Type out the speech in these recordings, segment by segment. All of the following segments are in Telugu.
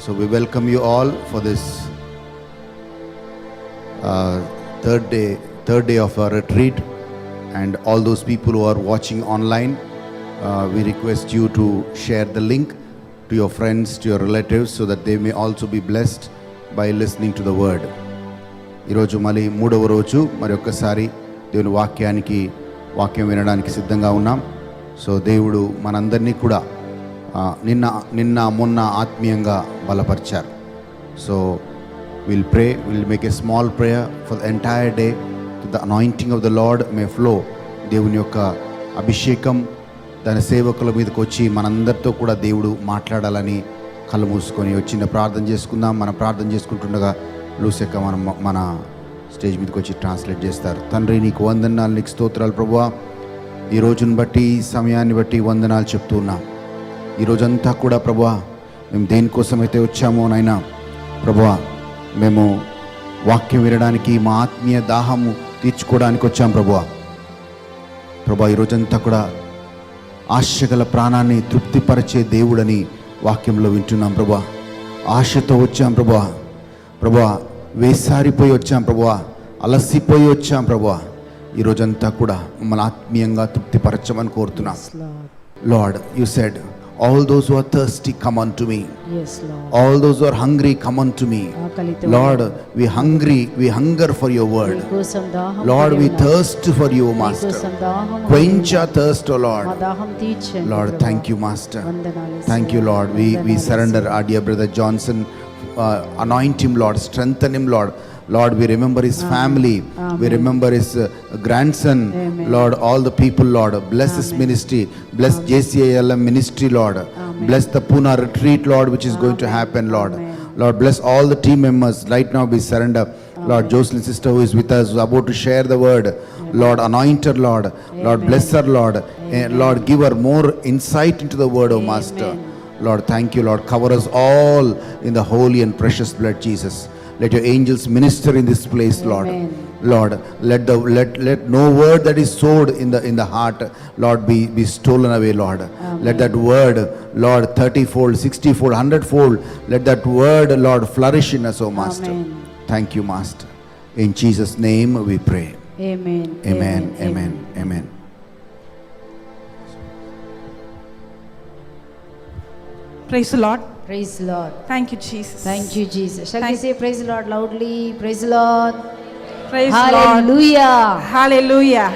So we welcome you all for this third day of our retreat, and all those people who are watching online, we request you to share the link to your friends, to your relatives, so that they may also be blessed by listening to the word. ఈరోజు మళ్ళీ మూడవ రోజు మరి ఒక్కసారి దేవుని వాక్యం వినడానికి సిద్ధంగా ఉన్నాం. సో దేవుడు మనందరినీ కూడా నిన్న మొన్న ఆత్మీయంగా బలపరిచారు. So we'll pray, we'll make a small prayer for the entire day. The anointing of the Lord may flow. దేవుని యొక్క అభిషేకం తన సేవకుల మీదకి వచ్చి మనందరితో కూడా దేవుడు మాట్లాడాలని కళ్ళు మూసుకొని వచ్చిన ప్రార్థన చేసుకుందాం. మనం ప్రార్థన చేసుకుంటుండగా లూసెక్క మన స్టేజ్ మీదకి వచ్చి ట్రాన్స్లేట్ చేస్తారు. తండ్రి, నీకు వందనాలు, నీకు స్తోత్రాలు ప్రభువా. ఈ రోజును బట్టి, ఈ సమయాన్ని బట్టి వందనాలు చెప్తూ ఉన్నాం. ఈ రోజంతా కూడా ప్రభువా మేము దేనికోసమైతే వచ్చామో నాయనా ప్రభువా, మేము వాక్యం వినడానికి, మా ఆత్మీయ దాహము తీర్చుకోవడానికి వచ్చాం ప్రభువా. ఈ రోజంతా కూడా ఆశగల ప్రాణాన్ని తృప్తిపరిచే దేవుడని వాక్యంలో వింటున్నాం ప్రభువా. ఆశతో వచ్చాం ప్రభువా, వేసారిపోయి వచ్చాం ప్రభువా, అలసిపోయి వచ్చాం ప్రభువా. ఈ రోజంతా కూడా మమ్మల్ని ఆత్మీయంగా తృప్తిపరచమని కోరుతున్నాం. Lord, you said, all those who are thirsty come unto me. Yes, Lord. All those who are hungry come unto me. Lord, we hunger for your word. Lord, we thirst for you, Master. Quench our thirst, O Lord. Lord, thank you, Master. Thank you, Lord. We surrender our dear brother Johnson. Anoint him, Lord. Strengthen him, Lord. Lord, we remember his family. Amen. We remember his grandson. Amen. Lord, all the people, Lord. Bless Amen. his ministry. Bless JCILM ministry, Lord. Amen. Bless the Pune retreat, Lord, which is going to happen, Lord. Amen. Lord, bless all the team members. Right now we surrender. Lord, Jocelyn sister who is with us, who is about to share the word. Lord, anoint her, Lord. Lord, bless her, Lord. Lord, give her more insight into the word, O Master. Lord, thank you, Lord. Cover us all in the holy and precious blood, Jesus. Let your angels minister in this place, Lord. Amen. Lord, let no word that is sowed in the heart, Lord, be stolen away, Lord. Amen. Let that word, Lord, 30-fold, 60-fold, 100-fold, let that word, Lord, flourish in us, O Master. Amen. Thank you, Master. In Jesus' name we pray. Amen. Amen. Amen. Amen. Praise the Lord. Praise the Lord. Thank you, Jesus. Thank you, Jesus. Shall we say praise the Lord loudly? Praise the Lord. Praise the Lord. Hallelujah. Hallelujah.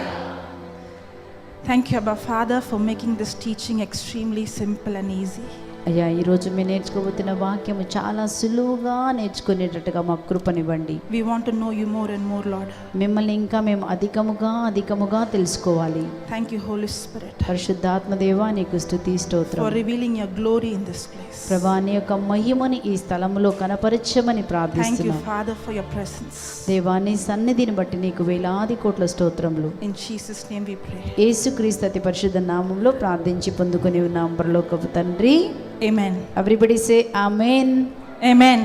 Thank you, Abba Father, for making this teaching extremely simple and easy. అయ్యా, ఈరోజు మేము నేర్చుకోబోతున్న వాక్యము చాలా సులువుగా నేర్చుకునేటట్టుగా మాకు కృపనివ్వండి. We want to know you more and more, Lord. మిమ్మల్ని ఇంకా మేము అధికముగా తెలుసుకోవాలి. Thank you, Holy Spirit, పరిశుద్ధాత్మ దేవా, నీకు స్తుతి స్తోత్రం. for revealing your glory in this place. ప్రభువా, నీ యొక్క మహిమని ఈ స్థలములో కనపరచమని Thank you, ప్రార్థిస్తున్నాం. Father, for your presence. దేవా, నీ సన్నిధిని బట్టి నీకు వేలాది కోట్ల స్తోత్రములు. In Jesus' name we pray. యేసుక్రీస్తు అతి పరిశుద్ధ నామములో ప్రార్థించి పొందుకొని ఉన్నాం పరలోకపు తండ్రి. Amen. Everybody say amen. Amen.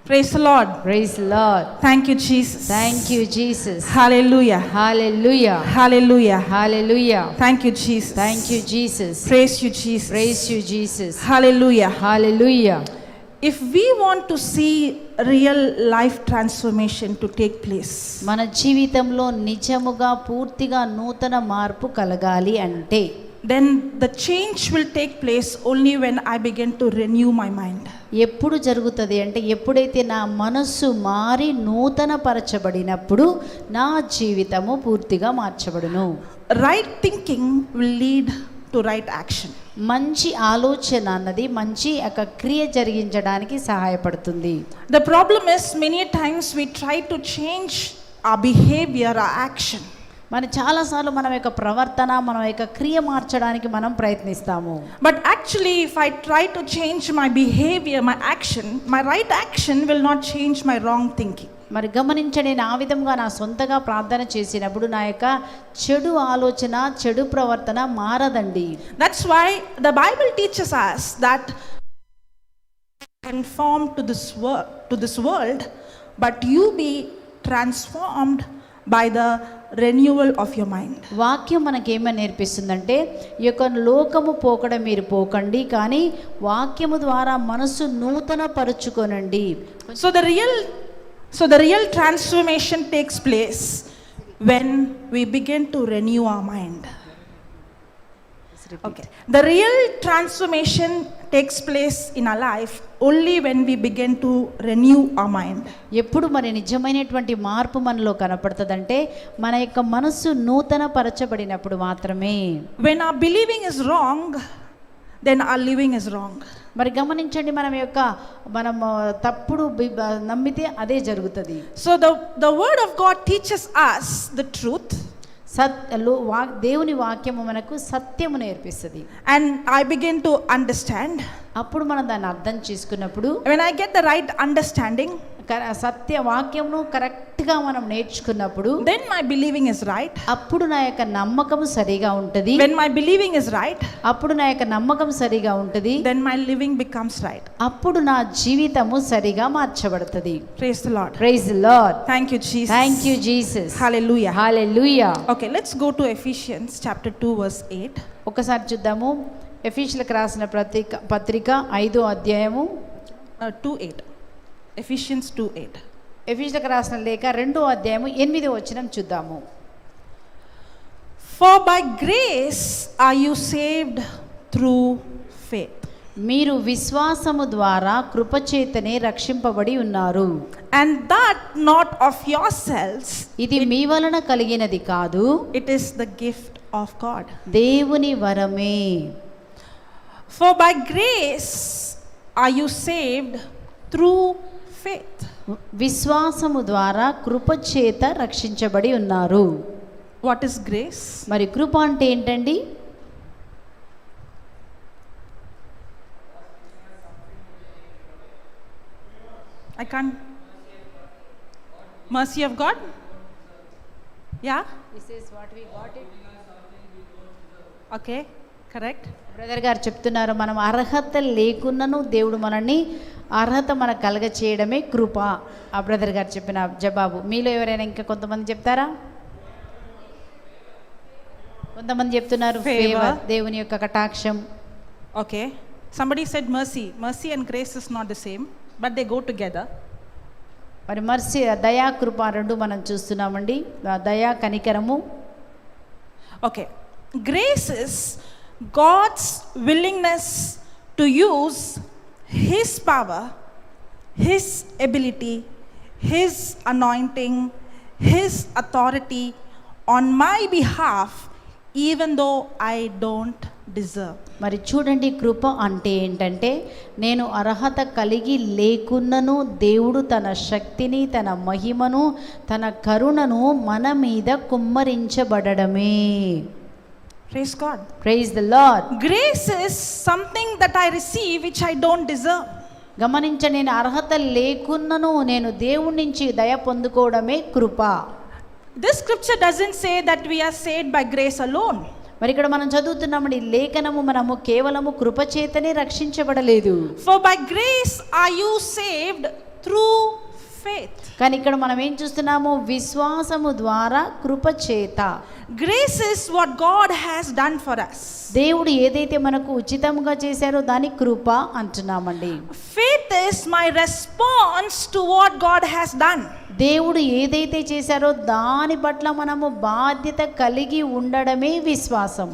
Praise the Lord. Praise the Lord. Thank you, Jesus. Thank you, Jesus. Hallelujah. Hallelujah. Hallelujah. Hallelujah. Thank you, Jesus. Thank you, Jesus. Praise you, Jesus. Praise you, Jesus. Hallelujah. Hallelujah. If we want to see real life transformation to take place, మన జీవితంలో నిజముగా పూర్తిగా నూతన మార్పు కలగాలి అంటే, then the change will take place only when I begin to renew my mind. ఎప్పుడు జరుగుతుంది అంటే, ఎప్పుడైతే నా మనస్సు మారి నూతన పరచబడినప్పుడు నా జీవితము పూర్తిగా మార్చబడును. Right thinking will lead to right action. మంచి ఆలోచన అన్నది మంచి ఒక క్రియ జరిగించడానికి సహాయపడుతుంది. The problem is many times we try to change our behavior, our action. మన చాలాసార్లు మన యొక్క ప్రవర్తన, మన యొక్క క్రియ మార్చడానికి మనం ప్రయత్నిస్తాము. But actually, if I try to change my behavior, my action, my right action will not change my wrong thinking. మరి గమనించండి, నేను ఆ విధంగా నా సొంతగా ప్రార్థన చేసినప్పుడు నా యొక్క చెడు ఆలోచన, చెడు ప్రవర్తన మారదండి. That's why the Bible teaches us that conform to this world, but you be transformed by the renewal of your mind. వాక్యం మనకేమని నేర్పిస్తుందంటే ఈ యొక్క లోకము పోకడ మీరు పోకండి, కానీ వాక్యము ద్వారా మనసు నూతన పరుచుకొనండి. So the real transformation takes place when we begin to renew our mind. Okay. The real transformation takes place in our life only when we begin to renew our mind. ఎప్పుడు మరి నిజమైనటువంటి మార్పు మనలో కనపడుతుందంటే మన యొక్క మనస్సు నూతన పరచబడినప్పుడు మాత్రమే. When our believing is wrong, then our living is wrong. మరి గమనించండి, మనం తప్పుడు నమ్మితే అదే జరుగుతుంది. So the word of God teaches us the truth. దేవుని వాక్యము మనకు సత్యము నేర్పిస్తుంది. And I begin to understand. అప్పుడు మనం దాన్ని అర్థం చేసుకున్నప్పుడు, when I get the right understanding, సత్య వాక్యమును కరెక్ట్గా మనం నేర్చుకున్నప్పుడు, then my believing is right. అప్పుడు నా యొక్క నమ్మకము సరిగా ఉంటుంది. When my believing is right, అప్పుడు నా యొక్క నమ్మకం సరిగా ఉంటుంది. then my living becomes right. అప్పుడు నా జీవితము సరిగా మార్చబడుతుంది. Praise the Lord. Praise the Lord. Thank you, Jesus. Thank you, Jesus. Hallelujah. Hallelujah. Okay, let's go to Ephesians chapter 2 verse 8. ఒకసారి చూద్దాము. ఎఫీషియన్లకు రాసిన పత్రిక 5వ అధ్యాయము 2:8. Ephesians 2:8. ఎఫీషియన్లకు రాసిన లేఖ 2వ అధ్యాయము 8వ వచనం చూద్దాము. For by grace are you saved through faith. మీరు విశ్వాసము ద్వారా కృపచేతనే రక్షింపబడి ఉన్నారు. And that not of yourselves. ఇది మీ వలన కలిగినది కాదు. It is the gift of God. దేవుని వరమే. For by grace are you saved through faith. విశ్వాసము ద్వారా కృపచేత రక్షించబడి ఉన్నారు. What is grace? మరి కృప అంటే ఏంటండి? I can't. Mercy of God? Yeah? This is what we got it. Okay, correct. Brother గారు చెప్తున్నారు, మనం అర్హత లేకున్నను దేవుడు మనల్ని అర్హత మనకు కలగ చేయడమే కృప. ఆ బ్రదర్ గారు చెప్పిన జవాబు. మీలో ఎవరైనా ఇంకా కొంతమంది చెప్తారా? కొంతమంది చెప్తున్నారు ఫేవర్, దేవుని యొక్క కటాక్షం. Okay, somebody said mercy. Mercy and grace is not the same, but they go together. మరి మర్సీ, దయా కృప రెండు మనం చూస్తున్నామండి. దయా కనికరము. Okay, grace is God's willingness to use His power, His ability, His anointing, His authority on my behalf, even though I don't deserve. మరి చూడండి, కృప అంటే ఏంటంటే నేను అర్హత కలిగి లేకున్నను దేవుడు తన శక్తిని, తన మహిమను, తన కరుణను మన మీద కుమ్మరించబడడమే. Praise God. Praise the Lord. Grace is something that I receive which I don't deserve. గమనించండి, నేను అర్హత లేకున్నను నేను దేవుడి నుంచి దయ పొందుకోవడమే కృప. This scripture doesn't say that we are saved by grace alone. మరి ఇక్కడ మనం చదువుతున్నామండి, లేఖనము మనము కేవలము కృపచేతనే రక్షించబడలేదు. For by grace are you saved through faith. కానీ ఇక్కడ మనం ఏం చూస్తున్నాము? విశ్వాసము ద్వారా కృపచేత. Grace is what God has done for us. దేవుడు ఏదైతే మనకు ఉచితంగా చేశారో దాని కృప అంటున్నామండి. Faith is my response to what God has done. దేవుడు ఏదైతే చేశారో దాని పట్ల మనము బాధ్యత కలిగి ఉండడమే విశ్వాసం.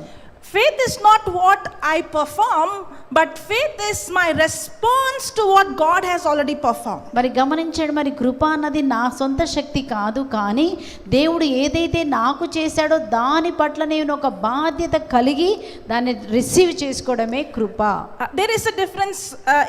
Faith is not what I perform, but faith is my response to what God has already performed. మరి గమనించండి, మరి కృప అన్నది నా సొంత శక్తి కాదు, కానీ దేవుడు ఏదైతే నాకు చేశాడో దాని పట్ల నేను ఒక బాధ్యత కలిగి దాన్ని రిసీవ్ చేసుకోవడమే కృప. There is a difference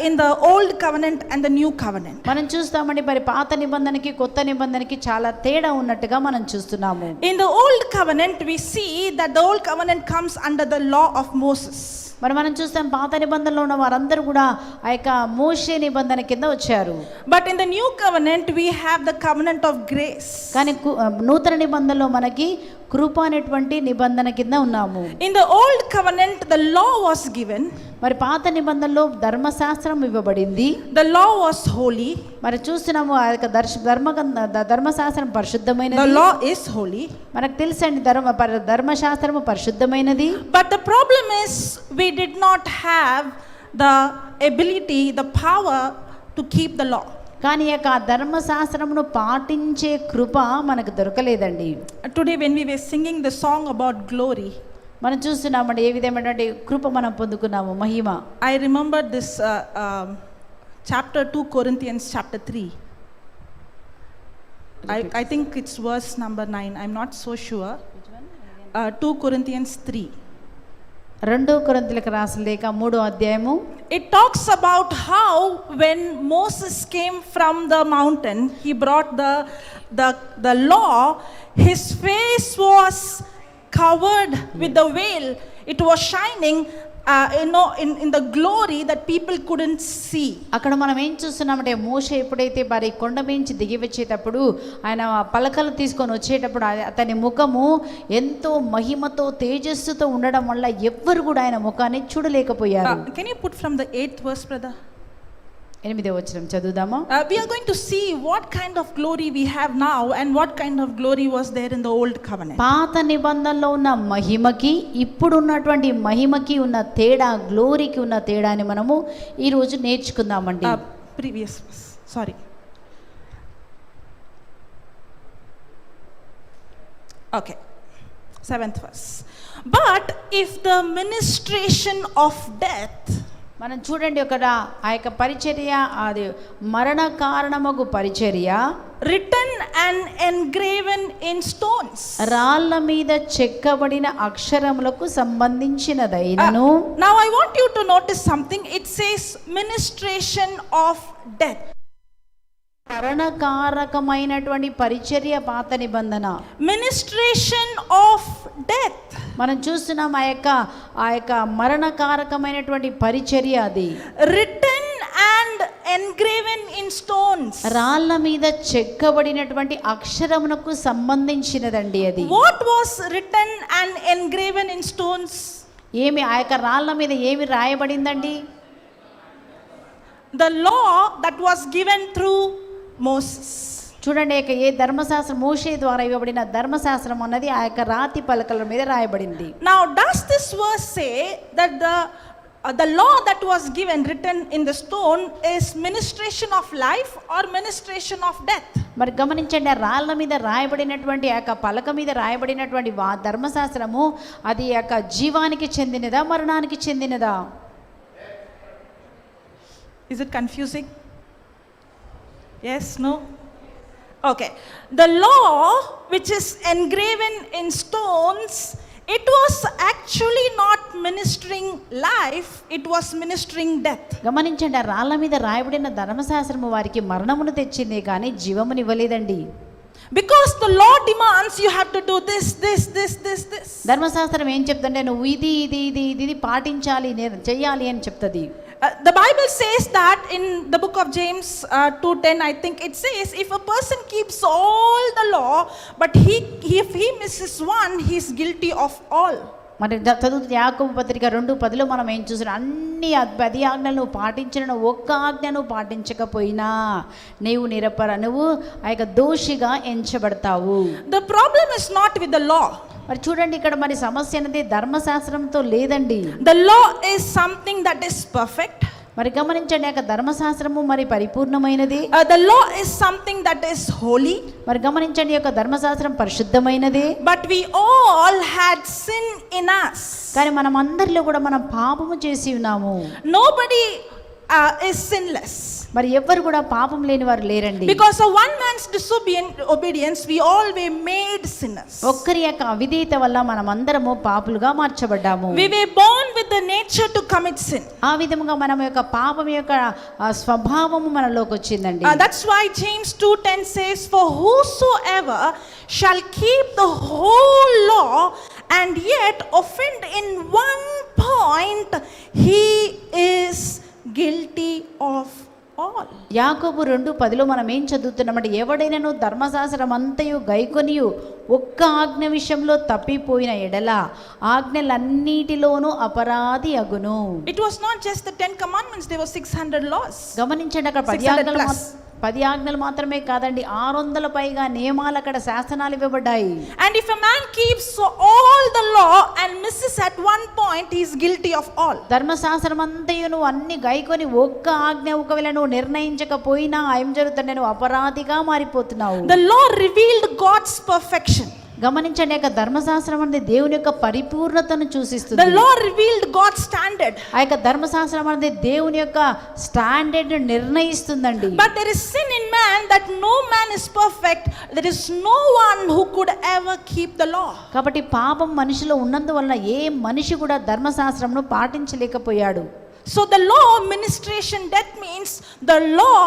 in the old covenant and the new covenant. మనం చూస్తామండి, మరి పాత నిబంధనకి కొత్త నిబంధనకి చాలా తేడా ఉన్నట్టుగా మనం చూస్తున్నాము. In the old covenant we see that the old covenant comes under the law of Moses. మరి మనం చూస్తాం పాత నిబంధనలో ఉన్న వారందరూ కూడా ఆ యొక్క మోషే నిబంధన కింద వచ్చారు. But in the new covenant we have the covenant of grace. కానీ నూతన నిబంధనలో మనకి కృప అనేటువంటి నిబంధన కింద ఉన్నాము. In the old covenant the law was given. మరి పాత నిబంధనలో ధర్మశాస్త్రం ఇవ్వబడింది. The law was holy. మరి చూస్తున్నాము ఆ యొక్క ధర్మశాస్త్రం The పరిశుద్ధమైనది. law is holy. మనకు తెలుసండి ధర్మశాస్త్రము పరిశుద్ధమైనది. But the problem is we did not have the ability, the power to keep the law. కానీ ఈ యొక్క ధర్మశాస్త్రమును పాటించే కృప మనకు దొరకలేదండి. Today when we were singing the song about glory, మనం చూస్తున్నామండి ఏ విధమైనటువంటి కృప మనం పొందుకున్నాము, మహిమ. I remember this chapter 2 Corinthians chapter 3. I think it's verse number 9. I'm not so sure. 2 Corinthians 3. 2 కొరింథీయులకు రాసిన లేఖ 3వ అధ్యాయము. It talks about how when Moses came from the mountain, he brought the law. His face was covered with the veil. It was shining, in the glory that people couldn't see. అక్కడ మనం ఏం చూస్తున్నామంటే మోషే ఎప్పుడైతే మరి కొండ మించి దిగి వచ్చేటప్పుడు ఆయన పలకలు తీసుకొని వచ్చేటప్పుడు అతని ముఖము ఎంతో మహిమతో తేజస్సుతో ఉండడం వల్ల ఎవ్వరు కూడా ఆయన ముఖాన్ని చూడలేకపోయారు. Can you put from the 8th verse, brother? 8వ వచనం చదువుదామా. We are going to see what kind of glory we have now and what kind of glory was there in the old covenant. పాత నిబంధనలో ఉన్న మహిమకి ఇప్పుడు ఉన్నటువంటి మహిమకి ఉన్న తేడా, గ్లోరీకి ఉన్న తేడాని మనము ఈ రోజు నేర్చుకుందామండి. Previous verse. Sorry. Okay. 7th verse. But if the ministration of death, మనం చూడండి ఒకట ఆ యొక్క పరిచర్య, అది మరణ కారణమగు పరిచర్య, written and engraven in stones. రాళ్ళ మీద చెక్కబడిన అక్షరములకు సంబంధించినదైనను. Now I want you to notice something. It says ministration of death. మరణకారకమైనటువంటి పరిచర్య పాత నిబంధన. Ministration of death. మనం చూస్తున్నాం ఆ యొక్క మరణకారకమైనటువంటి పరిచర్య అది. Written and engraven in stones. రాళ్ళ మీద చెక్కబడినటువంటి అక్షరమునకు సంబంధించినదండి అది. What was written and engraven in stones? ఏమి ఆ యొక్క రాళ్ళ మీద ఏమి రాయబడిందండి? The law that was given through Moses. చూడండి ఏ ధర్మశాస్త్రం, మోషే ద్వారా ఇవ్వబడిన ధర్మశాస్త్రం అన్నది ఆ యొక్క రాతి పలకల మీద రాయబడింది. Now does this verse say that the law that was given, written in the stone, is ministration of life or ministration of death? మరి గమనించండి, ఆ రాళ్ళ మీద రాయబడినటువంటి ఆ యొక్క పలక మీద రాయబడినటువంటి ధర్మశాస్త్రము అది ఆ యొక్క జీవానికి చెందినదా, మరణానికి చెందినదా? Is it confusing? Yes, no? Okay. The law which is engraven in stones, it was actually not ministering life, it was ministering death. గమనించండి, ఆ రాళ్ళ మీద రాయబడిన ధర్మశాస్త్రము వారికి మరణమును తెచ్చింది కానీ జీవమును ఇవ్వలేదండి. Because the law demands you have to do this. ధర్మశాస్త్రం ఏం చెప్తుంటే నువ్వు ఇది పాటించాలి, చెయ్యాలి అని చెప్తుంది. The Bible says that in the book of James 2:10, I think it says, if a person keeps all the law, but if he misses one, he is guilty of all. మరి చదువుతున్న యాకోబు పత్రిక 2:10లో మనం ఏం చూస్తున్నాం, అన్ని 10 ఆజ్ఞలను పాటించిన ఒక్క ఆజ్ఞను పాటించకపోయినా నువ్వు ఆ యొక్క దోషిగా ఎంచబడతావు. The problem is not with the law. మరి చూడండి ఇక్కడ మరి సమస్య అనేది ధర్మశాస్త్రంతో లేదండి. The law is something that is perfect. మరి గమనించండి, ఆ ధర్మశాస్త్రము మరి పరిపూర్ణమైనది. The law is something that is holy. మరి గమనించండి, యొక్క ధర్మశాస్త్రం పరిశుద్ధమైనది. But we all had sin in us. కానీ మనం అందరిలో కూడా మనం పాపము చేసి ఉన్నాము. Nobody is sinless. మరి ఎవ్వరు కూడా పాపం లేని వారు లేరండి. Because of one man's disobedience, we all were made sinners. ఒక్కరి యొక్క అవిధేయత వల్ల మనం అందరము పాపులుగా మార్చబడ్డాము. We were born with the nature to commit sin. ఆ విధముగా మనం యొక్క పాపం యొక్క స్వభావము మనలోకి వచ్చిందండి. That's why James 2:10 says, for whosoever shall keep the whole law and yet offend in one point, he is guilty of all. యాకోబు 2:10లో మనం ఏం చదువుతున్నామంటే ఎవడైనను ధర్మశాస్త్రం అంతయు గైకొనియు ఒక్క ఆజ్ఞ విషయంలో తప్పిపోయిన ఎడల ఆజ్ఞలన్నిటిలోనూ అపరాధి అగును. It was not just the 10 commandments, there were 600 laws. గమనించండి, అక్కడ 10 ఆజ్ఞలు మాత్రమే కాదండి, 600 పైగా నియమాలు అక్కడ శాసనాలు ఇవ్వబడ్డాయి. And if a man keeps all the law and misses at one point, he is guilty of all. ధర్మశాస్త్రం అంతయు నువ్వు అన్ని గైకొని ఒక్క ఆజ్ఞ ఒకవేళ నువ్వు నిర్ణయించకపోయినా ఏం జరుగుతుంది, నువ్వు అపరాధిగా మారిపోతున్నావు. The law revealed God's perfection. గమనించండి, యొక్క ధర్మశాస్త్రం అనేది దేవుని యొక్క పరిపూర్ణతను సూచిస్తుంది. The law revealed God's standard. ఆ యొక్క ధర్మశాస్త్రం అనేది దేవుని యొక్క standard నిర్ణయిస్తుందండి. But there is sin in man that no man is perfect. There is no one who could ever keep the law. కాబట్టి పాపం మనిషిలో ఉన్నందువలన ఏ మనిషి కూడా ధర్మశాస్త్రంను పాటించలేకపోయాడు. So the law ministration, that means the law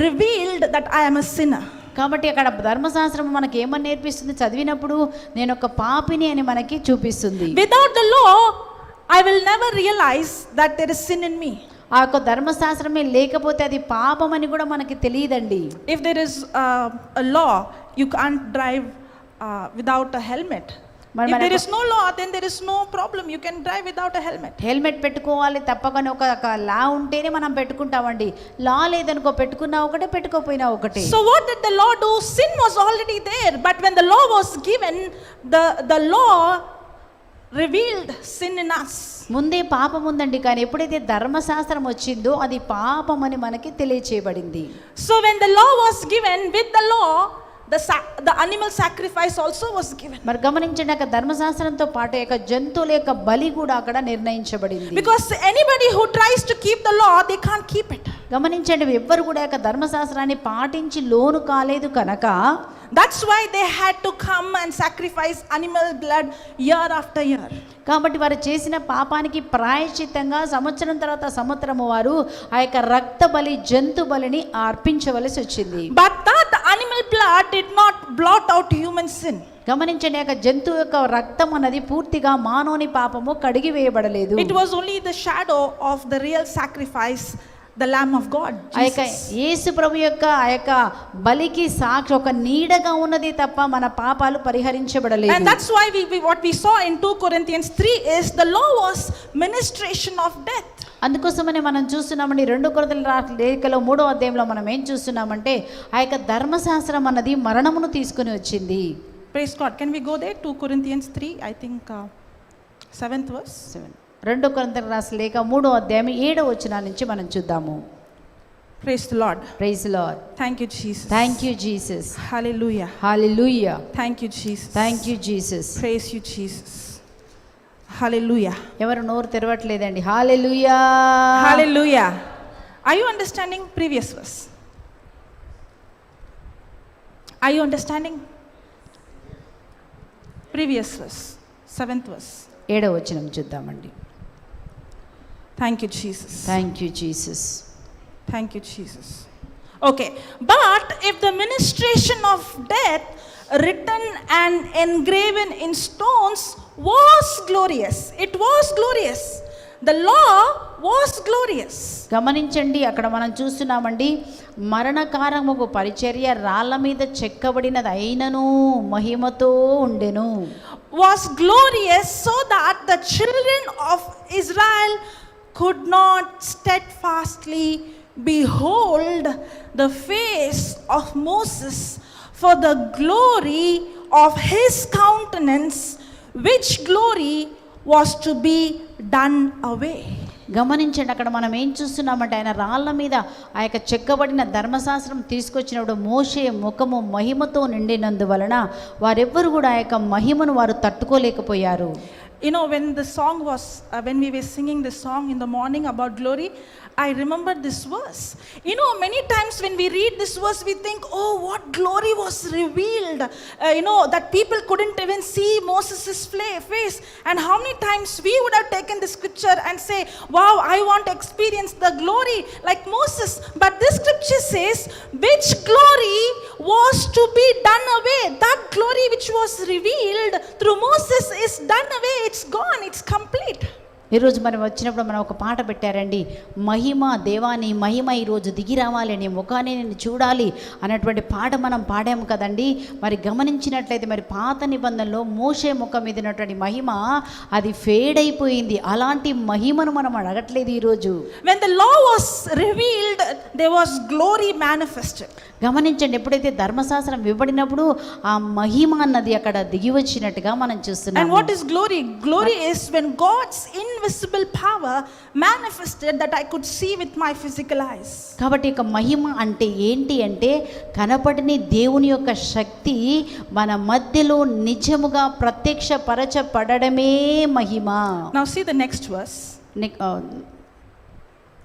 revealed that I am a sinner. కాబట్టి అక్కడ ధర్మశాస్త్రం మనకి ఏమని నేర్పిస్తుంది, చదివినప్పుడు నేను ఒక పాపిని అని మనకి చూపిస్తుంది. Without the law, I will never realize that there is sin in me. ఆ యొక్క ధర్మశాస్త్రమే లేకపోతే అది పాపం అని కూడా మనకి తెలియదండి. If there is a law, you can't drive without a helmet. If there is no law, then there is no problem. You can drive without a helmet. Helmet పెట్టుకోవాలి తప్పకుండా, ఒక లా ఉంటేనే మనం పెట్టుకుంటామండి. లా లేదనుకో, పెట్టుకున్నా ఒకటే పెట్టుకోపోయినా ఒకటే. So what did the law do? Sin was already there, but when the law was given, the law revealed sin in us. ముందే పాపం ఉందండి, కానీ ఎప్పుడైతే ధర్మశాస్త్రం వచ్చిందో అది పాపం అని మనకి తెలియచేయబడింది. So when the law was given, with the law the animal sacrifice also was given. మరి గమనించండి, అక్కడ ధర్మశాస్త్రంతో పాటు యొక్క జంతువుల యొక్క బలి కూడా అక్కడ నిర్ణయించబడింది. Because anybody who tries to keep the law, they can't keep it. గమనించండి, ఎవ్వరు కూడా యొక్క ధర్మశాస్త్రాన్ని పాటించి లోను కాలేదు కనుక that's why they had to come and sacrifice animal blood year after year. కాబట్టి వారు చేసిన పాపానికి ప్రాయశ్చిత్తంగా సంవత్సరం తర్వాత సంవత్సరము వారు ఆ యొక్క రక్త బలి, జంతు బలిని అర్పించవలసి వచ్చింది. But that animal blood did not blot out human sin. గమనించండి, యొక్క జంతువు యొక్క రక్తం అన్నది పూర్తిగా మానవుని పాపము కడిగి వేయబడలేదు. It was only the shadow of the real sacrifice, the Lamb of God, ఆ యొక్క యేసు ప్రభు యొక్క ఆ యొక్క బలికి సాక్షి, ఒక నీడగా ఉన్నది తప్ప మన పాపాలు పరిహరించబడలేదు. And that's why we what we saw in 2 Corinthians 3 is the law was ministration of death. అందుకోసమనే మనం చూస్తున్నామండి 2 కొరింథీయుల లేఖలో 3వ అధ్యాయంలో మనం ఏం చూస్తున్నామంటే ఆ యొక్క ధర్మశాస్త్రం అన్నది మరణమును తీసుకుని వచ్చింది. Praise God. Can we go there? 2 Corinthians 3, I think 7th verse. 2 కొరింథీయుల లేఖ 3వ అధ్యాయం 7వ వచనం నుంచి మనం చూద్దాము. Praise the Lord. Praise the Lord. Thank you, Jesus. Thank you, Jesus. Hallelujah. Hallelujah. Thank you, Jesus. Thank you, Jesus. Praise you, Jesus. Hallelujah. ఎవరు నోరు తెరవట్లేదండి. Hallelujah. Hallelujah. Are you understanding previous verse? Are you understanding previous verse? 7th verse. 7వ వచనం చూద్దామండి. Thank you, Jesus. Thank you, Jesus. Thank you, Jesus. Okay, but if the ministration of death written and engraven in stones was glorious, it was glorious. The law was glorious. గమనించండి, అక్కడ మనం చూస్తున్నామండి, మరణకారముకు పరిచర్య రాళ్ళ మీద చెక్కబడినది అయినను మహిమతో ఉండెను. Was glorious so that the children of Israel could not steadfastly behold the face of Moses for the glory of his countenance, which glory was to be done away. గమనించండి, అక్కడ మనం ఏం చూస్తున్నామంటే ఆయన రాళ్ళ మీద ఆ యొక్క చెక్కబడిన ధర్మశాస్త్రం తీసుకొచ్చినప్పుడు మోషే ముఖము మహిమతో నిండినందువలన వారెవ్వరు కూడా ఆ యొక్క మహిమను వారు తట్టుకోలేకపోయారు. You know, when the song was, when we were singing the song in the morning about glory, I remember this verse. You know, many times when we read this verse, we think, oh, what glory was revealed. You know, that people couldn't even see Moses' face. And how many times we would have taken the scripture and say, wow, I want to experience the glory like Moses. But this scripture says, which glory was to be done away. That glory which was revealed through Moses is done away. It's gone. It's complete. ఈరోజు మనం వచ్చినప్పుడు మనం ఒక పాట పెట్టారండి, మహిమ దేవాని మహిమ ఈరోజు దిగి రావాలి, నీ ముఖాన్ని నేను చూడాలి అన్నటువంటి పాట మనం పాడాము కదండి. మరి గమనించినట్లయితే మరి పాత నిబంధనలో మోషే ముఖం మీద ఉన్నటువంటి మహిమ అది ఫేడ్ అయిపోయింది. అలాంటి మహిమను మనం అడగట్లేదు ఈరోజు. When the law was revealed, there was glory manifested. గమనించండి, ఎప్పుడైతే ధర్మశాస్త్రం ఇవ్వబడినప్పుడు ఆ మహిమ అన్నది అక్కడ దిగి వచ్చినట్టుగా మనం And చూస్తున్నాం. what is glory? Glory is when God's invisible power manifested that I could see with my physical eyes. కాబట్టి ఇక మహిమ అంటే ఏంటి అంటే కనపడని దేవుని యొక్క శక్తి మన మధ్యలో నిజముగా ప్రత్యక్షపరచబడమే మహిమ. Now see the next verse.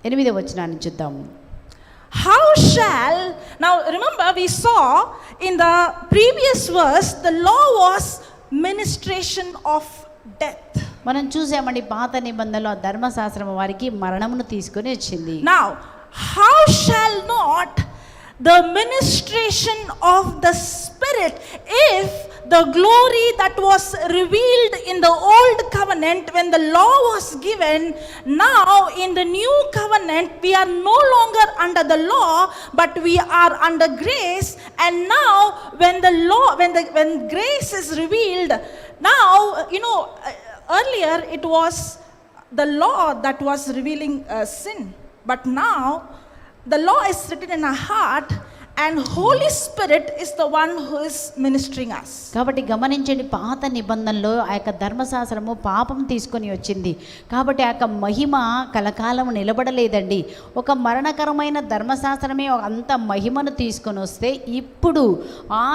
8వ వచనాన్ని చూద్దాము. How shall, now remember we saw in the previous verse the law was ministration of death. మనం చూసామండి పాత నిబంధనలో ఆ ధర్మశాస్త్రం వారికి మరణమును తీసుకొని వచ్చింది. Now how shall not the ministration of the Spirit, if the glory that was revealed in the old covenant when the law was given, now in the new covenant we are no longer under the law but we are under grace. And now when the law, when grace is revealed, now earlier it was the law that was revealing sin, but now the law is written in our heart and Holy Spirit is the one who is ministering us. కాబట్టి గమనించండి, పాత నిబంధనలో ఆ యొక్క ధర్మశాస్త్రము పాపం తీసుకొని వచ్చింది. కాబట్టి ఆ యొక్క మహిమ కలకాలం నిలబడలేదండి. ఒక మరణకరమైన ధర్మశాస్త్రమే అంత మహిమను తీసుకొని వస్తే ఇప్పుడు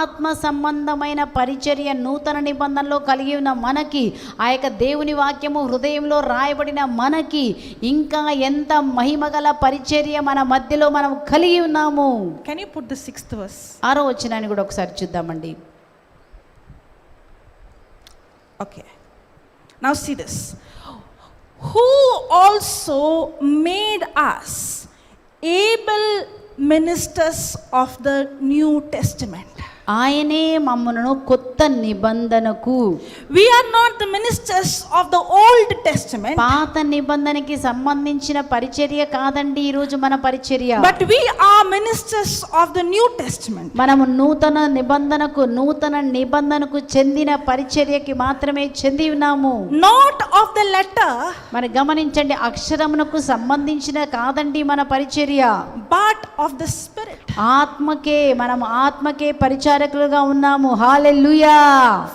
ఆత్మ సంబంధమైన పరిచర్య నూతన నిబంధనలో కలిగి ఉన్న మనకి, ఆ యొక్క దేవుని వాక్యము హృదయంలో రాయబడిన మనకి ఇంకా ఎంత మహిమగల పరిచర్య మన మధ్యలో మనం కలిగి ఉన్నాము. Can you put the 6th verse? 6వ వచనాన్ని కూడా ఒకసారి చూద్దామండి. Okay. Now see this. Who also made us able ministers of the New Testament. ఆయనే మమ్మను కొత్త నిబంధనకు, we are not the ministers of the Old Testament, పాత నిబంధనకి సంబంధించిన పరిచర్య కాదండి ఈరోజు మన పరిచర్య, but we are ministers of the New Testament. మనము నూతన నిబంధనకు చెందిన పరిచర్యకి మాత్రమే చెంది ఉన్నాము. Not of the letter, మరి గమనించండి, అక్షరమునకు సంబంధించిన కాదండి మన పరిచర్య, but of the Spirit. ఆత్మకే, మనం ఆత్మకే పరిచారకులుగా ఉన్నాము. హల్లెలూయా.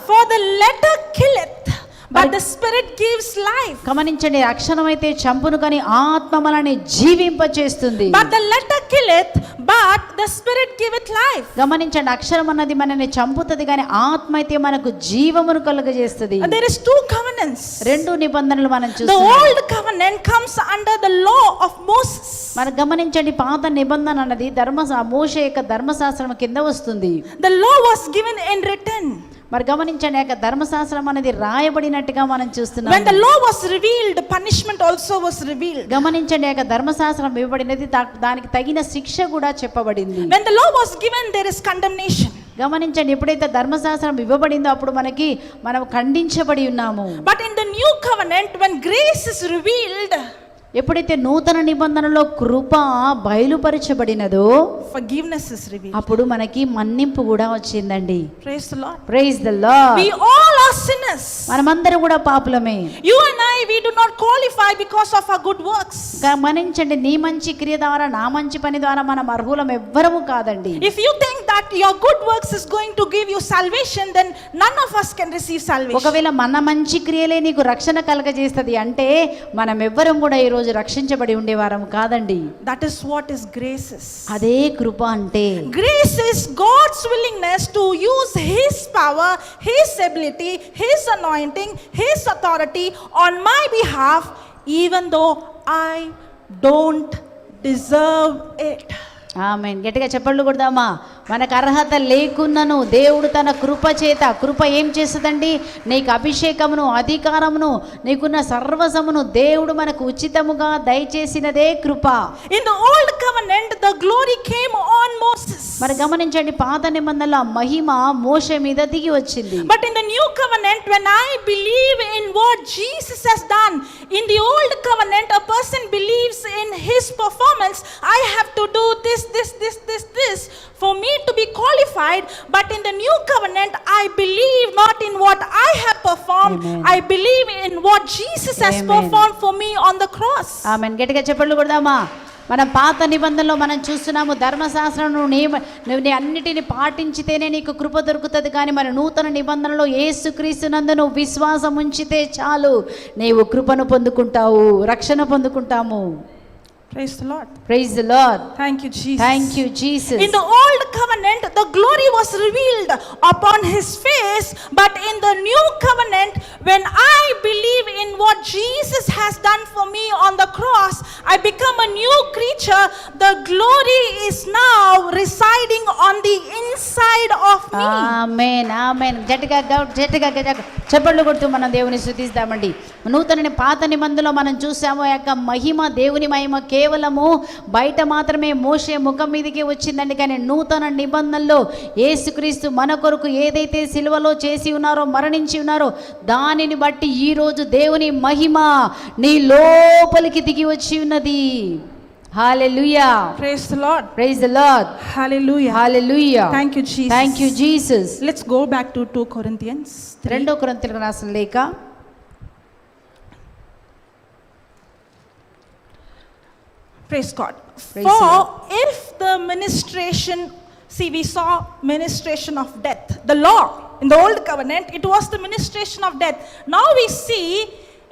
For the letter killeth, but the Spirit gives life. గమనించండి, అక్షరం అయితే చంపును కానీ ఆత్మ మనల్ని జీవింపచేస్తుంది. But the letter killeth, but the Spirit giveth life. గమనించండి, అక్షరం అన్నది మనల్ని చంపుతుంది కానీ ఆత్మ అయితే మనకు జీవమును కలుగజేస్తుంది. There is two covenants. రెండు నిబంధనలు మనం The చూస్తున్నాం. old covenant comes under the law of Moses. మనం గమనించండి, పాత నిబంధన అన్నది మోషే యొక్క ధర్మశాస్త్రం కింద వస్తుంది. The law was given in written. మరి గమనించండి, యొక్క ధర్మశాస్త్రం అనేది రాయబడినట్టుగా మనం చూస్తున్నాం. When the law was revealed, punishment also was revealed. గమనించండి, యొక్క ధర్మశాస్త్రం ఇవ్వబడినది, దానికి తగిన శిక్ష కూడా చెప్పబడింది. When the law was given, there is condemnation. గమనించండి, ఎప్పుడైతే ధర్మశాస్త్రం ఇవ్వబడిందో అప్పుడు మనం ఖండించబడి ఉన్నాము. But in the new covenant, when grace is revealed, ఎప్పుడైతే నూతన నిబంధనలో కృప బయలుపరచబడినదో forgiveness is revealed. అప్పుడు మనకి మన్నింపు కూడా వచ్చిందండి. Praise the Lord. Praise the Lord. We all are sinners. మనమందరం కూడా పాపులమే. You and I, we do not qualify because of our good works. గమనించండి, నీ మంచి క్రియ ద్వారా, నా మంచి పని ద్వారా మనం అర్హులం ఎవ్వరము కాదండి. If you think that your good works is going to give you salvation, then none of us can receive salvation. ఒకవేళ మన మంచి క్రియలే నీకు రక్షణ కలగజేస్తది అంటే మనం ఎవ్వరం కూడా ఈ రోజు రక్షించబడి ఉండేవారం కాదండి. That is what is grace is. అదే కృప అంటే. Grace is God's willingness to use His power, His ability, His anointing, His authority on my behalf, even though I don't deserve it. ఆమేన్. గట్టిగా చెప్పళ్ళు కొడదామా? మనకు అర్హత లేకున్నను దేవుడు తన కృప చేత, కృప ఏం చేస్తుందండి? నీకు అభిషేకమును, అధికారమును, నీకున్న సర్వసమును దేవుడు మనకు ఉచితముగా దయచేసినదే కృప. In the old covenant, the glory came on Moses. మరి గమనించండి, పాత నిబంధనలో ఆ మహిమ మోషే మీద దిగి వచ్చింది. But in the new covenant, when I believe in what Jesus has done, in the old covenant, a person believes in his performance. I have to do this for me to be qualified. But in the new covenant, I believe not in what I have performed. Amen. I believe in what Jesus has Amen. performed for me on the cross. Amen. గట్టిగా చెప్పండి కొడదామా. మన పాత నిబంధనలో మనం చూస్తున్నాము, ధర్మశాస్త్రం నువ్వు అన్నిటిని పాటించితేనే నీకు కృప దొరుకుతుంది. కానీ మన నూతన నిబంధనలో యేసుక్రీస్తునందు నువ్వు విశ్వాసం ఉంచితే చాలు, నీవు కృపను పొందుకుంటావు, రక్షణ పొందుకుంటాము. Praise the Lord. Praise the Lord. Thank you, Jesus. Thank you, Jesus. In the old covenant, the glory was revealed upon his face, but in the new covenant, when I believe in what Jesus has done for me on the cross, I become a new creature. The glory is now residing on the inside of me. ఆమేన్, ఆమేన్. గట్టిగా చెప్పళ్ళు కొడుతూ మనం దేవుని స్తుతిస్తామండి. నూతన పాత నిబంధనలో మనం చూసాము, ఆ యొక్క మహిమ, దేవుని మహిమ కేవలము బయట మాత్రమే మోషే ముఖం మీదకి వచ్చిందండి. కానీ నూతన నిబంధనలో యేసుక్రీస్తు మన కొరకు ఏదైతే సిలువలో చేసి ఉన్నారో, మరణించి ఉన్నారో, దానిని బట్టి ఈరోజు దేవుని మహిమ నీ లోపలికి దిగి వచ్చి ఉన్నది. హల్లెలూయా. Praise the Lord. Praise the Lord. Hallelujah. Hallelujah. Thank you, Jesus. Thank you, Jesus. Let's go back to 2 Corinthians. 2 కొరింథీయులకు రాసిన లేఖ Praise God. Praise For the Lord. if the ministration, see, we saw ministration of death. The law in the old covenant, it was the ministration of death. Now we see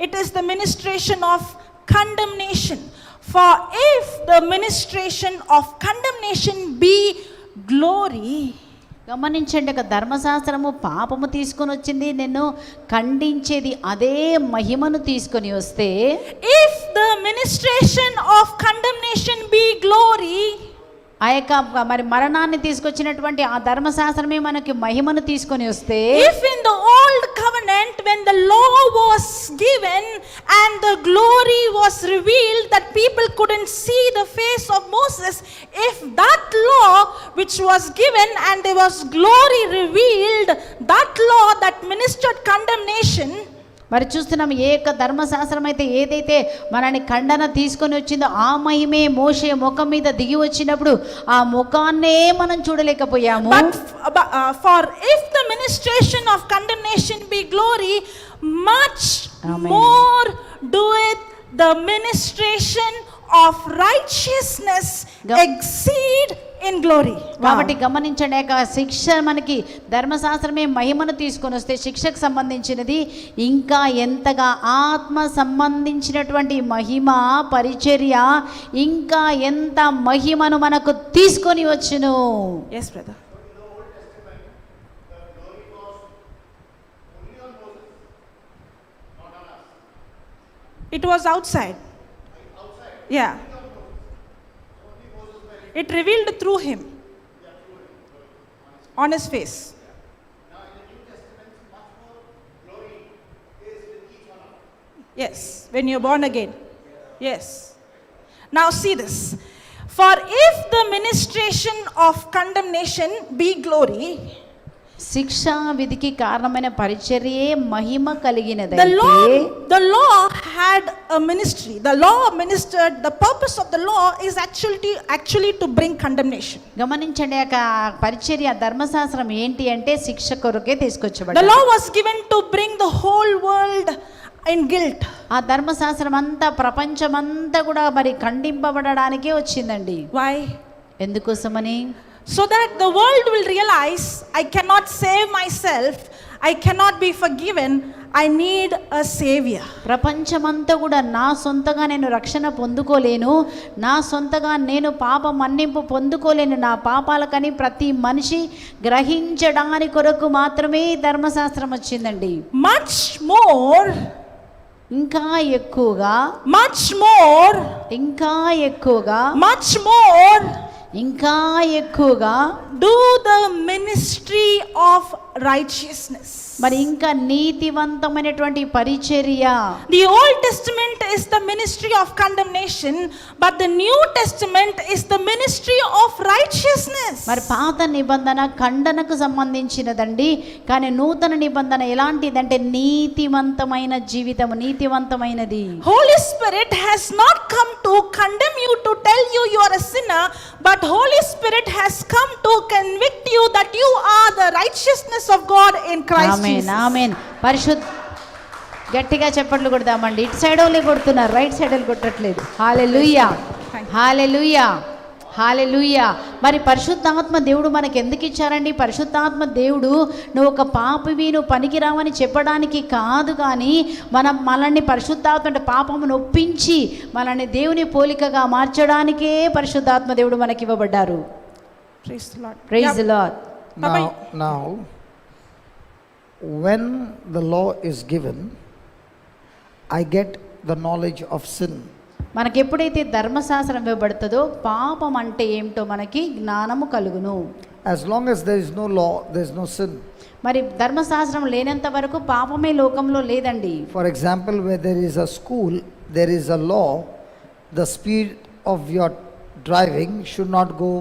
it is the ministration of condemnation. For if the ministration of condemnation be glory, గమనించండి, ఒక ధర్మశాస్త్రము పాపము తీసుకొని వచ్చింది, నిన్ను ఖండించేది. అదే మహిమను తీసుకొని వస్తే, if the ministration of condemnation be glory, ఆ యొక్క మరి మరణాన్ని తీసుకొచ్చినటువంటి ఆ ధర్మశాస్త్రమే మనకి మహిమను తీసుకొని వస్తే, if in the old covenant when the law was given and the glory was revealed that people couldn't see the face of Moses, if that law which was given and there was glory revealed, that law that ministered condemnation, మరి చూస్తున్నాం, ఏ యొక్క ధర్మశాస్త్రం అయితే ఏదైతే మనని ఖండన తీసుకొని వచ్చిందో ఆ మహిమే మోషే ముఖం మీద దిగి వచ్చినప్పుడు ఆ ముఖాన్నే మనం చూడలేకపోయాము. for if the ministration of condemnation be glory, much Amen. more doeth the ministration of righteousness exceed in glory. కాబట్టి గమనించండి, యొక్క శిక్ష మనకి ధర్మశాస్త్రమే మహిమను తీసుకొని వస్తే, శిక్షకు సంబంధించినది ఇంకా ఎంతగా ఆత్మ సంబంధించినటువంటి మహిమ పరిచర్య ఇంకా ఎంత మహిమను మనకు తీసుకొని వచ్చును. Yes, brother. It was outside. Yeah. It revealed through him, on his face. Yes, when you're born again. Yes. Now see this. For if the ministration of condemnation be glory, శిక్ష విధికి కారణమైన పరిచర్యే మహిమ the కలిగినదైతే, law had a ministry. The law ministered. The purpose of the law is actually to bring condemnation. గమనించండి, యొక్క పరిచర్య ధర్మశాస్త్రం ఏంటి అంటే శిక్ష కొరకే The తీసుకొచ్చబడింది. law was given to bring the whole world in guilt. ఆ ధర్మశాస్త్రం అంతా ప్రపంచమంతా కూడా మరి ఖండింపబడడానికే వచ్చిందండి. Why? ఎందుకోసమని? So that the world will realize I cannot save myself. I cannot be forgiven. I need a savior. ప్రపంచమంతా కూడా నా సొంతగా నేను రక్షణ పొందుకోలేను, నా సొంతగా నేను పాప మన్నింపు పొందుకోలేను, నా పాపాలకని ప్రతి మనిషి గ్రహించడానికి కొరకు మాత్రమే ధర్మశాస్త్రం వచ్చిందండి. Much more, ఇంకా ఎక్కువగా, much more, ఇంకా ఎక్కువగా, much more ఇంకా ఎక్కువగా do the ministry of righteousness. మరి ఇంకా నీతివంతమైనటువంటి పరిచర్య. The Old Testament is the ministry of condemnation, but the New Testament is the ministry of righteousness. మరి పాత నిబంధన ఖండనకు సంబంధించినదండి, కానీ నూతన నిబంధన ఎలాంటిదంటే నీతివంతమైన జీవితం, నీతివంతమైనది. Holy Spirit has not come to condemn you, to tell you you are a sinner, but Holy Spirit has come to convict you that you are the righteousness of God in Christ amen, Jesus. ఆమేన్. గట్టిగా చప్పట్లు కొడదామండి. ఇటు సైడ్ వాళ్ళే కొడుతున్నారు, రైట్ సైడ్ వాళ్ళు కొట్టట్లేదు. హల్లెలూయా, హల్లెలూయా, హల్లెలూయా. మరి పరిశుద్ధాత్మ దేవుడు మనకి ఎందుకు ఇచ్చారండి? పరిశుద్ధాత్మ దేవుడు నువ్వు ఒక పాపివి, నువ్వు పనికిరావని చెప్పడానికి కాదు, కానీ మనల్ని పరిశుద్ధాత్మ అంటే పాపమును ఒప్పించి మనల్ని దేవుని పోలికగా మార్చడానికే పరిశుద్ధాత్మ దేవుడు మనకి ఇవ్వబడ్డారు. Praise the Lord. Praise the Lord. Now, when the law is given, I get the knowledge of sin. మనకి ఎప్పుడైతే ధర్మశాస్త్రం ఇవ్వబడుతుందో పాపం అంటే ఏమిటో మనకి జ్ఞానము కలుగును. As long as there is no law, there is no sin. మరి ధర్మశాస్త్రం లేనంత వరకు పాపమే లోకంలో లేదండి. For example, where there is a school, there is a law, the speed of your driving should not go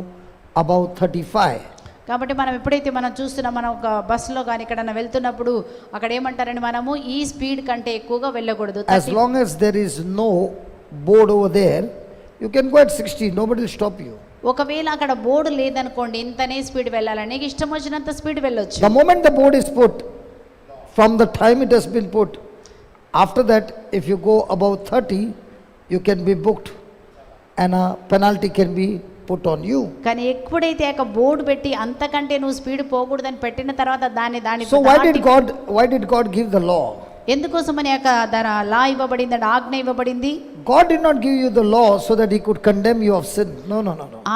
above 35. కాబట్టి మనం ఎప్పుడైతే మనం చూస్తున్నాం, మనం ఒక బస్సులో కానీ ఎక్కడైనా వెళ్తున్నప్పుడు అక్కడ ఏమంటారండి, మనము ఈ స్పీడ్ కంటే ఎక్కువగా వెళ్ళకూడదు. As long as there is no board over there, you can go at 60, nobody will stop you. ఒకవేళ అక్కడ బోర్డు లేదనుకోండి, ఇంతనే స్పీడ్ వెళ్ళాలని నీకు ఇష్టం వచ్చినంత స్పీడ్ వెళ్ళొచ్చు. The moment the board is put, from the time it has been put, after that, if you go above 30, you can be booked and a penalty can be put on you. కానీ ఎప్పుడైతే ఒక బోర్డు పెట్టి అంతకంటే నువ్వు స్పీడ్ పోకూడదని పెట్టిన తర్వాత దాని So why did God give the law? ఎందుకోసమని లా ఇవ్వబడింది, ఆజ్ఞ ఇవ్వబడింది. God did not give you the law so that he could condemn you of sin. No.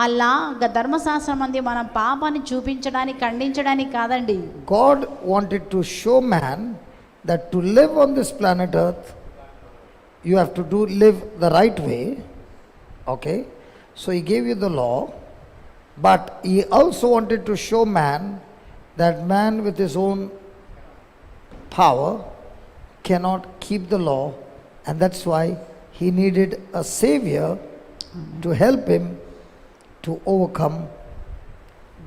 ఆ లా ధర్మశాస్త్రం అంది మనం పాపాన్ని చూపించడానికి, ఖండించడానికి కాదండి. God wanted to show man that to live on this planet earth, you have to live the right way. Okay? So he gave you the law, but he also wanted to show man that man with his own power cannot keep the law, and that's why he needed a savior to help him to overcome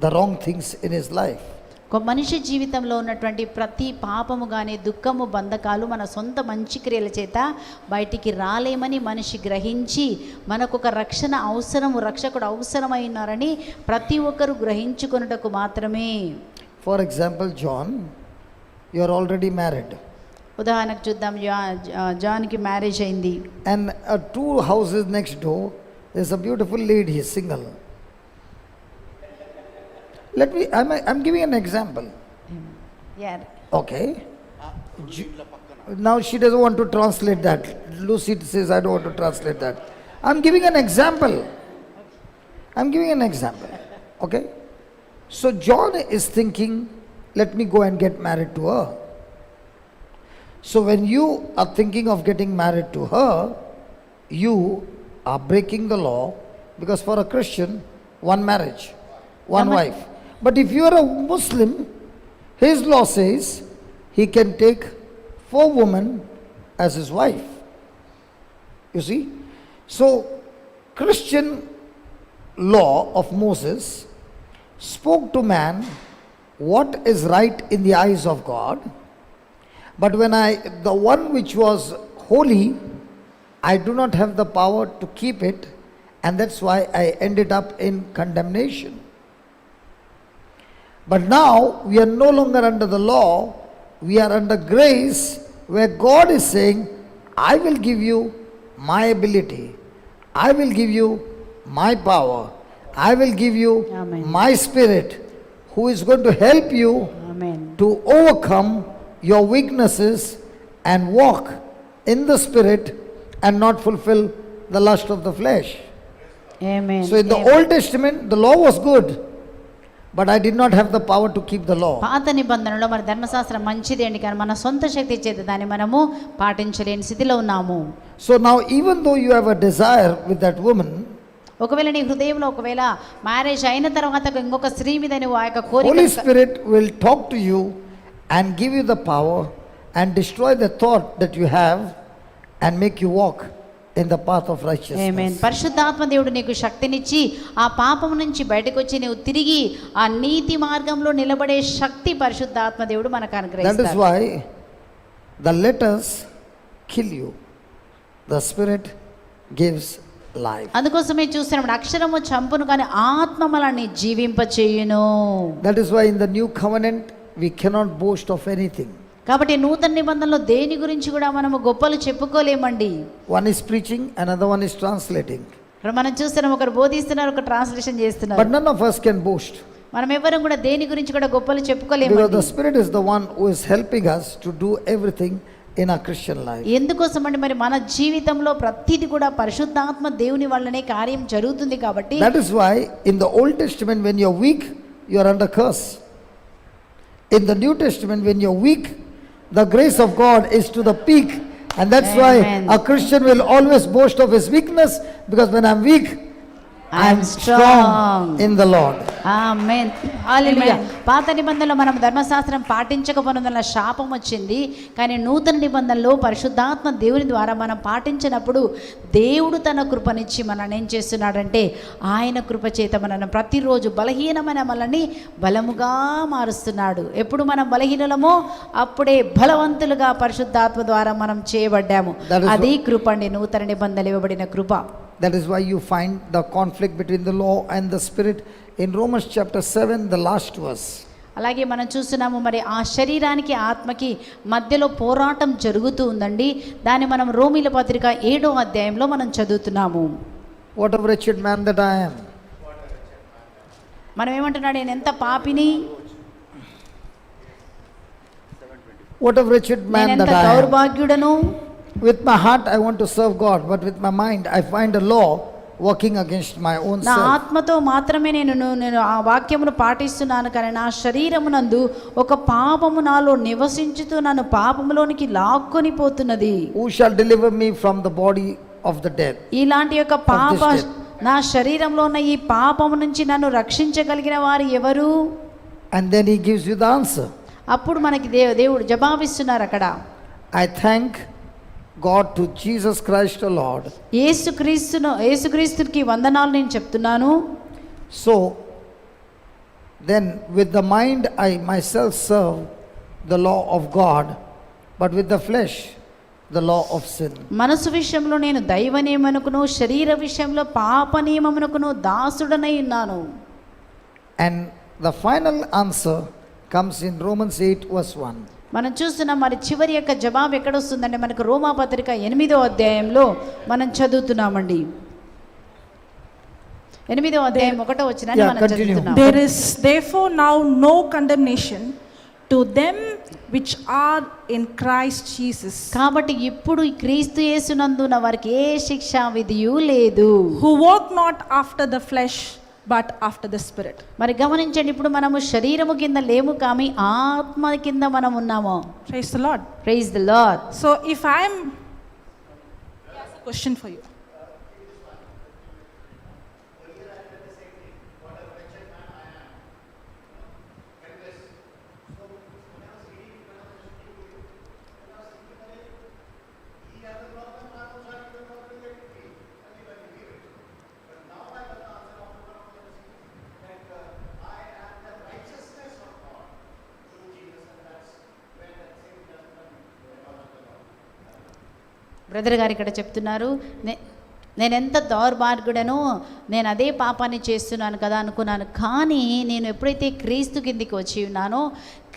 the wrong things in his life. ఒక మనిషి జీవితంలో ఉన్నటువంటి ప్రతి పాపము కానీ దుఃఖము, బంధకాలు మన సొంత మంచి క్రియల చేత బయటికి రాలేమని మనిషి గ్రహించి మనకు ఒక రక్షణ అవసరము, రక్షకుడు అవసరమైనారని ప్రతి ఒక్కరు గ్రహించుకొనుటకు మాత్రమే. For example, John, you are already married. ఉదాహరణకు చూద్దాం, జాన్కి మ్యారేజ్ అయింది. And 2 houses next door, there's a beautiful lady, is single. I'm giving an example. Okay. Now she doesn't want to translate that. Lucy says, I don't want to translate that. I'm giving an example. Okay. So John is thinking, let me go and get married to her. So when you are thinking of getting married to her, you are breaking the law, because for a Christian, one marriage, one wife. But if you are a Muslim, his law says he can take 4 women as his wife. You see? So Christian law of Moses spoke to man what is right in the eyes of God. But when the one which was holy, I do not have the power to keep it, and that's why I ended up in condemnation. But now we are no longer under the law, we are under grace, where God is saying, I will give you my ability, I will give you my power, I will give you Amen. my spirit, who is going to help you amen. to overcome your weaknesses and walk in the spirit and not fulfill the lust of the flesh. Amen. So in the Old Testament, the law was good, but I did not have the power to keep the law. పాత నిబంధనలో మన ధర్మశాస్త్రం మంచిది అండి, కానీ మన సొంత శక్తి చేత దాన్ని మనము పాటించలేని స్థితిలో ఉన్నాము. So now even though you have a desire with that woman, ఒకవేళ నీ హృదయంలో ఒకవేళ మ్యారేజ్ అయిన తర్వాత ఇంకొక స్త్రీ మీద నువ్వు ఆ యొక్క Holy కోరిక Spirit will talk to you and give you the power and destroy the thought that you have and make you walk in the path of amen. righteousness. పరిశుద్ధాత్మ దేవుడు నీకు శక్తినిచ్చి ఆ పాపం నుంచి బయటకు వచ్చి నువ్వు తిరిగి ఆ నీతి మార్గంలో నిలబడే శక్తి పరిశుద్ధాత్మ దేవుడు మనకు That is అనుగ్రహిస్తాడు. why the letters kill you, the Spirit gives life. అందుకోసమే చూస్తున్నాం అక్షరము చంపును కానీ ఆత్మ మనల్ని జీవింపచేయును. That is why in the new covenant we cannot boast of anything. కాబట్టి నూతన నిబంధనలో దేని గురించి కూడా మనము గొప్పలు చెప్పుకోలేమండి. One is preaching, another one is translating. ఇప్పుడు మనం చూస్తున్నాం ఒకరు బోధిస్తున్నారు, ఒక ట్రాన్స్లేషన్ But చేస్తున్నారు. none of us can boast మనం ఎవరం కూడా దేని గురించి కూడా గొప్పలు because the చెప్పుకోలేమండి. Spirit is the one who is helping us to do everything in our Christian life. ఎందుకోసం అంటే మరి మన జీవితంలో ప్రతిది కూడా పరిశుద్ధాత్మ దేవుని వల్లనే కార్యం జరుగుతుంది కాబట్టి That is why in the Old Testament when you're weak, you're under curse. In the New Testament when you're weak, the grace of God is to the peak. And that's Amen. why a Christian will always boast of his weakness because when I'm weak, I am strong in the Lord. Amen. Hallelujah. Amen. పాత నిబంధనలో మనం ధర్మశాస్త్రం పాటించకపోవడం శాపం వచ్చింది. కానీ నూతన నిబంధనలో పరిశుద్ధాత్మ దేవుని ద్వారా మనం పాటించినప్పుడు దేవుడు తన కృపనిచ్చి మనల్ని ఏం చేస్తున్నాడంటే ఆయన కృప చేత మనల్ని ప్రతిరోజు బలహీనమైన మనల్ని బలముగా మారుస్తున్నాడు. ఎప్పుడు మనం బలహీనులమో అప్పుడే బలవంతులుగా పరిశుద్ధాత్మ ద్వారా మనం చేయబడ్డాము. That is అది కృప అండి, నూతన నిబంధనలు ఇవ్వబడిన కృప. That is why you find the conflict between the law and the Spirit in Romans chapter 7, the last verse. అలాగే మనం చూస్తున్నాము మరి ఆ శరీరానికి ఆత్మకి మధ్యలో పోరాటం జరుగుతూ ఉందండి. దాన్ని మనం రోమీల పత్రిక 7వ అధ్యాయంలో మనం చదువుతున్నాము. What a wretched man that I am. మనం ఏమంటున్నాడు, నేను ఎంత పాపిని, What a wretched నేను man ఎంత that I am. దౌర్భాగ్యుడను. With my heart I want to serve God, but with my mind I find a law working against my own నా self. ఆత్మతో మాత్రమే నేను ఆ వాక్యమును పాటిస్తున్నాను, కానీ నా శరీరమునందు ఒక పాపము నాలో నివసించుతూ నన్ను పాపములోనికి లాక్కొని పోతున్నది. Who shall deliver me from the body of the dead? ఇలాంటి యొక్క పాప Of this నా శరీరంలో ఉన్న ఈ పాపము నుంచి నన్ను రక్షించగలిగిన వారు ఎవరు? And then he gives you the answer. అప్పుడు మనకి దేవుడు జవాబిస్తున్నారు అక్కడ. I thank God to Jesus Christ the Lord. యేసుక్రీస్తుకి వందనాలు నేను చెప్తున్నాను. So then with the mind I myself serve the law of God, but with the flesh the law of sin. మనసు విషయంలో నేను దైవ నియమమునకును శరీర విషయంలో పాప నియమమునకును దాసుడనై ఉన్నాను. And the final answer comes in Romans 8 verse 1. మనం చూస్తున్నాం మరి చివరి యొక్క జవాబు ఎక్కడ వస్తుందంటే మనకు రోమా పత్రిక 8వ అధ్యాయంలో మనం చదువుతున్నామండి. 8వ అధ్యాయం 1వ వచనాన్ని మనం continue. చదువుతున్నాం. There is therefore now no condemnation to them which are in Christ Jesus, కాబట్టి ఇప్పుడు ఈ క్రీస్తు యేసునందున వారికి ఏ శిక్షా విధియు లేదు. who walk not after the flesh but after the Spirit. మరి గమనించండి, ఇప్పుడు మనము శరీరము కింద లేము కానీ ఆత్మ కింద మనం ఉన్నాము. Praise the Lord. Praise the Lord. So if I am, here's a question for you. Brother గారు ఇక్కడ చెప్తున్నారు, నేను ఎంత దౌర్భాగ్యుడనో, నేను అదే పాపాన్ని చేస్తున్నాను కదా అనుకున్నాను, కానీ నేను ఎప్పుడైతే క్రీస్తు కిందికి వచ్చి ఉన్నానో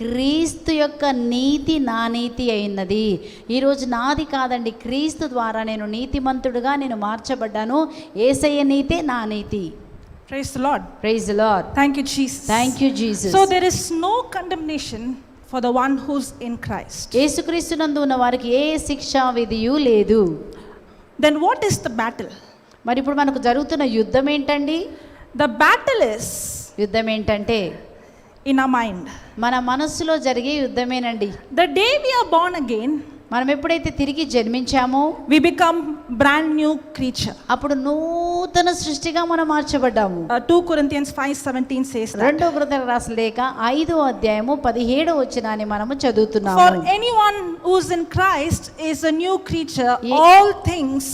క్రీస్తు యొక్క నీతి నా నీతి అయినది. ఈరోజు నాది కాదండి, క్రీస్తు ద్వారా నేను నీతిమంతుడుగా నేను మార్చబడ్డాను. యేసయ్య నీతే నా నీతి. Praise the Lord. Praise the Lord. Thank you, Jesus. Thank you Jesus. So there is no condemnation for the one who's in Christ. యేసుక్రీస్తునందు ఉన్న వారికి ఏ శిక్షా విధియు లేదు. Then what is the battle? మరి ఇప్పుడు మనకు జరుగుతున్న యుద్ధం ఏంటండి? The battle is యుద్ధం ఏంటంటే in our mind. మన మనస్సులో జరిగే యుద్ధమేనండి. The day we are born again, మనం ఎప్పుడైతే తిరిగి జన్మించామో we become brand new creature. అప్పుడు నూతన సృష్టిగా మనం మార్చబడ్డాము. 2 Corinthians 5:17 says that. 2 కొరింథీయులకు రాసిన లేఖ 5:17 మనము For చదువుతున్నాము. anyone who's in Christ is a new creature. Ye- All things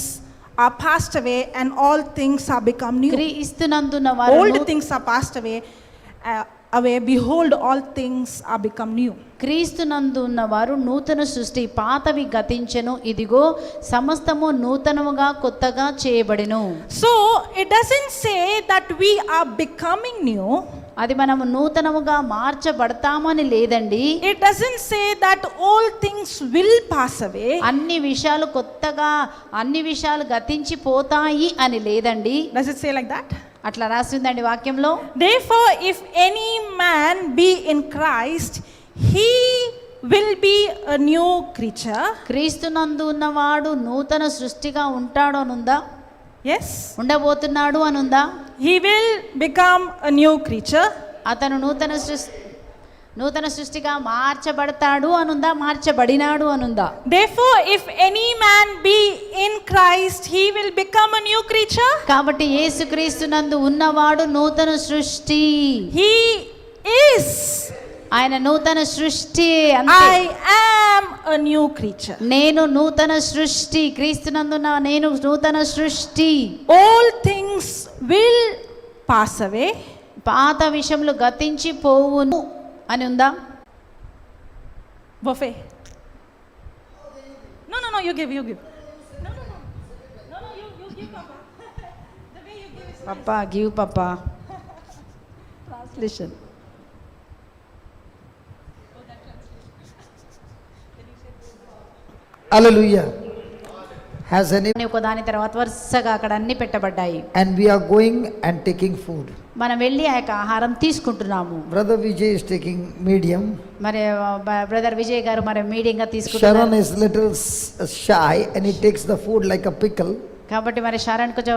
are passed away and all things are become new. క్రీస్తునందున్న వారు Old things are passed away. Behold, all things are become new. క్రీస్తునందు ఉన్నవారు నూతన సృష్టి, పాతవి గతించెను, ఇదిగో సమస్తము నూతనముగా కొత్తగా చేయబడెను. So it doesn't say that we are becoming new. అది మనము నూతనముగా మార్చబడతామని లేదండి. It doesn't say that all things will pass away. అన్ని విషయాలు కొత్తగా, అన్ని విషయాలు గతించిపోతాయి అని లేదండి. Does it say like that? అట్లా రాసి ఉందండి వాక్యంలో. Therefore, if any man be in Christ, he will be a new creature. క్రీస్తునందు ఉన్నవాడు నూతన సృష్టిగా ఉంటాడు అనుందా? Yes. ఉండబోతున్నాడు అనుందా? He will become a new creature. అతను నూతన సృష్టిగా మార్చబడతాడు అనుందా? మార్చబడినాడు అనుందా? Therefore, if any man be in Christ, he will become a new creature. కాబట్టి యేసుక్రీస్తునందు ఉన్నవాడు నూతన సృష్టి. He is. ఆయన నూతన సృష్టి. అంతే. I am a new creature. నేను నూతన సృష్టి. క్రీస్తునందున్న నేను నూతన సృష్టి. All things will pass away. పాత విషయములు గతించి పోవును అని ఉందా? Buffet. No, you give. No, you give, Papa. The way you give is పప్పా గివ్ పప్పా. ట్రాన్స్లేషన్. Hallelujah. Has any, ఒక దాని తర్వాత వరుసగా అక్కడ అన్ని పెట్టబడ్డాయి. and we are going and taking food. మనం వెళ్ళి ఆ యొక్క ఆహారం తీసుకుంటున్నాము. Brother Vijay is taking medium. మరి బ్రదర్ విజయ్ గారు మరి మీడియంగా Sharon తీసుకుంటున్నారు. is little shy and he takes the food like a pickle. కాబట్టి మరి శరణ్ కొంచెం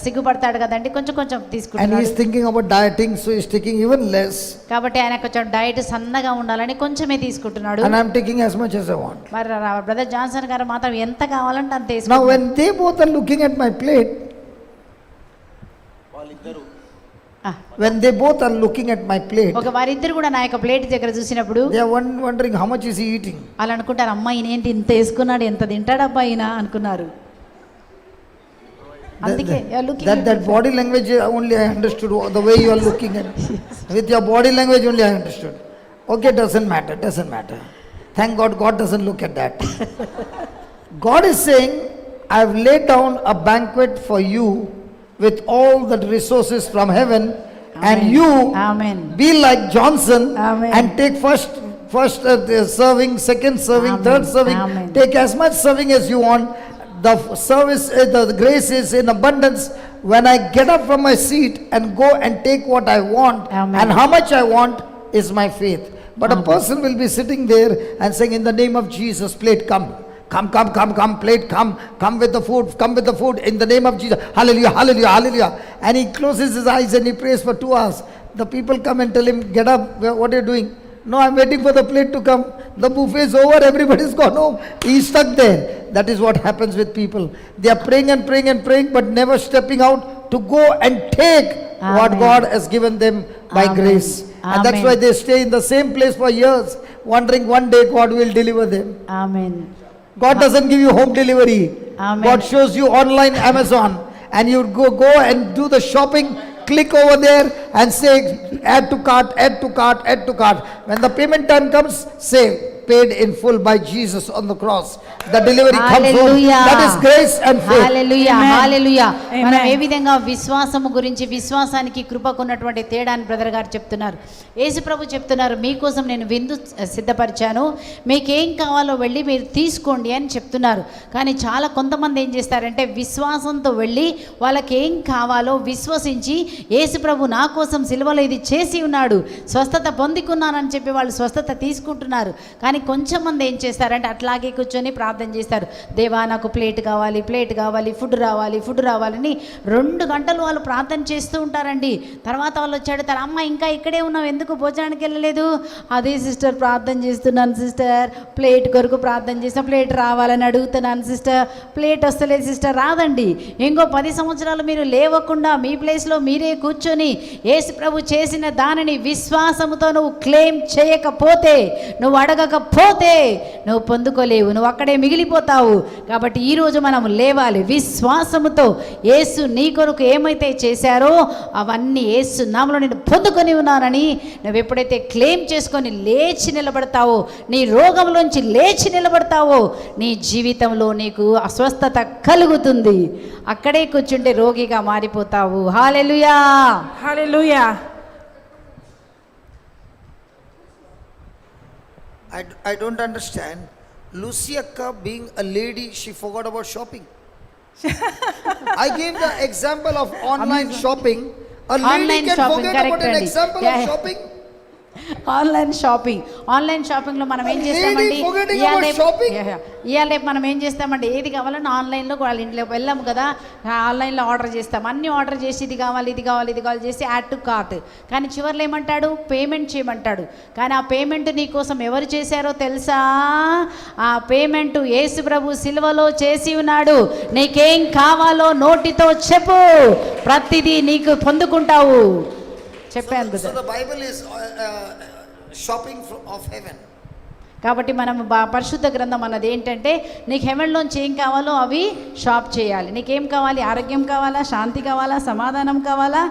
సిగ్గుపడతాడు కదండి, కొంచెం కొంచెం And he is తీసుకుంటున్నాడు. thinking about dieting, so he is taking even less. కాబట్టి ఆయన కొంచెం డైట్ సన్నగా ఉండాలని కొంచెమే తీసుకుంటున్నాడు. And I am taking as much as I want. మరి బ్రదర్ జాన్సన్ గారు మాత్రం ఎంత కావాలంటే అంత Now తీసుకుంటున్నారు. when they both are looking at my plate, when they both are looking at my plate, ఒక వారిద్దరు కూడా నా యొక్క ప్లేట్ దగ్గర చూసినప్పుడు they are wondering how much is he eating. వాళ్ళు అనుకుంటారు, అమ్మా ఈయన ఏంటి ఇంత వేసుకున్నాడు, ఎంత తింటాడబ్బా ఈయన అనుకున్నారు. అందుకే That body language only I understood, the way you are looking at. With your body language only I understood. Okay, doesn't matter. Thank God, God doesn't look at that. God is saying, I have laid down a banquet for you with all the resources from heaven. And Amen. you Amen. be like Johnson. Amen. And take first serving, second serving, Amen. third serving. Amen. Take as much serving as you want. The service, the grace is in abundance when I get up from my seat and go and take what I want. Amen. And how much I want is my faith. But Amen. a person will be sitting there and saying, in the name of Jesus, plate come, plate come with the food, in the name of Jesus, hallelujah. And he closes his eyes and he prays for 2 hours. The people come and tell him, get up, what are you doing? No, I'm waiting for the plate to come. The buffet is over, everybody's gone home. He's stuck there. That is what happens with people. They are praying, but never stepping out to go and take what Amen. God has given them by Amen. grace. And that's Amen. why they stay in the same place for years, wondering one day God will deliver them. Amen. God doesn't give you home delivery. Amen. God shows you online Amazon, and you go and do the shopping. Click over there and say, add to cart. When the payment time comes, say, paid in full by Jesus on the cross. The delivery comes home. Hallelujah. That is grace and faith. Hallelujah, Amen. Hallelujah. Amen. మనం ఏ విధంగా విశ్వాసము గురించి, విశ్వాసానికి కృపకు ఉన్నటువంటి తేడాని బ్రదర్ గారు చెప్తున్నారు. యేసు ప్రభు చెప్తున్నారు, మీకోసం నేను విందు సిద్ధపరిచాను, మీకేం కావాలో వెళ్ళి మీరు తీసుకోండి అని చెప్తున్నారు. కానీ చాలా కొంతమంది ఏం చేస్తారంటే విశ్వాసంతో వెళ్ళి వాళ్ళకి ఏం కావాలో విశ్వసించి, యేసు ప్రభు నా కోసం సిలువలో ఇది చేసి ఉన్నాడు, స్వస్థత పొందుకున్నానని చెప్పి వాళ్ళు స్వస్థత తీసుకుంటున్నారు. కానీ కానీ కొంచెం మంది ఏం చేస్తారంటే అట్లాగే కూర్చొని ప్రార్థన చేస్తారు. దేవా నాకు ప్లేట్ కావాలి, ప్లేట్ కావాలి, ఫుడ్ రావాలని 2 గంటలు వాళ్ళు ప్రార్థన చేస్తూ ఉంటారండి. తర్వాత వాళ్ళు వచ్చి అడుగుతారు, అమ్మ ఇంకా ఇక్కడే ఉన్నావు, ఎందుకు భోజనానికి వెళ్ళలేదు? అదే సిస్టర్ ప్రార్థన చేస్తున్నాను సిస్టర్, ప్లేట్ కొరకు ప్రార్థన చేసిన ప్లేట్ రావాలని అడుగుతున్నాను సిస్టర్, ప్లేట్ వస్తలేదు సిస్టర్. రాదండి. ఇంకో 10 సంవత్సరాలు మీరు లేవకుండా మీ ప్లేస్లో మీరే కూర్చొని యేసు ప్రభు చేసిన దానిని విశ్వాసముతో నువ్వు క్లెయిమ్ చేయకపోతే, నువ్వు అడగకపోతే నువ్వు పొందుకోలేవు, నువ్వు అక్కడే మిగిలిపోతావు. కాబట్టి ఈరోజు మనం లేవాలి విశ్వాసముతో. యేసు నీ కొరకు ఏమైతే చేశారో అవన్నీ యేసు నామములో నేను పొందుకొని ఉన్నానని నువ్వు ఎప్పుడైతే క్లెయిమ్ చేసుకొని లేచి నిలబడతావో, నీ రోగంలోంచి లేచి నిలబడతావో, నీ జీవితంలో నీకు అస్వస్థత కలుగుతుంది. అక్కడే కూర్చుంటే రోగిగా మారిపోతావు. హల్లెలూయా, Hallelujah. I don't understand. Lucy Akka being a lady, she forgot about shopping. I gave the example of online shopping. A lady Online can shopping, forget correct about an అండి. example Yeah. of shopping. Online షాపింగ్లో మనం ఏం Lady చేస్తామండి, forgetting about shopping? ఇవాళ మనం ఏం చేస్తామండి, ఏది కావాలన్నా ఆన్లైన్లో వాళ్ళ ఇంట్లో వెళ్ళాము కదా, ఆన్లైన్లో ఆర్డర్ చేస్తాం. అన్నీ ఆర్డర్ చేసి ఇది కావాలి చేసి యాడ్ టు కార్ట్. కానీ చివర్లో ఏమంటాడు, పేమెంట్ చేయమంటాడు. కానీ ఆ పేమెంట్ నీ కోసం ఎవరు చేశారో తెలుసా? ఆ పేమెంట్ యేసు ప్రభు సిలువలో చేసి ఉన్నాడు. నీకేం కావాలో నోటితో చెప్పు, ప్రతిదీ నీకు పొందుకుంటావు. చెప్పాను కదా. So the Bible is shopping of heaven. కాబట్టి మనం పరిశుద్ధ గ్రంథం అన్నది ఏంటంటే, నీకు హెవెన్లోంచి ఏం కావాలో అవి షాప్ చేయాలి. నీకేం కావాలి? ఆరోగ్యం కావాలా, శాంతి కావాలా, సమాధానం కావాలా?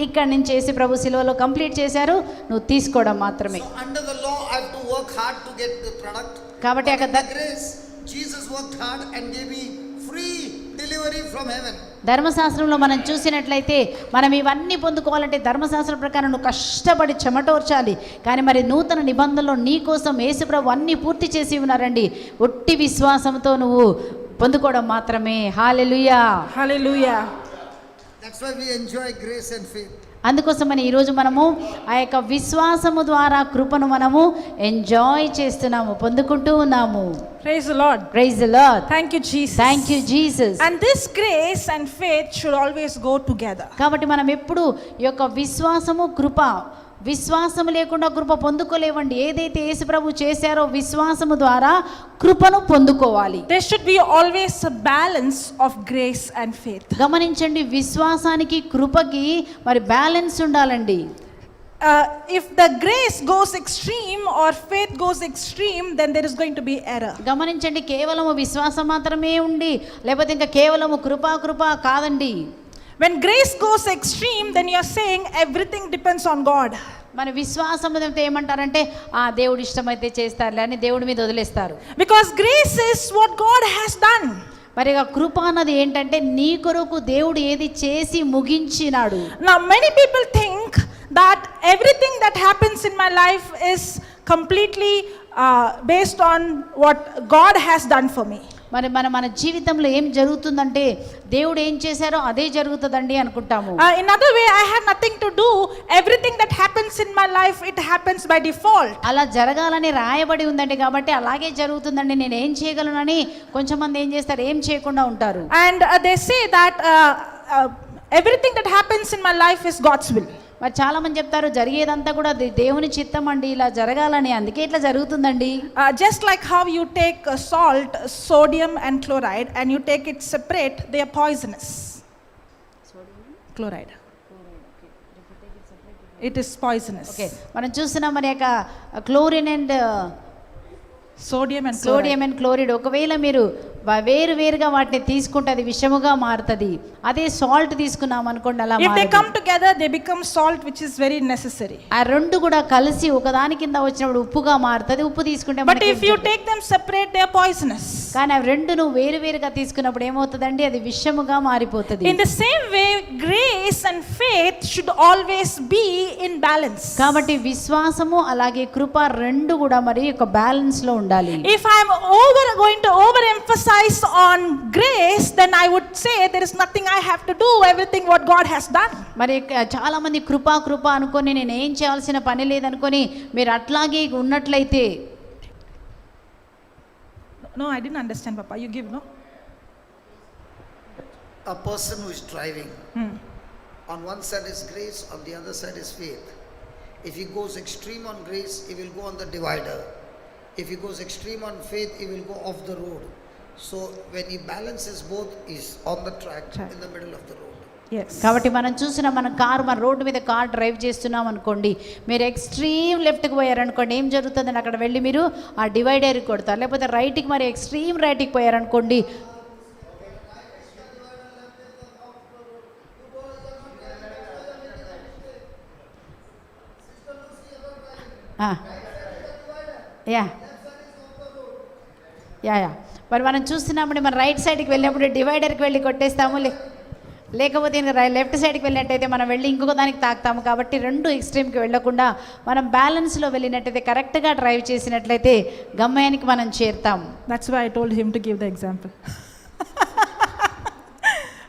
ఇక్కడ నుంచి చేసి ప్రభు సిలువలో కంప్లీట్ చేశారు, నువ్వు తీసుకోవడం మాత్రమే. So under the law I have to work hard to get the product. కాబట్టి But అక్కడ in the grace Jesus worked hard and gave me free delivery from heaven. ధర్మశాస్త్రంలో మనం చూసినట్లయితే మనం ఇవన్నీ పొందుకోవాలంటే ధర్మశాస్త్రం ప్రకారం నువ్వు కష్టపడి చెమటోర్చాలి. కానీ మరి నూతన నిబంధనలో నీ కోసం యేసుప్రభు అన్నీ పూర్తి చేసి ఉన్నారండి. ఒట్టి విశ్వాసంతో నువ్వు పొందుకోవడం మాత్రమే. హల్లెలూయా, Hallelujah. That's why we enjoy grace and faith. అందుకోసమని ఈరోజు మనము ఆ యొక్క విశ్వాసము ద్వారా కృపను మనము ఎంజాయ్ చేస్తున్నాము, పొందుకుంటూ ఉన్నాము. Praise the Lord. Praise the Lord. Thank you, Jesus. Thank you Jesus. And this grace and faith should always go together. కాబట్టి మనం ఎప్పుడు ఈ యొక్క విశ్వాసము కృప, విశ్వాసము లేకుండా కృప పొందుకోలేవండి. ఏదైతే యేసుప్రభు చేశారో విశ్వాసము ద్వారా కృపను పొందుకోవాలి. There should be always a balance of grace and faith. గమనించండి, విశ్వాసానికి కృపకి మరి బ్యాలెన్స్ ఉండాలండి. If the grace goes extreme or faith goes extreme, then there is going to be error. గమనించండి, కేవలము విశ్వాసం మాత్రమే ఉండి లేకపోతే ఇంకా కేవలము కృప కాదండి. When grace goes extreme, then you are saying everything depends on God. మన విశ్వాసం ఏమంటారంటే, ఆ దేవుడు ఇష్టమైతే చేస్తారులే అని దేవుడి మీద వదిలేస్తారు. Because grace is what God has done. మరి ఆ కృప అన్నది ఏంటంటే, నీ కొరకు దేవుడు ఏది చేసి ముగించినాడు. Now many people think that everything that happens in my life is completely based on what God has done for me. మరి మన జీవితంలో ఏం జరుగుతుందంటే, దేవుడు ఏం చేశారో అదే జరుగుతుందండి అనుకుంటాము. In other way, I have nothing to do. Everything that happens in my life, it happens by default. అలా జరగాలని రాయబడి ఉందండి, కాబట్టి అలాగే జరుగుతుందండి, నేను ఏం చేయగలనని కొంచెం మంది ఏం చేస్తారు, ఏం చేయకుండా ఉంటారు. And they say that everything that happens in my life is God's will. మరి చాలా మంది చెప్తారు, జరిగేదంతా కూడా దేవుని చిత్తం అండి, ఇలా జరగాలని, అందుకే ఇట్లా జరుగుతుందండి. Just like how you take salt, sodium and chloride, and you take it separate, they are poisonous. Chloride. It is poisonous. Okay, మనం చూస్తున్నాం మరి యొక్క chlorine and Sodium and sodium chloride. And chloride ఒకవేళ మీరు వేరుగా వాటిని తీసుకుంటే అది విషముగా మారుతుంది. అదే సాల్ట్ తీసుకున్నాం అనుకోండి, అలా If they మారదు. come together, they become salt, which is very necessary. ఆ రెండు కూడా కలిసి ఒకదాని కింద వచ్చినప్పుడు ఉప్పుగా మారుతుంది. ఉప్పు తీసుకుంటే But మనకి if you take them separate, they are poisonous. కానీ అవి రెండు నువ్వు వేరుగా తీసుకున్నప్పుడు ఏమవుతుందండి, అది విషముగా మారిపోతుంది. In the same way, grace and faith should always be in balance. కాబట్టి విశ్వాసము అలాగే కృప రెండు కూడా మరి ఒక బ్యాలెన్స్ లో ఉండాలి. If I am going to overemphasize on grace, then I would say there is nothing I have to do, everything what God has done. మరి చాలా మంది కృప అనుకొని నేను ఏం చేయాల్సిన పని లేదనుకొని మీరు అట్లాగే ఉన్నట్లయితే No, I didn't understand, Papa. You give, no? A person who is driving, on one side is grace, on the other side is faith. If he goes extreme on grace, he will go on the divider. If he goes extreme on faith, he will go off the road. So when he balances both, he's on the track in the middle of the road. Yes. కాబట్టి మనం చూసిన మన రోడ్డు మీద కార్ డ్రైవ్ చేస్తున్నాం అనుకోండి, మీరు ఎక్స్ట్రీమ్ లెఫ్ట్కి పోయారనుకోండి, ఏం జరుగుతుందని అక్కడ వెళ్ళి మీరు ఆ డివైడర్కి కొడతారు. లేకపోతే రైట్కి మరి ఎక్స్ట్రీమ్ రైట్కి పోయారనుకోండి, యా యా యా మరి మనం చూస్తున్నామండి, మన రైట్ సైడ్కి వెళ్ళినప్పుడు డివైడర్కి వెళ్ళి కొట్టేస్తాము, లేకపోతే లెఫ్ట్ సైడ్కి వెళ్ళినట్టయితే మనం వెళ్ళి ఇంకొక దానికి తాకుతాము. కాబట్టి రెండు ఎక్స్ట్రీమ్కి వెళ్ళకుండా మనం బ్యాలెన్స్లో వెళ్ళినట్టయితే, కరెక్ట్గా డ్రైవ్ చేసినట్లయితే గమ్యానికి మనం చేరుతాం. That's why I told him to give the example.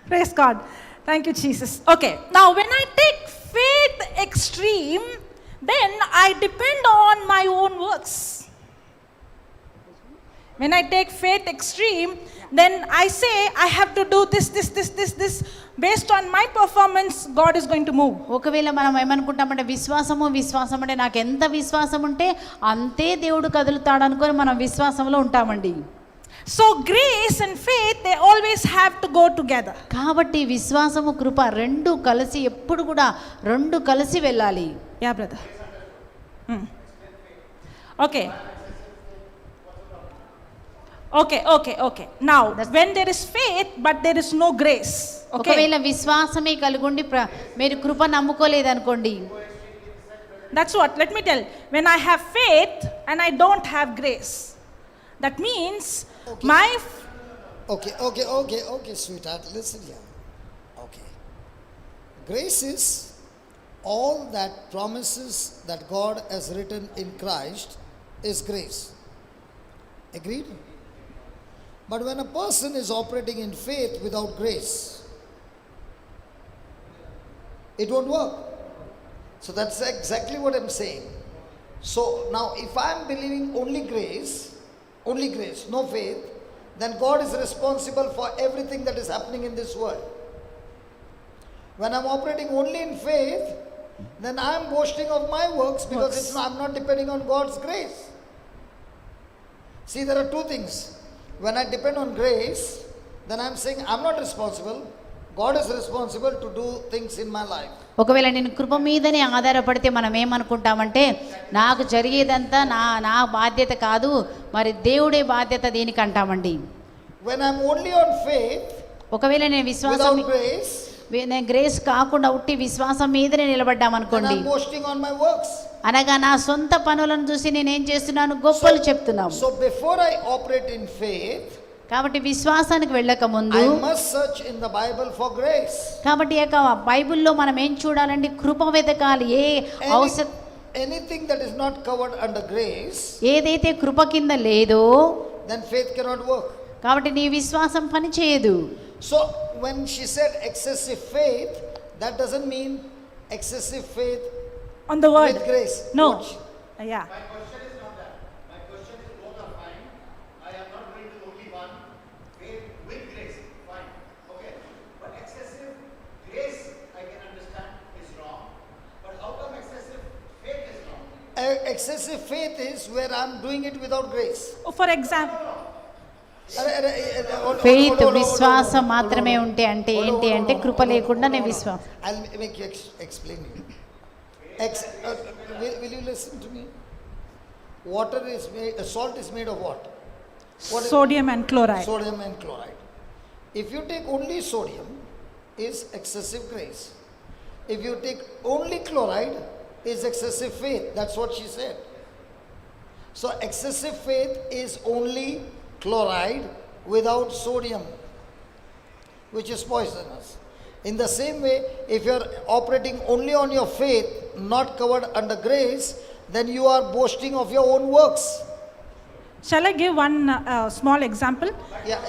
Praise God. Thank you, Jesus. Okay, now when I take faith extreme, then I depend on my own works. When I take faith extreme, then I say I have to do this. Based on my performance, God is going to move. ఒకవేళ మనం ఏమనుకుంటామంటే విశ్వాసం అంటే నాకు ఎంత విశ్వాసం ఉంటే అంతే దేవుడు కదులుతాడు అనుకొని మనం విశ్వాసంలో ఉంటామండి. So grace and faith, they always have to go together. కాబట్టి విశ్వాసము కృప రెండు కలిసి, ఎప్పుడు కూడా రెండు కలిసి వెళ్ళాలి. Yeah, brother. Okay. Now, when there is faith but there is no grace. Okay. ఒకవేళ విశ్వాసమే కలుగుండి మీరు కృప నమ్ముకోలేదనుకోండి. That's what, let me tell. When I have faith and I don't have grace, that means Okay, sweetheart, listen here. Okay. Grace is all that promises that God has written in Christ is grace. Agreed? But when a person is operating in faith without grace, it won't work. So that's exactly what I'm saying. So now if I'm believing only grace, no faith, then God is responsible for everything that is happening in this world. When I'm operating only in faith, then I'm boasting of my works because I'm not depending on God's grace. See, there are two things. When I depend on grace, then I'm saying I'm not responsible. God is responsible to do things in my life. ఒకవేళ నేను కృప మీదనే ఆధారపడితే మనం ఏమనుకుంటామంటే నాకు జరిగేదంతా నా బాధ్యత కాదు, మరి దేవుడే బాధ్యత దీనికి అంటామండి. When I'm only on faith, ఒకవేళ నేను విశ్వాసం without grace, నేను గ్రేస్ కాకుండా ఉట్టి విశ్వాసం మీదనే నిలబడ్డామనుకోండి, I'm boasting on my works. అనగా నా సొంత పనులను చూసి నేనేం చేస్తున్నాను, గొప్పలు చెప్తున్నాను. So before I operate in faith, కాబట్టి విశ్వాసానికి వెళ్ళక ముందు I must search in the Bible for grace. కాబట్టి బైబిల్లో మనం ఏం చూడాలండి, కృప వెతకాలి. Anything that is not covered under grace, ఏదైతే కృప కింద లేదో, then faith cannot work. కాబట్టి నీ విశ్వాసం పని చేయదు. So when she said excessive faith, that doesn't mean excessive faith on the word. With grace. No. Watch. Yeah. My question is not that. My question is both are fine. I am not going to only one. Faith with grace, fine. Okay. But excessive grace, I can understand, is wrong. But how come excessive faith is wrong? Excessive faith is where I'm doing it without grace. For example, faith విశ్వాసం మాత్రమే ఉంటే అంటే ఏంటి అంటే కృప లేకుండా నేను విశ్వాసం. I'll make you explain you. Will you listen to me? Water is made, salt is made of what? Sodium and chloride. Sodium and chloride. If you take only sodium, is excessive grace. If you take only chloride, is excessive faith. That's what she said. So excessive faith is only chloride without sodium, which is poisonous. In the same way, if you are operating only on your faith, not covered under grace, then you are boasting of your own works. Shall I give one small example? Yeah.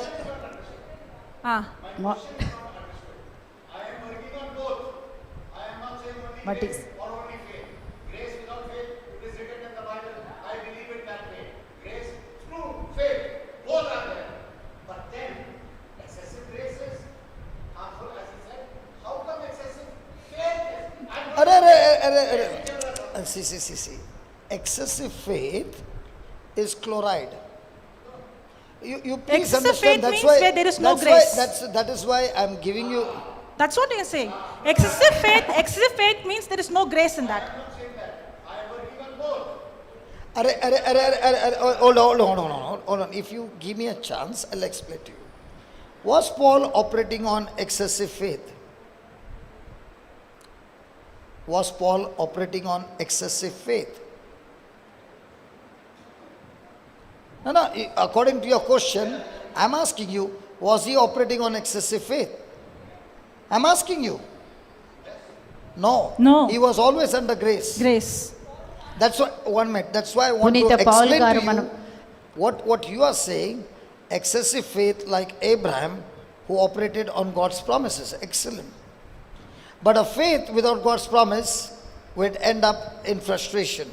I am working on both. I am not saying only But grace or only faith. Grace without faith, it is written in the Bible. I believe it that way. Grace through faith, both See. Excessive faith is chloride. You please Excessive understand. faith That's means why where there is no that's grace. Why, that is why I'm giving you. That's what you're saying. Excessive faith means there is no grace in that. Hold on. If you give me a chance, I'll explain to you. Was Paul operating on excessive faith? Was Paul operating on excessive faith? No, according to your question, I'm asking you, was he operating on excessive faith? I'm asking you. No. No. He was always under grace. Grace. That's why, one minute, that's why I want to Punita Paul explain garu to you manam- what you are saying, excessive faith like Abraham who operated on God's promises. Excellent. But a faith without God's promise would end up in frustration.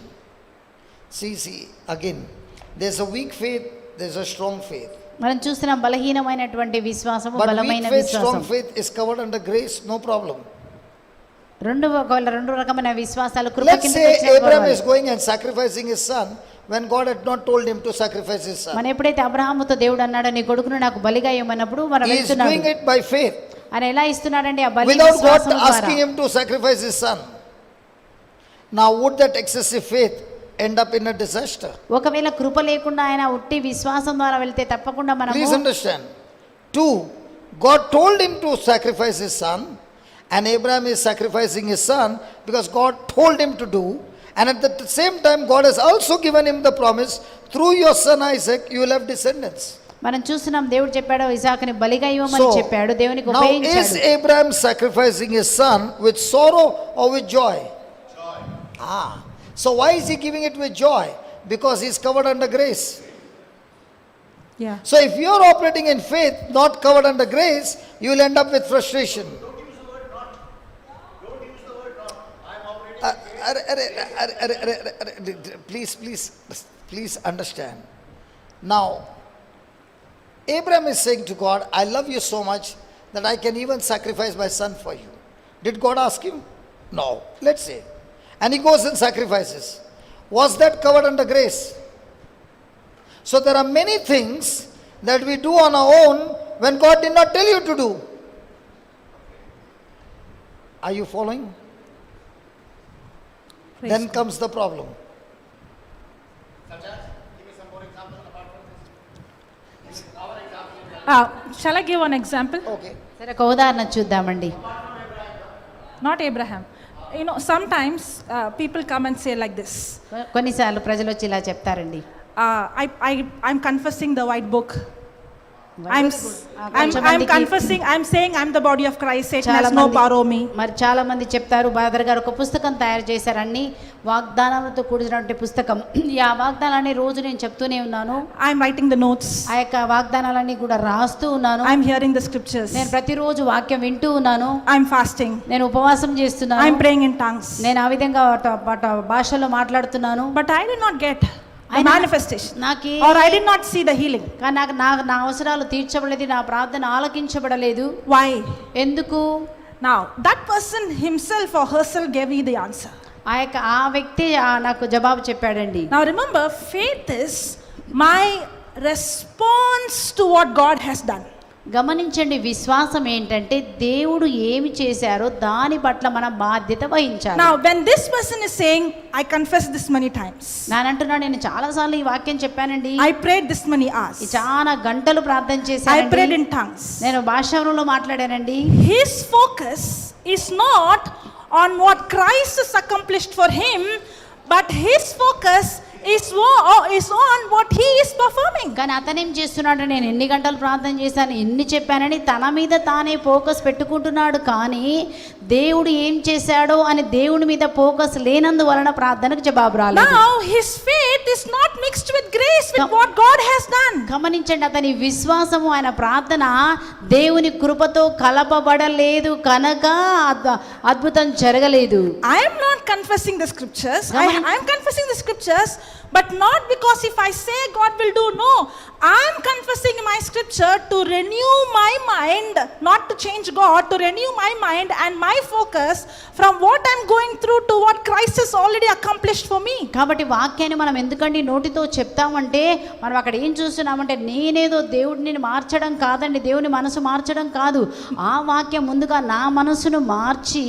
See, again, there's a weak faith, there's a strong faith. మనం చూసిన బలహీనమైనటువంటి విశ్వాసము But బలమైన weak faith, strong విశ్వాసం faith is covered under grace, no problem. రెండు రకమైన విశ్వాసాలు కృప Let's కిందకి say వచ్చేవి Abraham పర్వాలేదు. is going and sacrificing his son when God had not told him to sacrifice his son. మనం ఎప్పుడైతే అబ్రహాముతో దేవుడు అన్నాడో నీ కొడుకును నాకు బలిగా ఇవ్వమన్నప్పుడు మనం He is వెళ్తున్నాడు. doing it by faith, ఆయన ఎలా ఇస్తున్నాడండి ఆ బలి without God విశ్వాసం ద్వారా. asking him to sacrifice his son. Now, would that excessive faith end up in a disaster? ఒకవేళ కృప లేకుండా ఆయన ఉట్టి విశ్వాసం ద్వారా వెళ్తే తప్పకుండా మనము Please understand. 2, God told him to sacrifice his son, and Abraham is sacrificing his son because God told him to do. And at the same time, God has also given him the promise, through your son Isaac, you will have descendants. మనం చూస్తున్నాం దేవుడు చెప్పాడు ఇసాకుని బలిగా ఇవ్వమని చెప్పాడు దేవునికి now is ఉపయోగించాడు. Abraham sacrificing his son with sorrow or with joy? So why is he giving it with joy? Because he's covered under grace. Yeah. So if you are operating in faith, not covered under grace, you will end up with frustration. Please understand. Now, Abraham is saying to God, I love you so much that I can even sacrifice my son for you. Did God ask him? No. Let's say. And he goes and sacrifices. Was that covered under grace? So there are many things that we do on our own when God did not tell you to do. Are you following? Praise Then God. comes the problem. Such as, give me some more examples apart from this. Our example. Shall I give one example? Okay. సరే ఒక ఉదాహరణ చూద్దామండి. Not Abraham. You know, sometimes people come and say like this. కొన్నిసార్లు ప్రజలు వచ్చి ఇలా చెప్తారండి. I'm confessing the white book. I'm కొంతమందికి- confessing, I'm saying I'm the body of Christ. Satan చాలా has no మంది- power over me. మరి చాలా మంది చెప్తారు బాదర్ గారు ఒక పుస్తకం తయారు చేశారు అన్ని వాగ్దానాలతో కూడినటువంటి పుస్తకం. ఆ వాగ్దానాన్ని రోజు నేను చెప్తూనే ఉన్నాను. I'm writing the notes. ఆ యొక్క వాగ్దానాలన్నీ కూడా రాస్తూ ఉన్నాను. I'm hearing the scriptures. నేను ప్రతిరోజు వాక్యం వింటూ ఉన్నాను. I'm fasting. నేను ఉపవాసం I'm చేస్తున్నాను. praying in tongues. నేను ఆ విధంగా భాషలో మాట్లాడుతున్నాను. But I did not get the I- manifestation. నాకు Or I did not see the healing. కానీ నా అవసరాలు తీర్చబడలేదు, నా ప్రార్థన ఆలకించబడలేదు. Why? ఎందుకు? Now, that person himself or herself gave me the answer. ఆ వ్యక్తి నాకు జవాబు చెప్పాడండి. Now remember, faith is my response to what God has done. గమనించండి, విశ్వాసం ఏంటంటే దేవుడు ఏమి చేశారో దాని పట్ల మన బాధ్యత వహించాలి. Now, when this person is saying, I confess this many times, నానంటున్నా నేను చాలా సార్లు ఈ వాక్యం చెప్పానండి, I prayed this many hours, చాలా గంటలు ప్రార్థన I prayed చేశానండి, in tongues, నేను భాషలో మాట్లాడానండి. his focus is not on what Christ has accomplished for him, but his focus is on what he is performing. కానీ అతనేం చేస్తున్నాడు, నేను ఎన్ని గంటలు ప్రార్థన చేశాను, ఎన్ని చెప్పానని తన మీద తానే ఫోకస్ పెట్టుకుంటున్నాడు. కానీ దేవుడు ఏం చేశాడో అని దేవుడి మీద ఫోకస్ లేనందువలన ప్రార్థనకు జవాబు రాలేదు. Now his faith is not mixed with grace with what God has done. గమనించండి, అతని విశ్వాసము ఆయన ప్రార్థన దేవుని కృపతో కలపబడలేదు కనుక అద్భుతం జరగలేదు. I am not confessing the scriptures. I am confessing the scriptures but not because if I say God will do. No, I am confessing my scripture to renew my mind, not to change God, to renew my mind and my focus from what I'm going through to what Christ has already accomplished for me. కాబట్టి వాక్యాన్ని మనం ఎందుకండి నోటితో చెప్తామంటే మనం అక్కడ ఏం చూస్తున్నామంటే నేనేదో దేవుడిని మార్చడం కాదండి, దేవుని మనసు మార్చడం కాదు. ఆ వాక్యం ముందుగా నా మనసును మార్చి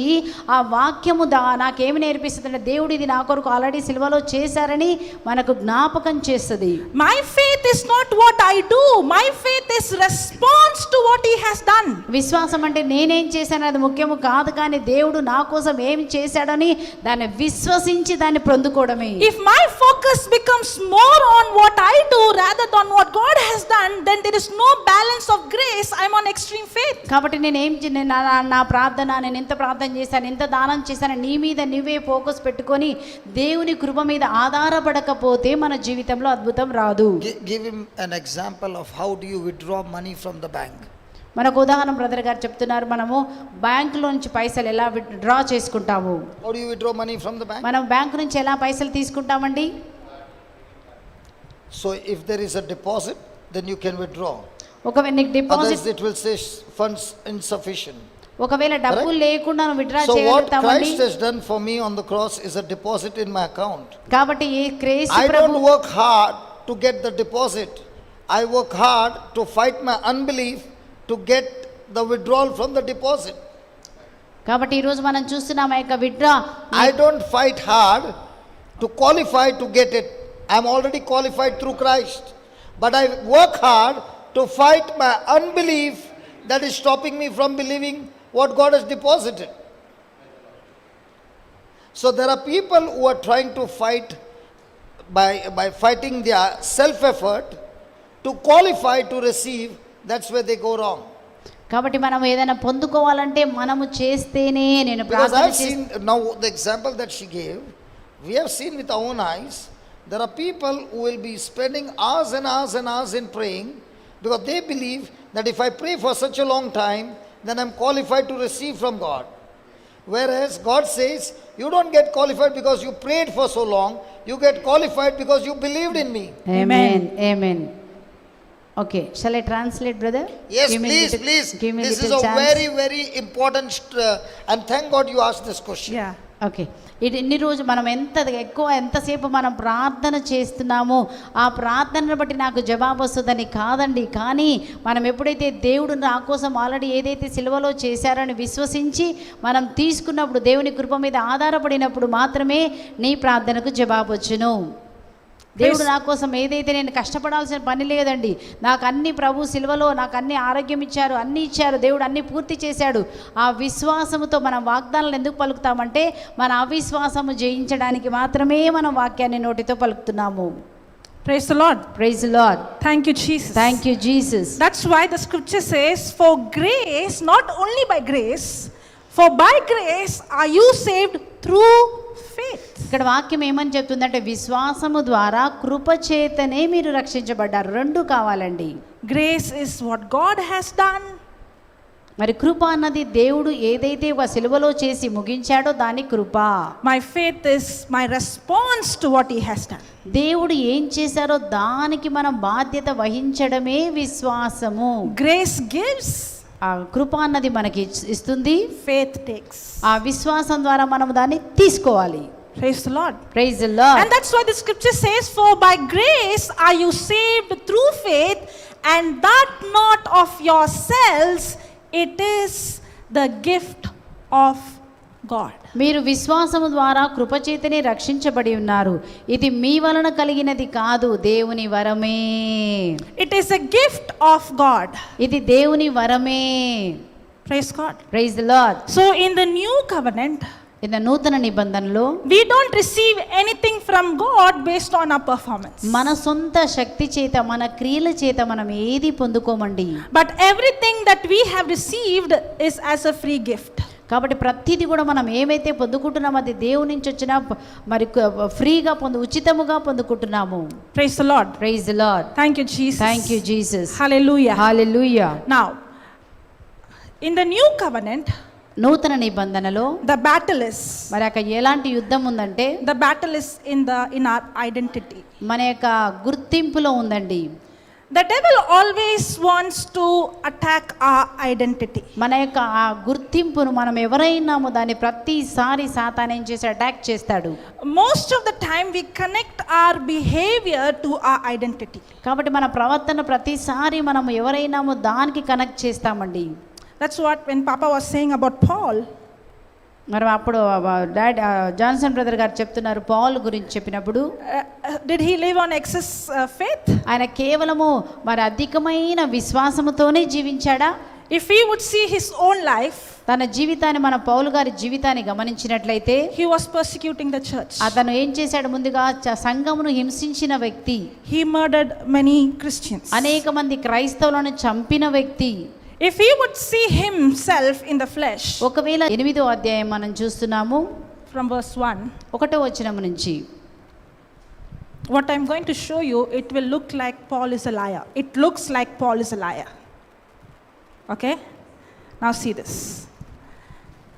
ఆ వాక్యము నాకేమి నేర్పిస్తుందంటే దేవుడు ఇది నా కొరకు ఆల్రెడీ సిలువలో చేశారని మనకు జ్ఞాపకం చేస్తుంది. My faith is not what I do, my faith is response to what he has done. విశ్వాసం అంటే నేనేం చేశాను అది ముఖ్యము కాదు, కానీ దేవుడు నా కోసం ఏమి చేశాడని దాన్ని విశ్వసించి దాన్ని పొందుకోవడమే. If my focus becomes more on what I do rather than what God has done, then there is no balance of grace. I'm on extreme faith. కాబట్టి నా ప్రార్థన, నేను ఎంత ప్రార్థన చేశాను, ఎంత దానం చేశాను, నీ మీద నువ్వే ఫోకస్ పెట్టుకొని దేవుని కృప మీద ఆధారపడకపోతే మన జీవితంలో అద్భుతం రాదు. Give him an example of how do you withdraw money from the bank. మనకు ఉదాహరణ బ్రదర్ గారు చెప్తున్నారు, మనము బ్యాంకులో నుంచి పైసలు ఎలా డ్రా చేసుకుంటాము. How do you withdraw money from the bank? మనం బ్యాంకు నుంచి ఎలా పైసలు తీసుకుంటామండి. So if there is a deposit, then you can withdraw. ఒకవేళ నీకు deposit, Otherwise it will say funds insufficient. ఒకవేళ డబ్బులు లేకుండా నువ్వు withdraw So what చేయగలుగుతామండి. Christ has done for me on the cross is a deposit in my account. కాబట్టి ఈ క్రీస్తు I Prabhu don't work hard to get the deposit. I work hard to fight my unbelief to get the withdrawal from the deposit. కాబట్టి ఈరోజు మనం చూస్తున్నాం ఆ యొక్క withdraw. I don't fight hard to qualify to get it. I'm already qualified through Christ. But I work hard to fight my unbelief that is stopping me from believing what God has deposited. So there are people who are trying to fight by fighting their self-effort to qualify to receive. That's where they go wrong. కాబట్టి మనం ఏదైనా పొందుకోవాలంటే మనము చేస్తేనే. నేను Because ప్రార్థన I've seen now the example that she gave, we have seen with our own eyes. There are people who will be spending hours and hours and hours in praying because they believe that if I pray for such a long time, then I'm qualified to receive from God. Whereas God says, you don't get qualified because you prayed for so long, you get qualified because you believed in me. Amen. Amen. Okay, shall I translate, brother? Yes, Give me please, little- please. Give me This is little a chance. very, very important, and thank God you asked this question. Yeah. Okay, ఇన్ని రోజు మనం ఎంతసేపు మనం ప్రార్థన చేస్తున్నామో ఆ ప్రార్థనను బట్టి నాకు జవాబు వస్తుందని కాదండి. కానీ మనం ఎప్పుడైతే దేవుడు నా కోసం ఆల్రెడీ ఏదైతే సిలువలో చేశారని విశ్వసించి మనం తీసుకున్నప్పుడు, దేవుని కృప మీద ఆధారపడినప్పుడు మాత్రమే నీ ప్రార్థనకు జవాబు వచ్చును. దేవుడు నా కోసం ఏదైతే నేను కష్టపడాల్సిన పని లేదండి. నాకు అన్ని ప్రభు సిలువలో నాకు అన్ని ఆరోగ్యం ఇచ్చారు, అన్ని ఇచ్చారు, దేవుడు అన్ని పూర్తి చేశాడు. ఆ విశ్వాసముతో మనం వాగ్దానాలు ఎందుకు పలుకుతామంటే మన అవిశ్వాసము జయించడానికి మాత్రమే మనం వాక్యాన్ని నోటితో పలుకుతున్నాము. Praise the Lord. Praise the Lord. Thank you, Jesus. Thank you Jesus. That's why the scripture says, for grace, not only by grace, for by grace are you saved through faith. ఇక్కడ వాక్యం ఏమని చెప్తుందంటే విశ్వాసము ద్వారా కృప చేతనే మీరు రక్షించబడ్డారు. రెండు కావాలండి. Grace is what God has done. మరి కృప అన్నది దేవుడు ఏదైతే ఒక సిలువలో చేసి ముగించాడో దాని కృప. My faith is my response to what he has done. దేవుడు ఏం చేశారో దానికి మనం బాధ్యత వహించడమే విశ్వాసము. Grace gives, ఆ కృప అన్నది మనకి ఇస్తుంది, faith takes. ఆ విశ్వాసం ద్వారా మనం దాన్ని తీసుకోవాలి. Praise the Lord. Praise the Lord. And that's why the scripture says, for by grace are you saved through faith, and that not of yourselves, it is the gift of God. మీరు విశ్వాసము ద్వారా కృపచేతనే రక్షించబడి ఉన్నారు. ఇది మీ వలన కలిగినది కాదు, దేవుని వరమే. It is a gift of God. ఇది దేవుని వరమే. Praise God. Praise the Lord. So in the new covenant, ఇది నూతన నిబంధనలో we don't receive anything from God based on our performance. మన సొంత శక్తి చేత మన క్రియల చేత మనం ఏది పొందుకోమండి. But everything that we have received is as a free gift. కాబట్టి ప్రతిదీ కూడా మనం ఏమైతే పొందుకుంటున్నామో అది దేవుని నుంచి వచ్చిన మరి ఫ్రీగా ఉచితముగా పొందుకుంటున్నాము. Praise the Lord. Praise the Lord. Thank you, Jesus. Thank you Jesus. Hallelujah. Hallelujah. Now, in the new covenant, నూతన నిబంధనలో the battle is. మరి అక్కడ ఎలాంటి యుద్ధం ఉందంటే The battle is in our identity. మన యొక్క గుర్తింపులో ఉందండి. The devil always wants to attack our identity. మన యొక్క ఆ గుర్తింపును మనం ఎవరైనామో దాన్ని ప్రతిసారి సాతాను ఏం చేసి అటాక్ చేస్తాడు. Most of the time we connect our behavior to our identity. కాబట్టి మన ప్రవర్తన ప్రతిసారి మనం ఎవరైనామో దానికి కనెక్ట్ చేస్తామండి. That's what when Papa was saying about Paul. మరి అప్పుడు డాడ్ జాన్సన్ బ్రదర్ గారు చెప్తున్నారు పాల్ గురించి చెప్పినప్పుడు, Did he live on excess faith? ఆయన కేవలము మరి అధికమైన విశ్వాసముతోనే జీవించాడా? If he would see his own life, తన జీవితాన్ని మన పౌలు గారి జీవితాన్ని గమనించినట్లయితే he was persecuting the church. అతను ఏం చేశాడు? ముందుగా సంఘమును హింసించిన వ్యక్తి, He murdered many Christians. అనేక మంది క్రైస్తవులను చంపిన వ్యక్తి. If he would see himself in the flesh, ఒకవేళ 8వ అధ్యాయం మనం చూస్తున్నాము from verse 1, 1వ వచనం నుంచి, what I'm going to show you, it will look like Paul is a liar. It looks like Paul is a liar. Okay? Now see this.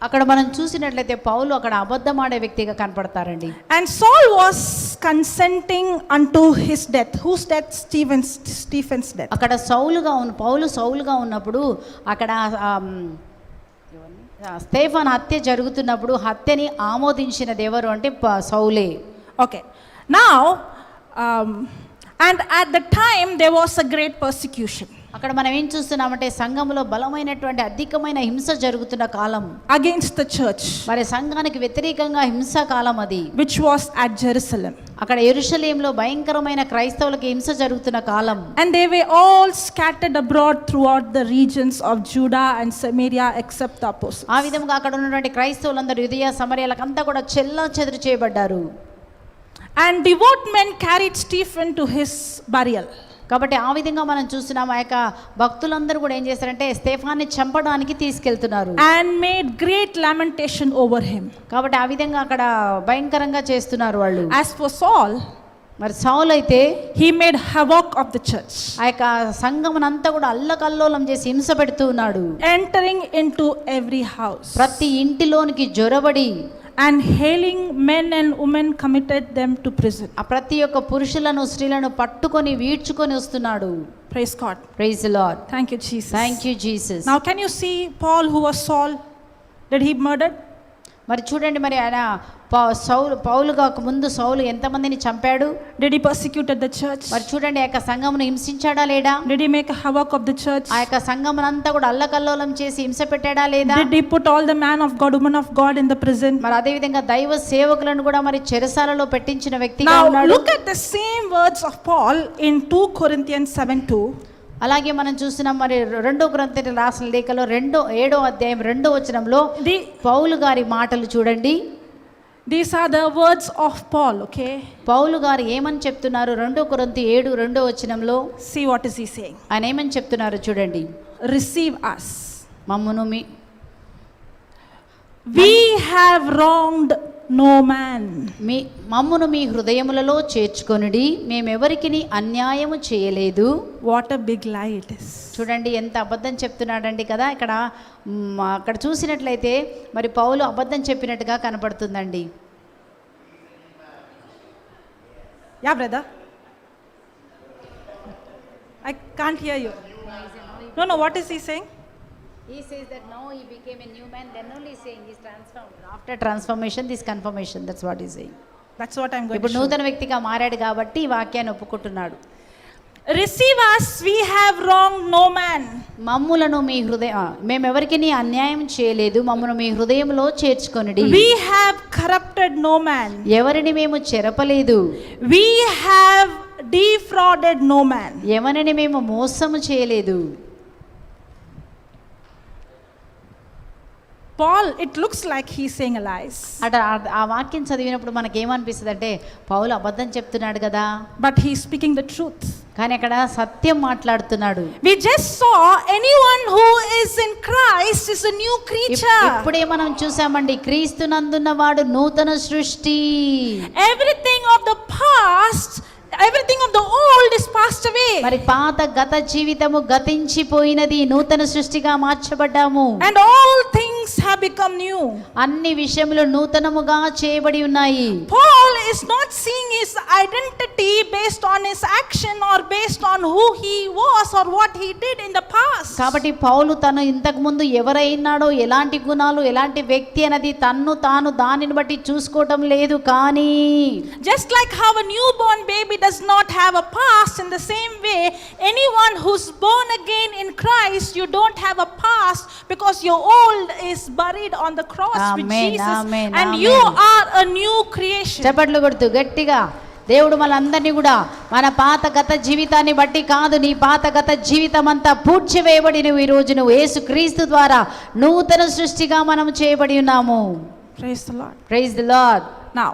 అక్కడ మనం చూసినట్లయితే పౌలు అక్కడ అబద్ధమాడే వ్యక్తిగా కనపడతారండి. And Saul was consenting unto his death. Whose death? Stephen's death. అక్కడ పౌలు సౌలుగా ఉన్నప్పుడు అక్కడ స్తేఫాను హత్య జరుగుతున్నప్పుడు హత్యని ఆమోదించినది ఎవరు అంటే సౌలే. Okay. Now, and at the time there was a great persecution అక్కడ మనం ఏం చూస్తున్నామంటే సంఘములో బలమైనటువంటి అధికమైన హింస జరుగుతున్న కాలం, against the church, మరి సంఘానికి వ్యతిరేకంగా హింసా కాలం అది, which was at Jerusalem. అక్కడ యెరూషలేములో భయంకరమైన క్రైస్తవులకు హింస జరుగుతున్న కాలం. And they were all scattered abroad throughout the regions of Judah and Samaria except the apostles. ఆ విధంగా అక్కడ ఉన్నటువంటి క్రైస్తవులందరూ యూదయ సమరయాలకంతా కూడా చెల్లాచెదరు చేయబడ్డారు. And devout men carried Stephen to his burial. కాబట్టి ఆ విధంగా మనం చూస్తున్నాం. ఆ యొక్క భక్తులందరూ కూడా ఏం చేస్తారంటే స్తేఫాన్ని చంపడానికి తీసుకెళ్తున్నారు. And made great lamentation over him. కాబట్టి ఆ విధంగా అక్కడ భయంకరంగా చేస్తున్నారు వాళ్ళు. As for Saul, మరి సౌలు అయితే he made havoc of the church, ఆ యొక్క సంఘమునంతా కూడా అల్లకల్లోలం చేసి హింస పెడుతూ ఉన్నాడు. entering into every house, ప్రతి ఇంటిలోనికి జొరబడి and hailing men and women committed them to prison. ఆ ప్రతి ఒక్క పురుషులను స్త్రీలను పట్టుకొని వీడ్చుకొని వస్తున్నాడు. Praise God. Praise the Lord. Thank you, Jesus. Thank you Jesus. Now can you see Paul, who was Saul? Did he murder? మరి చూడండి, మరి ఆయన పౌలు కాక ముందు సౌలు ఎంతమందిని చంపాడు? Did he persecuted the church? మరి చూడండి, ఆ యొక్క సంఘమును హింసించాడా లేదా? Did he make a havoc of the church? ఆ యొక్క సంఘమునంతా కూడా అల్లకల్లోలం చేసి హింస పెట్టాడా లేదా? Did he put all the man of God, woman of God in the prison? మరి అదే విధంగా దైవ సేవకులను కూడా మరి చెరసాలలో పెట్టించిన వ్యక్తిగా Now ఉన్నాడు. look at the same words of Paul in 2 Corinthians 7:2. అలాగే మనం చూస్తున్నాం మరి 2 కొరింథీయులకు రాసిన లేఖలో 7వ అధ్యాయం 2వ వచనంలో పౌలు గారి మాటలు చూడండి. These are the words of Paul, okay? పౌలు గారు ఏమని చెప్తున్నారు? 2 కొరింథీ 7:2 వచనంలో See what is he saying? ఆయన ఏమని చెప్తున్నారు చూడండి. Receive us. మమ్మును We have wronged no man. మమ్మును మీ హృదయములలో చేర్చుకొనుడి, మేమెవరికిని అన్యాయము చేయలేదు. What a big lie it is. చూడండి ఎంత అబద్ధం చెప్తున్నాడండి కదా. అక్కడ చూసినట్లయితే మరి పౌలు అబద్ధం చెప్పినట్టుగా కనపడుతుందండి. Yeah, brother. I can't hear you. No, what is he saying? He says that now he became a new man, then only saying he's transformed. After transformation, this confirmation. That's what he's saying. That's what I'm going to ఇప్పుడు show. నూతన వ్యక్తిగా మారాడు కాబట్టి ఈ వాక్యాన్ని ఒప్పుకుంటున్నాడు. Receive us, we have wronged no man. మమ్ములను మీ మేమెవరికిని అన్యాయం చేయలేదు, మమ్మను మీ హృదయంలో చేర్చుకొనుడి. We have corrupted no man. ఎవరిని మేము చెరపలేదు. We have defrauded no man. ఎవరిని మేము మోసము చేయలేదు. Paul, it looks like he's saying a lies. ఆ వాక్యం చదివినప్పుడు మనకి ఏమనిపిస్తుంది అంటే పౌలు అబద్ధం చెప్తున్నాడు కదా, but he's speaking the truth. కానీ అక్కడ సత్యం మాట్లాడుతున్నాడు. We just saw anyone who is in Christ is a new creature. ఇప్పుడే మనం చూసామండి, క్రీస్తునందున్న వాడు నూతన సృష్టి. Everything of the past, everything of the old is passed away. మరి గత జీవితము గతించిపోయినది, నూతన సృష్టిగా మార్చబడ్డాము. And all things things have become new. అన్ని విషయములు నూతనముగా చేయబడి ఉన్నాయి. Paul is not seeing his identity based on his action or based on who he was or what he did in the past. కాబట్టి పౌలు తను ఇంతకు ముందు ఎవరైనాడో, ఎలాంటి గుణాలు, ఎలాంటి వ్యక్తి అనేది తన్ను తాను దానిని బట్టి చూసుకోవటం లేదు. కానీ Just like how a newborn baby does not have a past, in the same way, anyone who's born again in Christ, you don't have a past because your old is buried on the cross with Amen, Jesus, amen, and amen. you are a new creation. చప్పట్లు కొడుతూ గట్టిగా దేవుడు మనందరినీ కూడా మన పాత గత జీవితాన్ని బట్టి కాదు, నీ పాత గత జీవితం అంతా పూడ్చివేయబడి నువ్వు ఈ రోజు నువ్వు యేసుక్రీస్తు ద్వారా నూతన సృష్టిగా మనం చేయబడి ఉన్నాము. Praise the Lord. Praise the Lord. Now,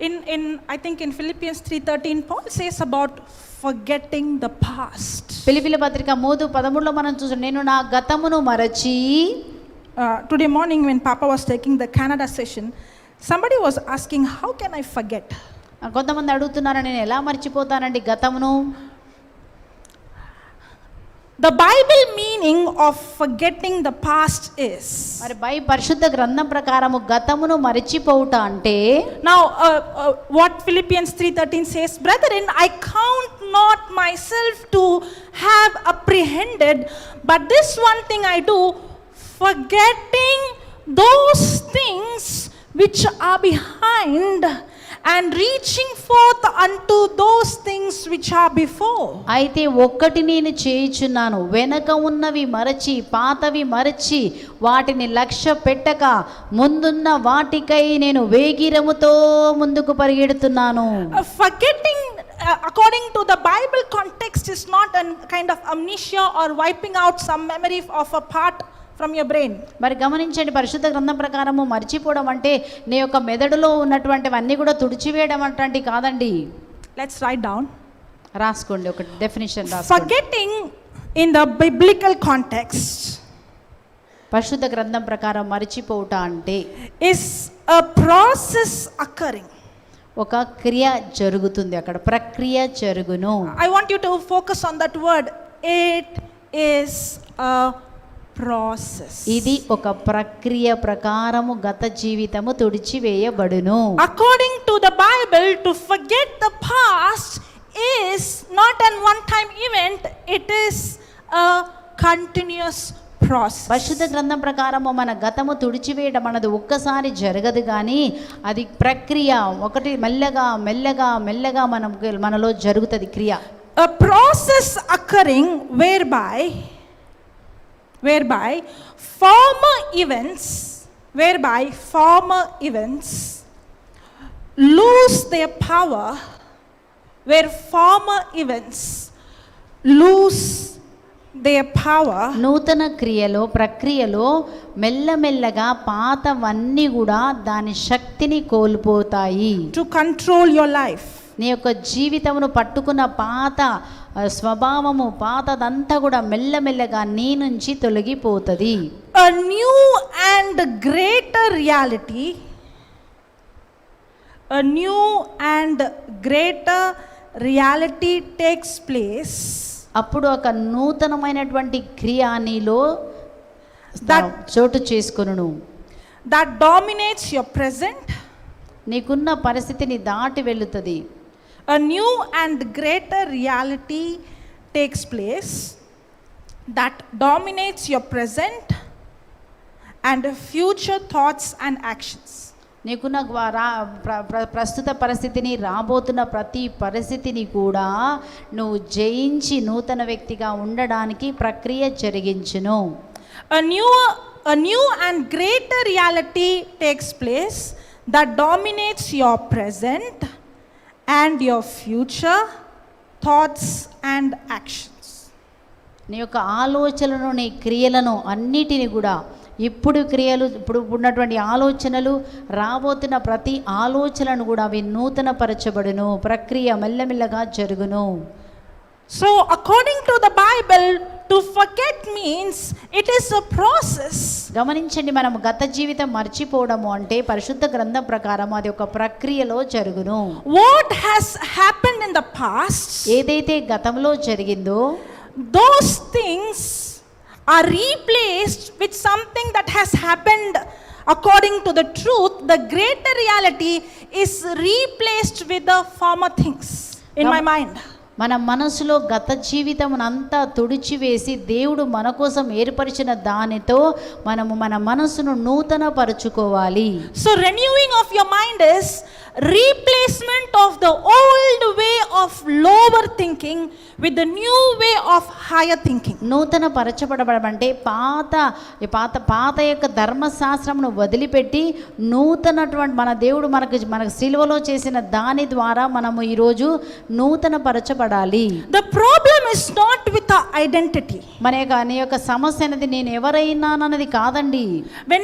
in I think in Philippians 3:13, Paul says about forgetting the past. ఫిలిప్పీల పత్రిక 3:13లో మనం చూసాం, నేను నా గతమును మరచి. Today morning when Papa was taking the Canada session, somebody was asking, how can I forget? కొంతమంది అడుగుతున్నారు, నేను ఎలా మర్చిపోతానండి గతమును. The Bible meaning of forgetting the past is, మరి పరిశుద్ధ గ్రంథం ప్రకారము గతమును మరచిపోవుట అంటే, now what Philippians 3:13 says, brethren, I count not myself to have apprehended, but this one thing I do, forgetting those things which are behind and reaching forth unto those things which are before. అయితే ఒక్కటి నేను చేయుచున్నాను, వెనక ఉన్నవి మరచి పాతవి మరచి వాటిని లక్ష్య పెట్టక ముందున్న వాటికై నేను వేగిరముతో ముందుకు పరిగెడుతున్నాను. Forgetting according to the Bible context is not a kind of amnesia or wiping out some memory of a part from your brain. మరి గమనించండి, పరిశుద్ధ గ్రంథం ప్రకారము మర్చిపోవడం అంటే నీ యొక్క మెదడులో ఉన్నటువంటివన్నీ కూడా తుడిచివేయడం అట్లాంటి కాదండి. Let's write down. రాసుకోండి, ఒక డెఫినిషన్ రాసుకోండి. Forgetting in the biblical context పరిశుద్ధ గ్రంథం ప్రకారం మర్చిపోవుట అంటే is a process occurring. ఒక క్రియ జరుగుతుంది, అక్కడ ప్రక్రియ జరుగును. I want you to focus on that word. It is a process. ఇది ఒక ప్రక్రియ ప్రకారము గత జీవితము తుడిచివేయబడును. According to the Bible, to forget the past is not an one-time event, it is a continuous process. పరిశుద్ధ గ్రంథం ప్రకారము మన గతము తుడిచివేయడం అన్నది ఒక్కసారి జరగదు, కానీ అది ప్రక్రియ, ఒకటి మెల్లగా మెల్లగా మెల్లగా మనలో జరుగుతుంది క్రియ. A process occurring whereby former events lose their power, where former events lose their power నూతన క్రియలో ప్రక్రియలో మెల్లమెల్లగా పాతవన్నీ కూడా దాని శక్తిని కోల్పోతాయి. to control your life. నీ యొక్క జీవితమును పట్టుకున్న పాత స్వభావము పాతదంతా కూడా మెల్లమెల్లగా నీ నుంచి తొలగిపోతుంది. A new and greater reality, a new and greater reality takes place. అప్పుడు ఒక నూతనమైనటువంటి క్రియ నీలో చోటు చేసుకొనును. that dominates your present. నీకున్న పరిస్థితిని దాటి వెళుతుంది. A new and greater reality takes place that dominates your present and future thoughts and actions. నీకున్న ప్రస్తుత పరిస్థితిని, రాబోతున్న ప్రతి పరిస్థితిని కూడా నువ్వు జయించి నూతన వ్యక్తిగా ఉండడానికి ప్రక్రియ జరిగించును. A new and greater reality takes place that dominates your present and your future thoughts and actions. నీ యొక్క ఆలోచనలను, నీ క్రియలను అన్నిటిని కూడా, ఇప్పుడు ఉన్నటువంటి ఆలోచనలు, రాబోతున్న ప్రతి ఆలోచనను కూడా అవి నూతన పరచబడును, ప్రక్రియ మెల్లమెల్లగా జరుగును. So according to the Bible, to forget means it is a process. గమనించండి, మనం గత జీవితం మర్చిపోవడము అంటే పరిశుద్ధ గ్రంథం ప్రకారం అది ఒక ప్రక్రియలో జరుగును. What has happened in the past, ఏదైతే గతంలో జరిగిందో those things are replaced with something that has happened according to the truth, the greater reality is replaced with the former things in my mind. మన మనసులో గత జీవితమునంతా తుడిచివేసి దేవుడు మన కోసం ఏర్పరిచిన దానితో మనము మన మనసును నూతన పరుచుకోవాలి. So renewing of your mind is replacement of the old way of lower thinking with the new way of higher thinking. నూతన పరచబడడం అంటే పాత యొక్క ధర్మశాస్త్రమును వదిలిపెట్టి నూతనటువంటి మన దేవుడు మనకు సిలువలో చేసిన దాని ద్వారా మనము ఈరోజు నూతన పరచబడాలి. The problem is not with our identity. నీ యొక్క సమస్య అనేది నేను ఎవరైనానన్నది కాదండి. When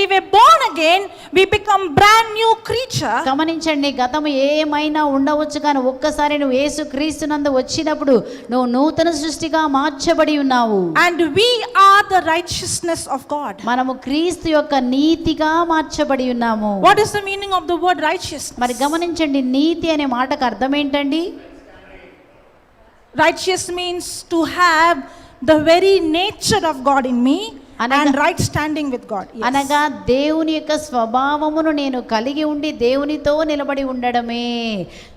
we were born again, we become brand new creature. గమనించండి, గతం ఏమైనా ఉండవచ్చు కానీ ఒక్కసారి నువ్వు యేసు క్రీస్తునందు వచ్చినప్పుడు నువ్వు నూతన సృష్టిగా మార్చబడి ఉన్నావు. And we are the righteousness of God. మనము క్రీస్తు యొక్క నీతిగా మార్చబడి ఉన్నాము. What is the meaning of the word righteousness? మరి గమనించండి, నీతి అనే మాటకు అర్థం ఏంటండి? Righteous means to have the very nature of God in me and right standing with God. Yes. అనగా దేవుని యొక్క స్వభావమును నేను కలిగి ఉండి దేవునితో నిలబడి ఉండడమే.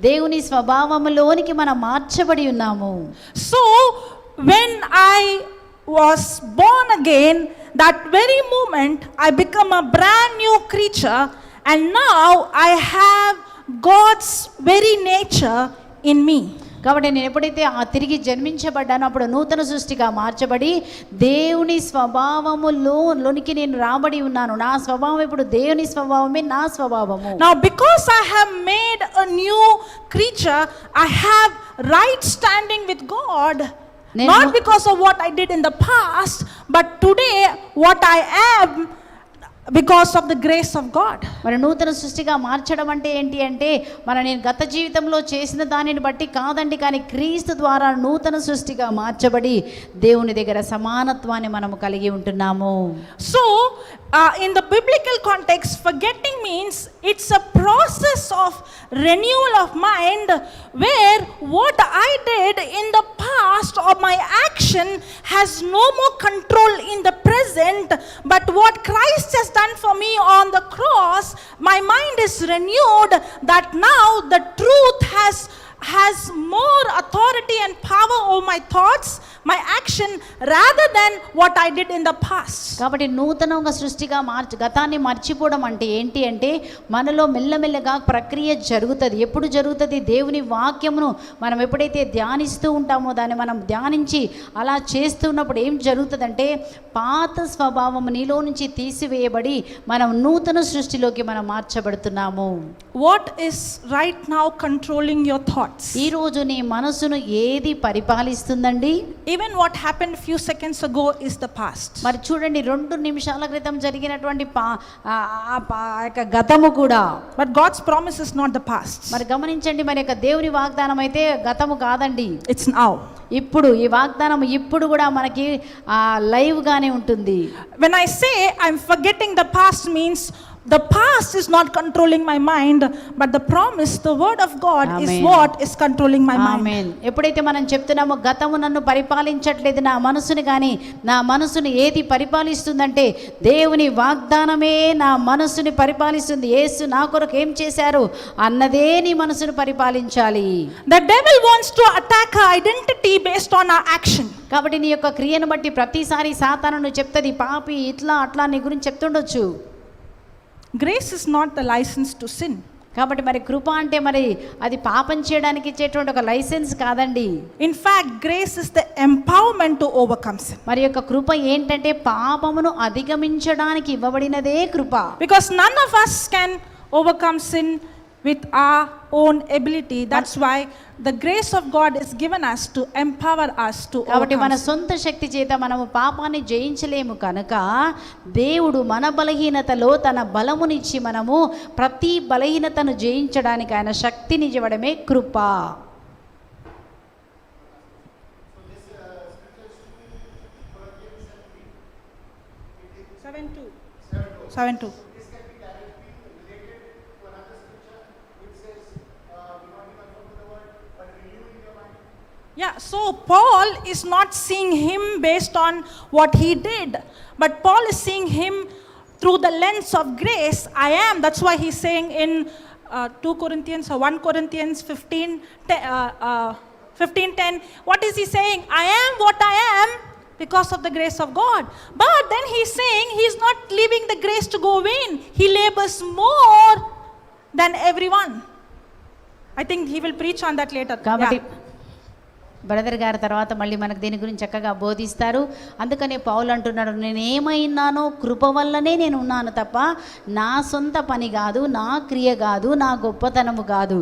దేవుని స్వభావములోనికి మనం మార్చబడి ఉన్నాము. So when I was born again, that very moment I become a brand new creature, and now I have God's very nature in me. కాబట్టి నేను ఎప్పుడైతే తిరిగి జన్మించబడ్డానో అప్పుడు నూతన సృష్టిగా మార్చబడి దేవుని స్వభావములోనికి నేను రాబడి ఉన్నాను. నా స్వభావం ఇప్పుడు దేవుని స్వభావమే నా స్వభావము. Now because I have made a new creature, I have right standing with God. Not because of what I did in the past, but today what I am because of the grace of God. మరి నూతన సృష్టిగా మార్చడం అంటే ఏంటి అంటే నేను గత జీవితంలో చేసిన దానిని బట్టి కాదండి, కానీ క్రీస్తు ద్వారా నూతన సృష్టిగా మార్చబడి దేవుని దగ్గర సమానత్వాన్ని మనము కలిగి ఉంటున్నాము. So in the biblical context, forgetting means it's a process of renewal of mind where what I did in the past or my action has no more control in the present, but what Christ has done for me on the cross, my mind is renewed, that now the truth has more authority and power over my thoughts, my action, rather than what I did in the past. కాబట్టి నూతనంగా సృష్టిగా గతాన్ని మర్చిపోవడం అంటే ఏంటి అంటే మనలో మెల్లమెల్లగా ప్రక్రియ జరుగుతుంది. ఎప్పుడు జరుగుతుంది? దేవుని వాక్యమును మనం ఎప్పుడైతే ధ్యానిస్తూ ఉంటామో దాన్ని మనం ధ్యానించి అలా చేస్తున్నప్పుడు ఏం జరుగుతుందంటే పాత స్వభావం నీలో నుంచి తీసివేయబడి మనం నూతన సృష్టిలోకి మనం మార్చబడుతున్నాము. What is right now controlling your thoughts? ఈ రోజు నీ మనసును ఏది పరిపాలిస్తుందండి? Even what happened few seconds ago is the past. మరి చూడండి, 2 నిమిషాల క్రితం జరిగినటువంటి గతము కూడా. But God's promise is not the past. మరి గమనించండి, మరి యొక్క దేవుని వాగ్దానం అయితే గతము కాదండి, It's now. ఇప్పుడు ఈ వాగ్దానం ఇప్పుడు కూడా మనకి లైవ్ గానే ఉంటుంది. When I say I'm forgetting the past means the past is not controlling my mind, but the promise, the word of God, Amen. is what is controlling my mind. ఆమేన్. ఎప్పుడైతే మనం చెప్తున్నామో గతము నన్ను పరిపాలించట్లేదు, నా మనసుని కానీ నా మనసుని ఏది పరిపాలిస్తుందంటే దేవుని వాగ్దానమే నా మనసుని పరిపాలిస్తుంది. యేసు నా కొరకు ఏం చేశారు అన్నదే నీ మనసును పరిపాలించాలి. The devil wants to attack our identity based on our action. కాబట్టి నీ యొక్క క్రియను బట్టి ప్రతిసారి సాతాను చెప్తుంది పాపి ఇట్లా అట్లా నీ గురించి చెప్తుండొచ్చు. Grace is not the license to sin. కాబట్టి మరి కృప అంటే మరి అది పాపం చేయడానికి ఇచ్చేటువంటి ఒక లైసెన్స్ కాదండి. In fact, grace is the empowerment to overcome sin. మరి యొక్క కృప ఏంటంటే పాపమును అధిగమించడానికి ఇవ్వబడినదే కృప. Because none of us can overcome sin with our own ability. That's why the grace of God is given us to empower us to కాబట్టి మన overcome. సొంత శక్తి చేత మనము పాపాన్ని జయించలేము కనుక దేవుడు మన బలహీనతలో తన బలమునిచ్చి మనము ప్రతి బలహీనతను జయించడానికి ఆయన శక్తిని ఇవ్వడమే కృప. 7:2. Yeah, so Paul is not seeing him based on what he did, but Paul is seeing him through the lens of grace. I am. That's why he's saying in 2 Corinthians or 1 Corinthians 15:10. What is he saying? I am what I am because of the grace of God. But then he's saying he's not leaving the grace to go vain. He labors more than everyone. I think he will preach on that later. కాబట్టి Yeah. బ్రదర్ గారి తర్వాత మళ్ళీ మనకు దీని గురించి చక్కగా బోధిస్తారు. అందుకనే పౌలు అంటున్నాడు, నేను ఏమైనానో కృప వల్లనే నేను ఉన్నాను తప్ప నా సొంత పని కాదు, నా క్రియ కాదు, నా గొప్పతనము కాదు.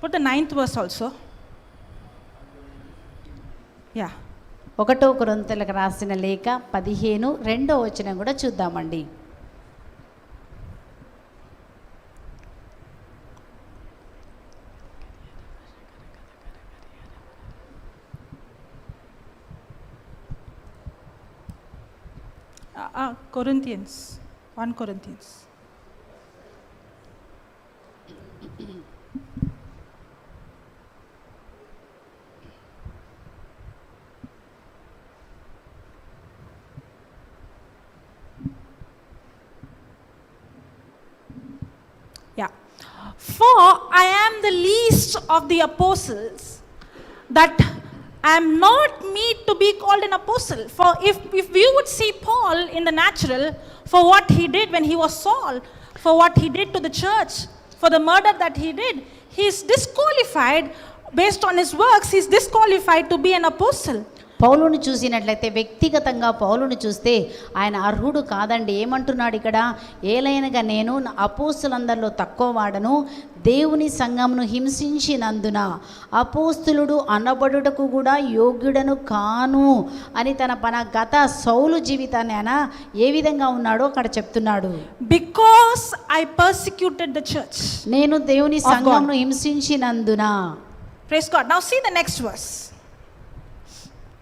Put the 9th verse also. Yeah. 1 కొరింథీయులకు రాసిన లేఖ 15:2 కూడా చూద్దామండి. Corinthians, 1 Corinthians. Yeah. For I am the least of the apostles, that I am not meet to be called an apostle. For if we would see Paul in the natural, for what he did when he was Saul, for what he did to the church, for the murder that he did, he is disqualified based on his works. He is disqualified to be an apostle. పౌలుని చూసినట్లయితే వ్యక్తిగతంగా పౌలుని చూస్తే ఆయన అర్హుడు కాదండి. ఏమంటున్నాడు ఇక్కడ? ఏలైనగా నేను అపోస్తులందరిలో తక్కువ వాడను, దేవుని సంఘమును హింసించినందున అపోస్తులుడు అనబడుటకు కూడా యోగ్యుడను కాను అని తన గత సౌలు జీవితాన్ని ఆయన ఏ విధంగా ఉన్నాడో అక్కడ చెప్తున్నాడు. Because I persecuted the church. నేను దేవుని సంఘమును హింసించినందున. Praise God. Now see the next verse.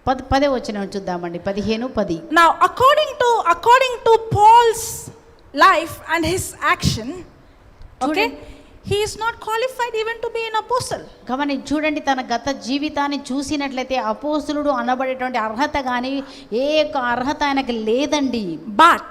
10వ వచనం చూద్దామండి. 15:10. Now according to Paul's life and his action, okay, he is not qualified even to be an apostle. చూడండి, తన గత జీవితాన్ని చూసినట్లయితే అపోస్తులుడు అనబడేటువంటి అర్హత కానీ ఏ యొక్క అర్హత ఆయనకు లేదండి. But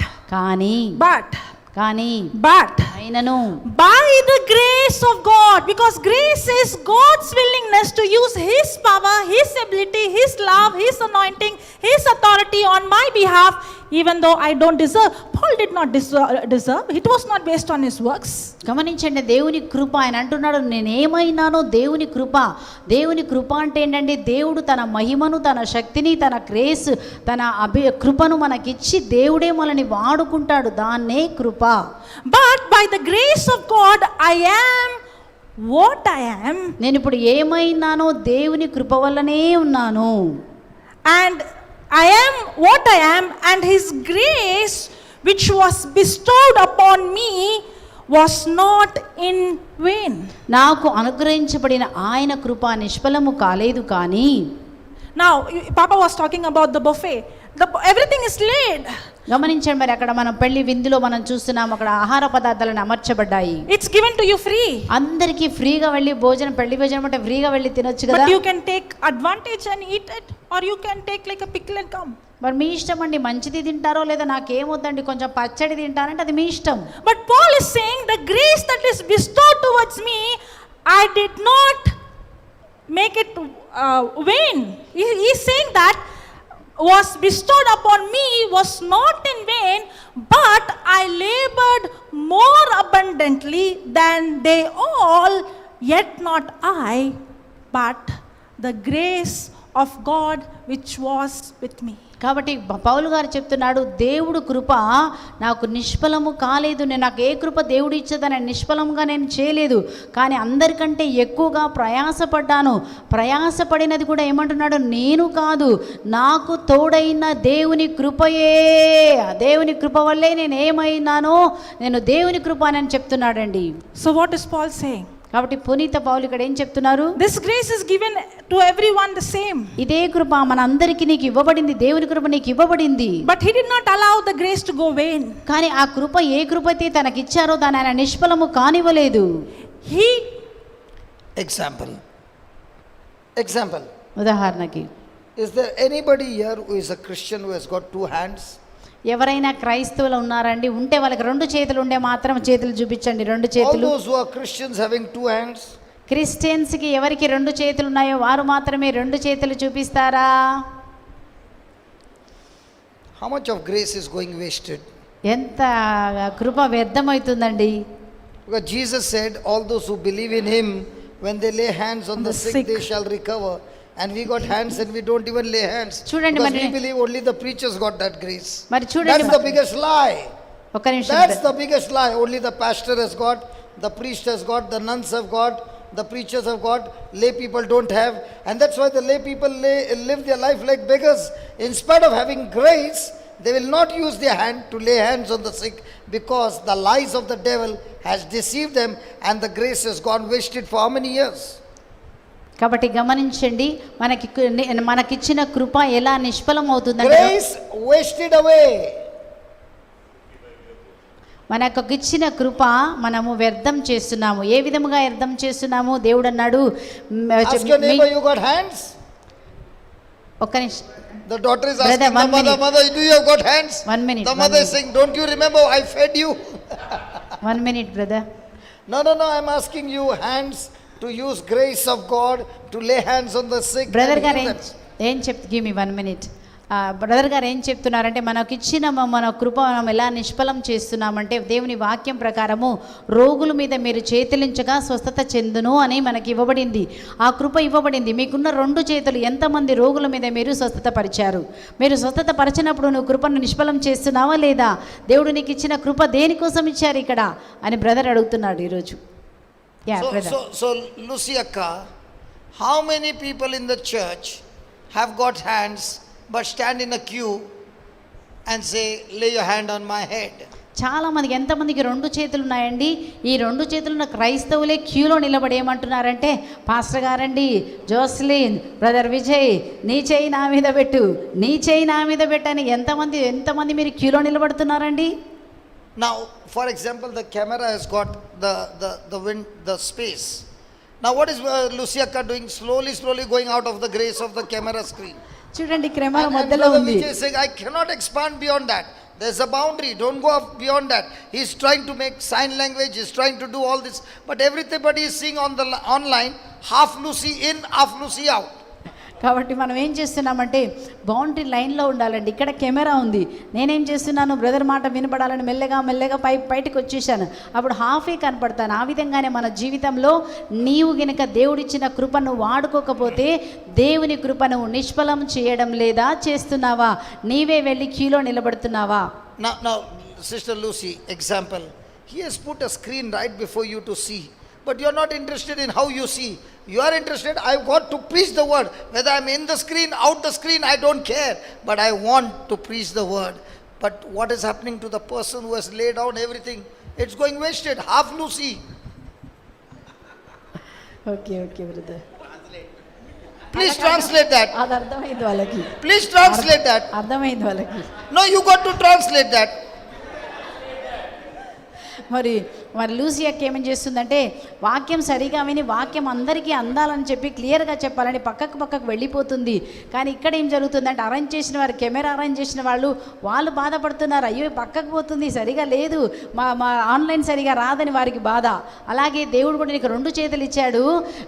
అయినను by the grace of God, because grace is God's willingness to use his power, his ability, his love, his anointing, his authority on my behalf, even though I don't deserve. Paul did not deserve. It was not based on his works. గమనించండి, దేవుని కృప. ఆయన అంటున్నాడు, నేనేమైనానో దేవుని కృప. దేవుని కృప అంటే ఏంటండి? దేవుడు తన మహిమను, తన శక్తిని, తన గ్రేస్, తన కృపను మనకిచ్చి దేవుడే మనల్ని వాడుకుంటాడు. దాన్నే కృప. But by the grace of God, I am what I am. నేను ఇప్పుడు ఏమైనానో దేవుని కృప వల్లనే ఉన్నాను. And I am what I am, and his grace which was bestowed upon me was not in vain. నాకు అనుగ్రహించబడిన ఆయన కృప నిష్ఫలము కాలేదు. కానీ Now Papa was talking about the buffet. Everything is laid. గమనించండి, మరి అక్కడ మనం పెళ్లి విందులో మనం చూస్తున్నాం, అక్కడ ఆహార పదార్థాలను అమర్చబడ్డాయి. It's given to you free. అందరికీ ఫ్రీగా వెళ్ళి భోజనం, పెళ్లి భోజనం అంటే ఫ్రీగా వెళ్ళి తినొచ్చు కదా. But you can take advantage and eat it, or you can take like a pickle and come. మరి మీ ఇష్టం అండి, మంచిది తింటారో లేదా నాకేమొద్దండి కొంచెం పచ్చడి తింటారంటే అది మీ ఇష్టం. But Paul is saying the grace that is bestowed towards me, I did not make it vain. He's saying that was bestowed upon me was not in vain, but I labored more abundantly than they all, yet not I, but the grace of God which was with me. కాబట్టి పౌలు గారు చెప్తున్నాడు, దేవుడు కృప నాకు నిష్ఫలము కాలేదు. నాకు ఏ కృప దేవుడు ఇచ్చేదని నిష్ఫలంగా నేను చేయలేదు, కానీ అందరికంటే ఎక్కువగా ప్రయాసపడ్డాను. ప్రయాసపడినది కూడా ఏమంటున్నాడు? నేను కాదు, నాకు తోడైన దేవుని కృపయే. దేవుని కృప వల్లే నేను ఏమైనానో, నేను దేవుని కృప అని చెప్తున్నాడండి. So what is Paul saying? కాబట్టి పునీత పౌలు ఇక్కడ ఏం చెప్తున్నారు? This grace is given to everyone the same. ఇదే కృప మనందరికీ నీకు ఇవ్వబడింది. దేవుని కృప నీకు ఇవ్వబడింది. But he did not allow the grace to go vain. కానీ ఆ కృప ఏ కృప అయితే తనకిచ్చారో దాన్ని ఆయన నిష్ఫలము కానివ్వలేదు. He Example. Example. ఉదాహరణకి, Is there anybody here who is a Christian who has got two hands? ఎవరైనా క్రైస్తవులు ఉన్నారండి? ఉంటే వాళ్ళకి రెండు చేతులు ఉండే మాత్రం చేతులు చూపించండి. రెండు All చేతులు. those who are Christians having two hands? క్రిస్టియన్స్కి ఎవరికి రెండు చేతులు ఉన్నాయో వారు మాత్రమే రెండు చేతులు చూపిస్తారా? How much of grace is going wasted? ఎంత కృప వ్యర్థమవుతుందండి. Because Jesus said, all those who believe in Him, when they lay hands on the sick, they shall recover. And we got hands and we don't even lay hands. చూడండి Because మరి, we believe only the preachers got that grace. మరి చూడండి, That's the biggest lie. ఒక నిమిషం. That's the biggest lie. Only the pastor has got, the priest has got, the nuns have got, the preachers have got, lay people don't have. And that's why the lay people live their life like beggars. In spite of having grace, they will not use their hand to lay hands on the sick, because the lies of the devil has deceived them and the grace has gone wasted for how many years? కాబట్టి గమనించండి, మనకిచ్చిన కృప ఎలా నిష్ఫలం అవుతుందంటే, Grace wasted away. మనకు ఇచ్చిన కృప మనము వ్యర్థం చేస్తున్నాము. ఏ విధముగా వ్యర్థం చేస్తున్నాము? దేవుడు అన్నాడు, Ask your neighbor, you got hands? ఒక్క నిమిషం. The daughter is Brother, asking the 1 minute. mother, do you have got hands? 1 minute. The mother is saying, don't you remember I fed you? 1 minute, brother. No, I'm asking you hands to use grace of God to lay hands on the sick. Brother and గారు heal them. ఏం గివ్ మీ 1 minute. బ్రదర్ గారు ఏం చెప్తున్నారంటే, మనకిచ్చిన మన కృప మనం ఎలా నిష్ఫలం చేస్తున్నామంటే, దేవుని వాక్యం ప్రకారము రోగుల మీద మీరు చేతులించగా స్వస్థత చెందును అని మనకి ఇవ్వబడింది. ఆ కృప ఇవ్వబడింది. మీకున్న రెండు చేతులు ఎంతమంది రోగుల మీద మీరు స్వస్థత పరిచారు? మీరు స్వస్థత పరిచినప్పుడు నువ్వు కృపను నిష్ఫలం చేస్తున్నావా లేదా? దేవుడు నీకు ఇచ్చిన కృప దేనికోసం ఇచ్చారు ఇక్కడ అని బ్రదర్ అడుగుతున్నాడు ఈరోజు. So Lucy Akka, how many people in the church have got hands but stand in a queue and say, lay your hand on my head? చాలా మందికి, ఎంతమందికి రెండు చేతులు ఉన్నాయండి? ఈ రెండు చేతులున్న క్రైస్తవులే క్యూలో నిలబడి ఏమంటున్నారంటే, పాస్టర్ గారండి, జోస్లిన్, బ్రదర్ విజయ్, నీ చేయి నా మీద పెట్టు, నీ చేయి నా మీద పెట్టని ఎంతమంది మీరు క్యూలో నిలబడుతున్నారండి? Now, for example, the camera has got the space. Now, what is Lucy Akka doing? Slowly going out of the grace of the camera screen. చూడండి, కెమెరా And మధ్యలో Brother ఉంది. Vijay is saying, I cannot expand beyond that. There's a boundary. Don't go up beyond that. He's trying to make sign language. He's trying to do all this. But everybody is seeing on the online, half Lucy in, half Lucy out. కాబట్టి మనం ఏం చేస్తున్నామంటే, బౌండరీ లైన్లో ఉండాలండి. ఇక్కడ కెమెరా ఉంది, నేనేం చేస్తున్నాను, బ్రదర్ మాట వినపడాలని మెల్లగా బయటకు వచ్చేసాను. అప్పుడు హాఫే కనపడతాను. ఆ విధంగానే మన జీవితంలో నీవు గనుక దేవుడిచ్చిన కృపను వాడుకోకపోతే, దేవుని కృపను నిష్ఫలం చేయడం లేదా చేస్తున్నావా? నీవే వెళ్ళి క్యూలో నిలబడుతున్నావా? Now, Sister Lucy, example. He has put a screen right before you to see. But you're not interested in how you see. You are interested, I've got to preach the word. Whether I'm in the screen, out the screen, I don't care. But I want to preach the word. But what is happening to the person who has laid down everything? It's going wasted. Half Lucy. Okay brother, Please translate that. అది అర్థమైంది వాళ్ళకి. Please translate that. అర్థమైంది వాళ్ళకి. No, you got to translate that. మరి లూసీ అక్క ఏమేం చేస్తుందంటే, వాక్యం సరిగా విని వాక్యం అందరికీ అందాలని చెప్పి క్లియర్గా చెప్పాలని పక్కకు వెళ్ళిపోతుంది. కానీ ఇక్కడ ఏం జరుగుతుందంటే, అరేంజ్ చేసిన వారు, కెమెరా అరేంజ్ చేసిన వాళ్ళు బాధపడుతున్నారు. అయ్యో పక్కకు పోతుంది, సరిగా లేదు, మా ఆన్లైన్ సరిగా రాదని వారికి బాధ. అలాగే దేవుడు కూడా నీకు రెండు చేతులు ఇచ్చాడు,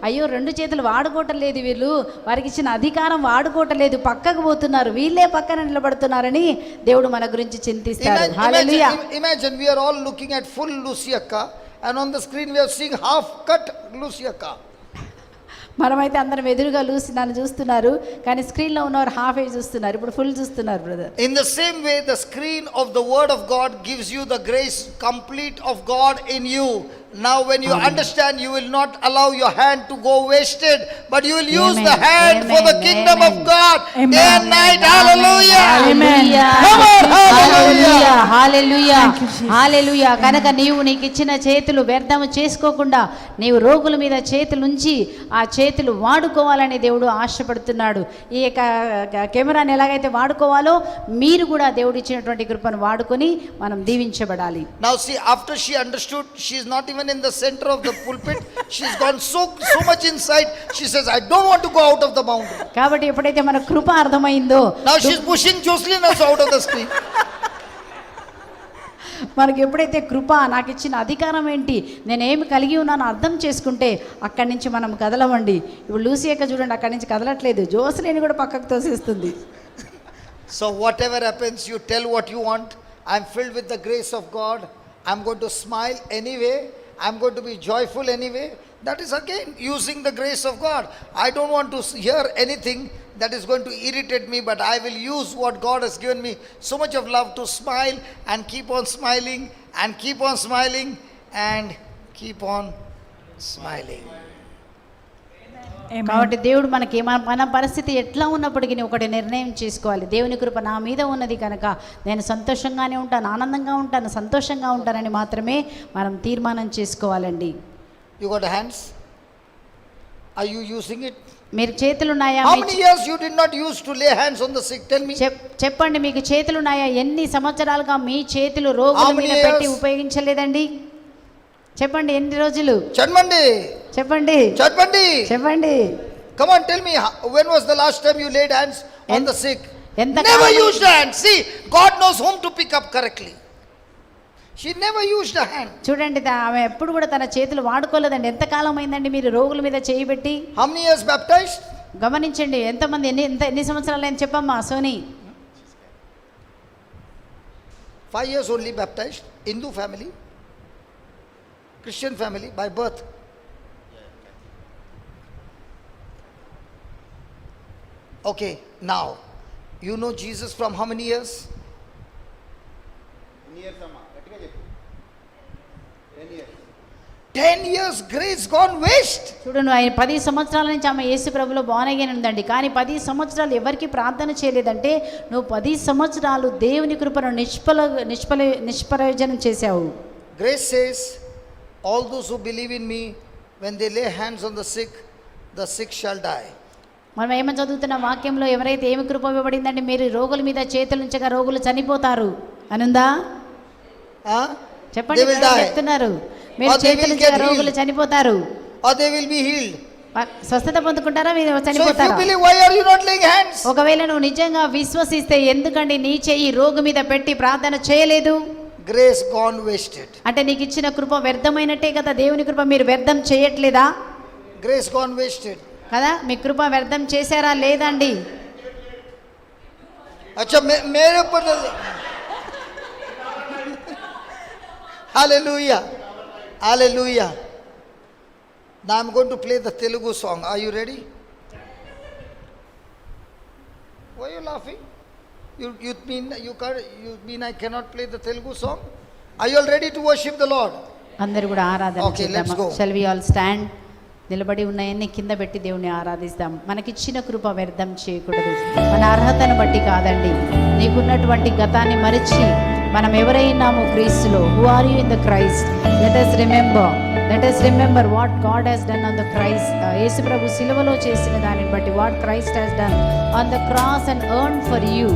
అయ్యో రెండు చేతులు వాడుకోవటం లేదు వీళ్ళు, వారికి ఇచ్చిన అధికారం వాడుకోవటం లేదు, పక్కకు పోతున్నారు, వీళ్ళే పక్కన నిలబడుతున్నారని దేవుడు మన గురించి చింతిస్తాడు. హల్లెలూయా. Imagine we are all looking at full Lucy Akka, and on the screen we are seeing half cut Lucy Akka. మనమైతే అందరం ఎదురుగా లూసి నన్ను చూస్తున్నారు, కానీ స్క్రీన్లో ఉన్నవారు హాఫ్ ఏజ్ చూస్తున్నారు. ఇప్పుడు ఫుల్ చూస్తున్నారు brother. In the same way, the screen of the word of God gives you the grace complete of God in you. Now when you understand, you will not allow your hand to go wasted, but you will use the hand for the kingdom of God day and night. Hallelujah. Come on, hallelujah. హల్లెలూయా. కనుక నీకు ఇచ్చిన చేతులు వ్యర్థం చేసుకోకుండా నీవు రోగుల మీద చేతులు ఉంచి ఆ చేతులు వాడుకోవాలని దేవుడు ఆశపడుతున్నాడు. ఈ కెమెరాని ఎలాగైతే వాడుకోవాలో మీరు కూడా దేవుడు ఇచ్చినటువంటి కృపను వాడుకొని మనం దీవించబడాలి. Now see, after she understood, she is not even even in the center of the pulpit. She's gone so much inside. She says, I don't want to go out of the mountain. కాబట్టి ఎప్పుడైతే మన కృప అర్థమైందో Now she's pushing Jocelyn also out of the screen. మనకి ఎప్పుడైతే కృప నాకు ఇచ్చిన అధికారం ఏంటి, నేనేమి కలిగి ఉన్నానో అర్థం చేసుకుంటే అక్కడి నుంచి మనం కదలవండి. ఇప్పుడు లూసీ అక్క చూడండి, అక్కడి నుంచి కదలట్లేదు, జోస్లేని కూడా పక్కకు తోసేస్తుంది. So whatever happens, you tell what you want. I'm filled with the grace of God. I'm going to smile anyway. I'm going to be joyful anyway. That is again using the grace of God. I don't want to hear anything that is going to irritate me, but I will use what God has given me so much of love to smile and keep on smiling and keep on smiling and keep on smiling. కాబట్టి దేవుడు మనకి మన పరిస్థితి ఎట్లా ఉన్నప్పటికీ ఒకటి నిర్ణయం చేసుకోవాలి, దేవుని కృప నా మీద ఉన్నది కనుక నేను సంతోషంగానే ఉంటాను, ఆనందంగా ఉంటాను, సంతోషంగా ఉంటానని మాత్రమే మనం తీర్మానం చేసుకోవాలండి. You got hands? Are you using it? మీరు చేతులున్నాయా? How many years you did not use to lay hands on the sick? Tell me. చెప్పండి, మీకు చేతులున్నాయా? ఎన్ని సంవత్సరాలుగా మీ చేతులు రోగుల మీద పెట్టి ఉపయోగించలేదండి? చెప్పండి, ఎన్ని రోజులు? చెప్పండి. Come on, tell me, when was the last time you laid hands on the sick? ఎంత Never used a hand. See, God knows whom to pick up correctly. She never used a hand. చూడండి, ఆమె ఎప్పుడు కూడా తన చేతులు వాడుకోలేదండి. ఎంతకాలం అయిందండి మీరు రోగుల మీద చేయి పెట్టి? How many years baptized? గమనించండి, ఎంతమంది ఎన్ని సంవత్సరాలు అని చెప్పమ్మా Soni? 5 years only baptized. Hindu family, Christian family by birth. Okay, now you know Jesus from how many years? 10 years అమ్మా, గట్టిగా చెప్పు. 10 years. 10 years grace gone waste. చూడండి, ఆయన 10 సంవత్సరాల నుంచి ఆమె యేసు ప్రభులో బానగానే ఉందండి. కానీ 10 సంవత్సరాలు ఎవరికి ప్రార్థన చేయలేదంటే నువ్వు 10 సంవత్సరాలు దేవుని కృపను నిష్ప్రయోజనం చేశావు. Grace says, all those who believe in me, when they lay hands on the sick shall die. మనం ఏమని చదువుతున్న వాక్యంలో ఎవరైతే ఏమి కృప ఇవ్వబడిందండి, మీరు రోగుల మీద చేతులు ఉంచగా రోగులు చనిపోతారు అనుందా? చెప్పండి, చెప్తున్నారు మీరు చేతులు ఉంచగా రోగులు చనిపోతారు. Or they will be healed. స్వస్థత పొందుకుంటారా, మీరు So if you చనిపోతారా? believe, why are you not laying hands? ఒకవేళ నువ్వు నిజంగా విశ్వసిస్తే ఎందుకండి నీ చెయ్యి రోగు మీద పెట్టి ప్రార్థన చేయలేదు? Grace gone wasted. అంటే నీకు ఇచ్చిన కృప వ్యర్థమైనట్టే కదా. దేవుని కృప మీరు వ్యర్థం చేయట్లేదా Grace gone wasted. కదా? మీ కృప వ్యర్థం చేశారా లేదండి? अच्छा मेरे ऊपर Hallelujah. Hallelujah. Now I'm going to play the Telugu song. Are you ready? Why are you laughing? You mean I cannot play the Telugu song? Are you all ready to worship the Lord? అందరూ కూడా ఆరాధన Okay, let's చేద్దాం. go. Shall we all stand? నిలబడి ఉన్నాయన్ని కింద పెట్టి దేవుని ఆరాధిస్తాం. మనకిచ్చిన కృప వ్యర్థం చేయకూడదు. మన అర్హతను బట్టి కాదండి, నీకున్నటువంటి గతాన్ని మరిచి మనం ఎవరైనాము క్రీస్తులో. Who are you in the Christ? Let us remember what God has done on the Christ. యేసు ప్రభు సిలువలో చేసిన దానిని బట్టి what Christ has done on the cross and earned for you.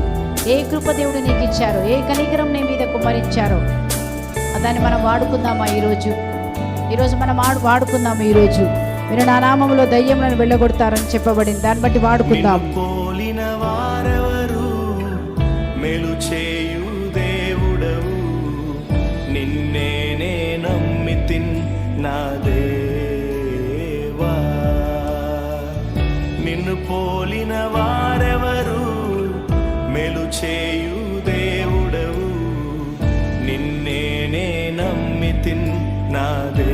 ఏ కృప దేవుడు నీకు ఇచ్చారో, ఏ కనికరం నీ మీద కుమ్మరించారో దాన్ని మనం వాడుకుందామా ఈరోజు మనం వాడుకుందాము. ఈరోజు మీరు నా నామములో దయ్యములను వెళ్ళగొడతారని చెప్పబడింది, దాన్ని బట్టి వాడుకుందాం. పోలిన వారెవరు, మేలు చేయు దేవుడవు, నిన్నే నమ్మితిన్ నా దేవా. నిన్ను పోలిన వారెవరు, మేలు చేయు దేవుడవు, నిన్నే నమ్మితిన్ నా దేవా.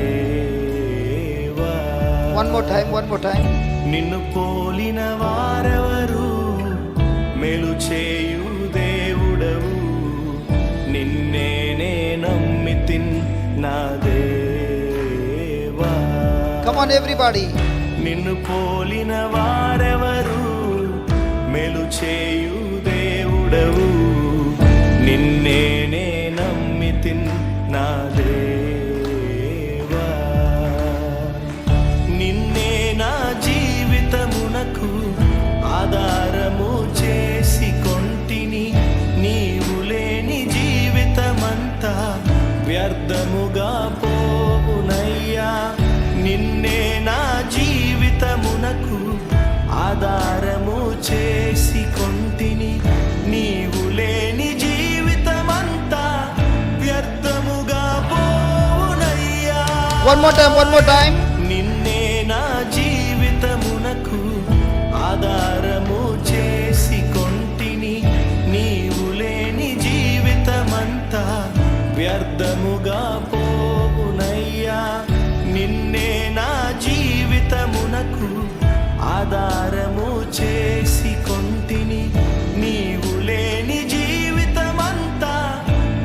One more time. నిన్ను పోలిన వారెవరు, మేలు చేయు దేవుడవు, నిన్నే నమ్మితిన్ నా దేవా. Come on everybody. నిన్ను పోలిన వారెవరు, మేలు చేయు దేవుడవు, నిన్నే నమ్మితిన్ నా దేవా. నిన్నే నా జీవితమునకు ఆధారము చేసి కొంటిని, నీవు లేని జీవితమంతా వ్యర్థముగా పోవునై. నా జీవితమునకు ఆధారము చేసి కొంటిని నీవు లేని జీవితమంతా వ్యర్థముగా పోవునయ్యా. One more time. నిన్నే నా జీవితమునకు ఆధారము చేసి కొంటిని నీవు లేని జీవితమంతా వ్యర్థముగా పోవునయ్యా. నిన్నే నా జీవితమునకు ఆధారము చేసి కొంటిని నీవు లేని జీవితమంతా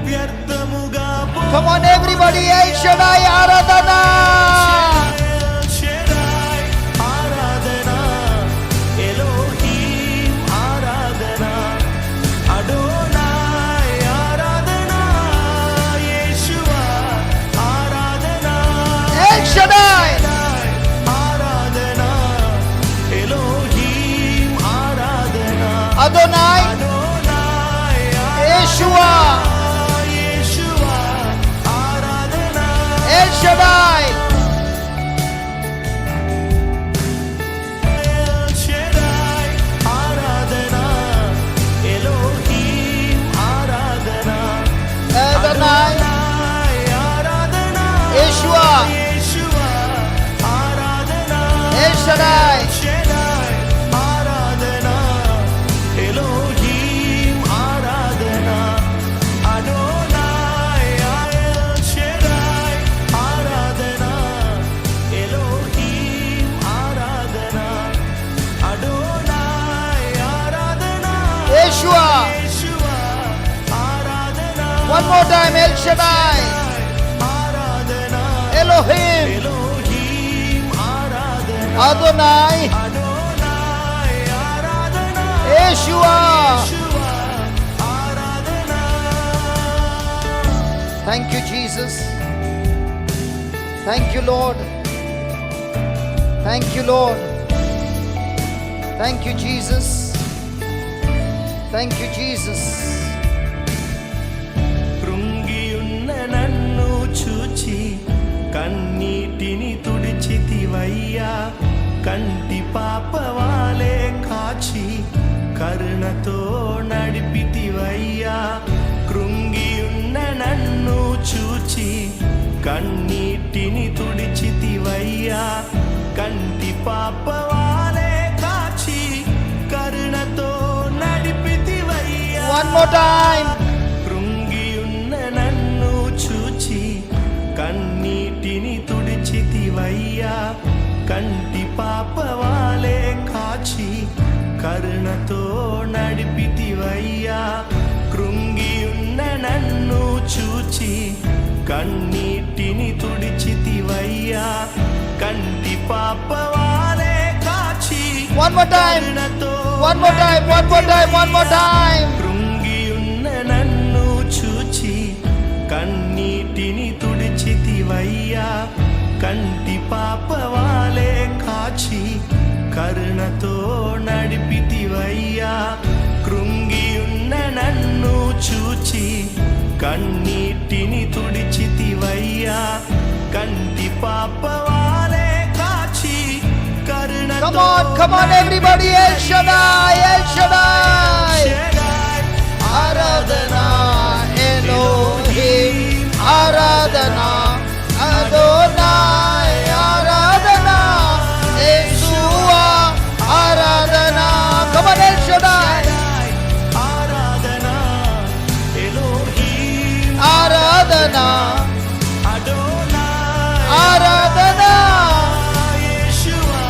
వ్యర్థముగా Come on everybody, El Shaddai Aradhana. Shaddai Aradhana, Elohim Aradhana, Adonai Aradhana, Yeshua Aradhana, El Shaddai. Aradhana, Elohim Aradhana, Adonai. Adonai Yeshua. Yeshua Aradhana, El Shaddai. Shaddai Aradhana, Elohim Aradhana, Adonai. Aradhana, Yeshua. Yeshua Aradhana, El Shaddai. Shaddai Aradhana, Elohim Aradhana, Adonai Shaddai Aradhana, Elohim Aradhana, Adonai Aradhana, Yeshua. Yeshua Aradhana, One more time. El Shaddai. Aradhana, Elohim. Elohim Aradhana, Adonai. Adonai Aradhana, Yeshua. Yeshua Aradhana. Thank you, Jesus. Thank you, Lord. Thank you, Lord. Thank you, Jesus. Thank you, Jesus. కృంగియున్న నన్ను చూచి కన్నీటిని తుడిచితివయ్యా. కంటి పాపవాలే కాచి కరుణతో నడిపితివయ్యా. కృంగియున్న నన్ను చూచి కన్నీటిని తుడిచితివయ్యా. కంటి పాపవాలే కాచి కరుణతో నడిపితివయ్యా. One more time. కృంగియున్న నన్ను చూచి కన్నీటిని తుడిచితివయ్యా. కంటి పాపవాలే కాచి కరుణతో నడిపితివయ్యా. కృంగియున్న నన్ను చూచి కన్నీటిని తుడిచితివయ్యా. కంటి పాపవాలే కాచి One more time. కరుణతో One more time. One more time. One more time. కృంగియున్న నన్ను చూచి కన్నీటిని తుడిచితివయ్యా. కంటి పాపవాలే కాచి కరుణతో నడిపితివయ్యా. కృంగియున్న నన్ను చూచి కన్నీటిని తుడిచితివయ్యా. కంటి పాపవాలే కాచి కరుణతో Come on, everybody. El Shaddai. El Shaddai. Shaddai Aradhana. Elohim. Aradhana. Adonai. Aradhana. Yeshua. Aradhana. Come on, El Shaddai. Aradhana, Elohim Aradhana. Adonai Aradhana. Yeshua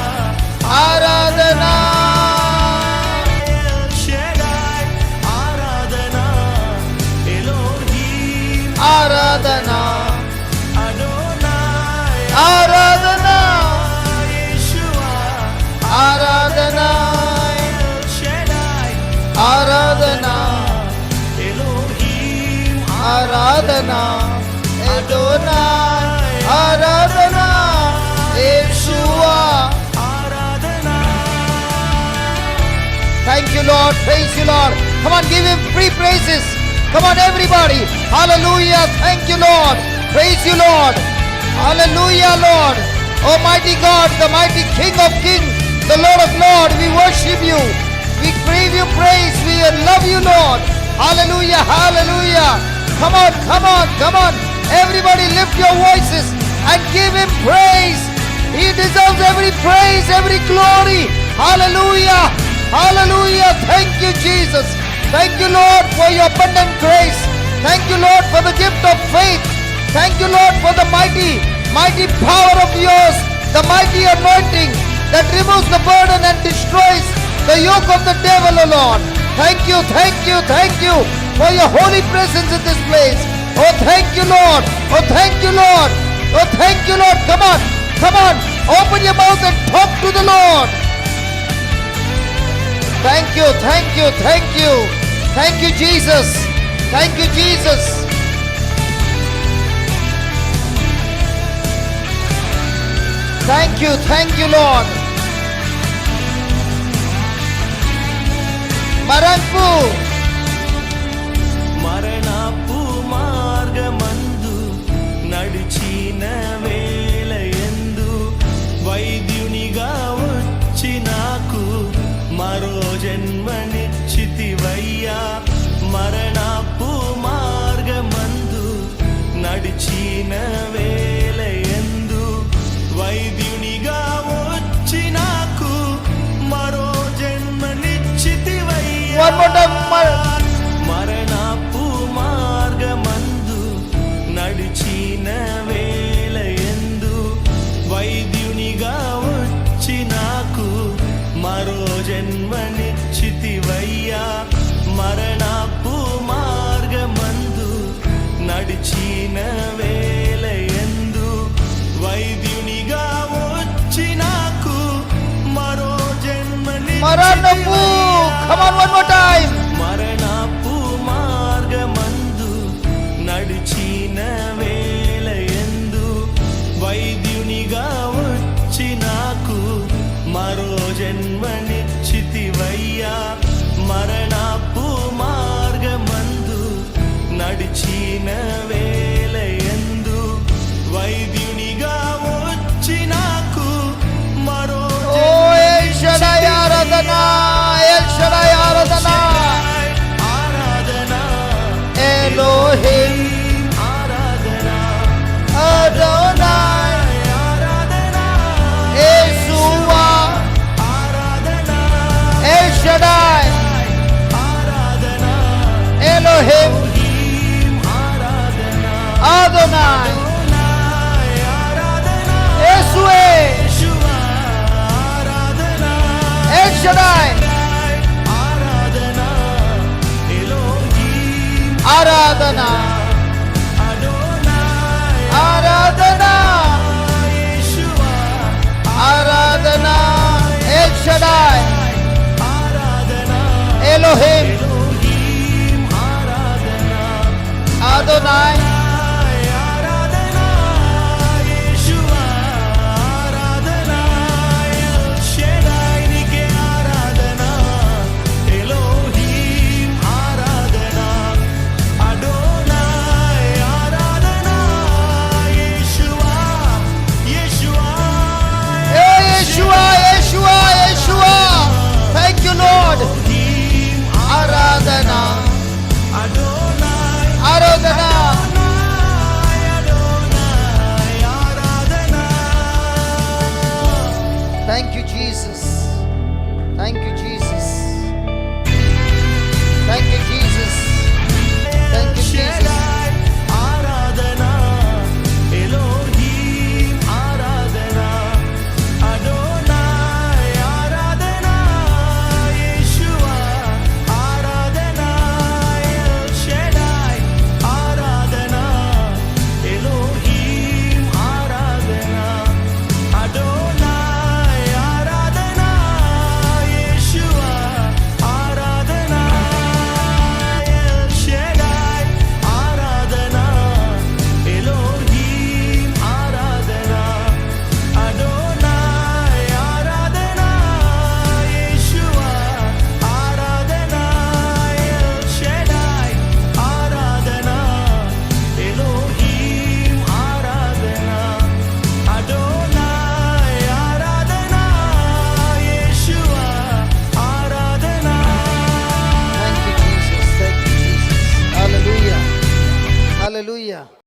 Aradhana. Shaddai Aradhana, Elohim Aradhana. Adonai Aradhana. Yeshua Aradhana. Shaddai Aradhana. Elohim Aradhana. Adonai. Aradhana. Yeshua. Aradhana. Thank you, Lord. Praise you, Lord. Come on, give him free praises. Come on, everybody. Hallelujah. Thank you, Lord. Praise you, Lord. Hallelujah, Lord. Almighty God, the mighty King of kings, the Lord of lords, we worship you. We give you praise. We love you, Lord. Hallelujah, hallelujah. Come on, come on, come on. Everybody lift your voices and give him praise. He deserves every praise, every glory. Hallelujah, hallelujah. Thank you, Jesus. Thank you, Lord, for your abundant grace. Thank you, Lord, for the gift of faith. Thank you, Lord, for the mighty, mighty power of yours, the mighty anointing that removes the burden and destroys the yoke of the devil, O Lord. Thank you, thank you, thank you for your holy presence in this place. Oh, thank you, Lord. Oh, thank you, Lord. Oh, thank you, Lord. Come on, come on. Open your mouth and talk to the Lord. Thank you, thank you, thank you. Thank you, Jesus. Thank you, Jesus. Thank you, Lord. Maranpu. మరణపు మార్గమందు నడిచిన వేళయందు వైద్యునిగా వచ్చి నాకు మరో జన్మనిచ్చితివయ్యా. మరణపు మార్గమందు నడిచిన వేళయందు వైద్యునిగా వచ్చి నాకు మరో జన్మనిచ్చితివయ్యా. One more time. మరణపు మార్గమందు నడిచిన వేళయందు వైద్యునిగా వచ్చి నాకు మరో జన్మనిచ్చితివయ్యా. మరణపు మార్గమందు నడిచిన వేళయందు వైద్యునిగా వచ్చి నాకు మరో Maranpu. Come on, one more time. మరణపు మార్గమందు నడిచిన వేళయందు వైద్యునిగా వచ్చి నాకు మరో జన్మనిచ్చితివయ్యా. మరణపు మార్గమందు నడిచిన వేళయందు వైద్యునిగా వచ్చి నాకు మరో Oh, El Shaddai Aradhana. El Shaddai Aradhana. ఆరాధన Elohim ఆరాధన Adonai. ఆరాధన Yeshua. ఆరాధన El Shaddai. ఆరాధన Elohim ఆరాధన Adonai. ఆరాధన Yeshua. యేషువా ఆరాధన El Shaddai. ఆరాధన ఎలోహీం Aradhana. అడోనాయ్ Aradhana. Yeshua Aradhana. El Shaddai. ఆరాధన Elohim ఎలోహీం ఆరాధన Adonai. ఆరాధన యేషువా ఆరాధన ఎల్ షెడాయ్ నీకే ఆరాధన ఎలోహీం ఆరాధన అడోనాయ్ ఆరాధన Yeshua Yeshua Hey, Yeshua, Yeshua, Yeshua. Thank you, Lord. Elohim Aradhana. Adonai Aradhana. అడోనాయ్ ఆరాధన Thank you, Jesus.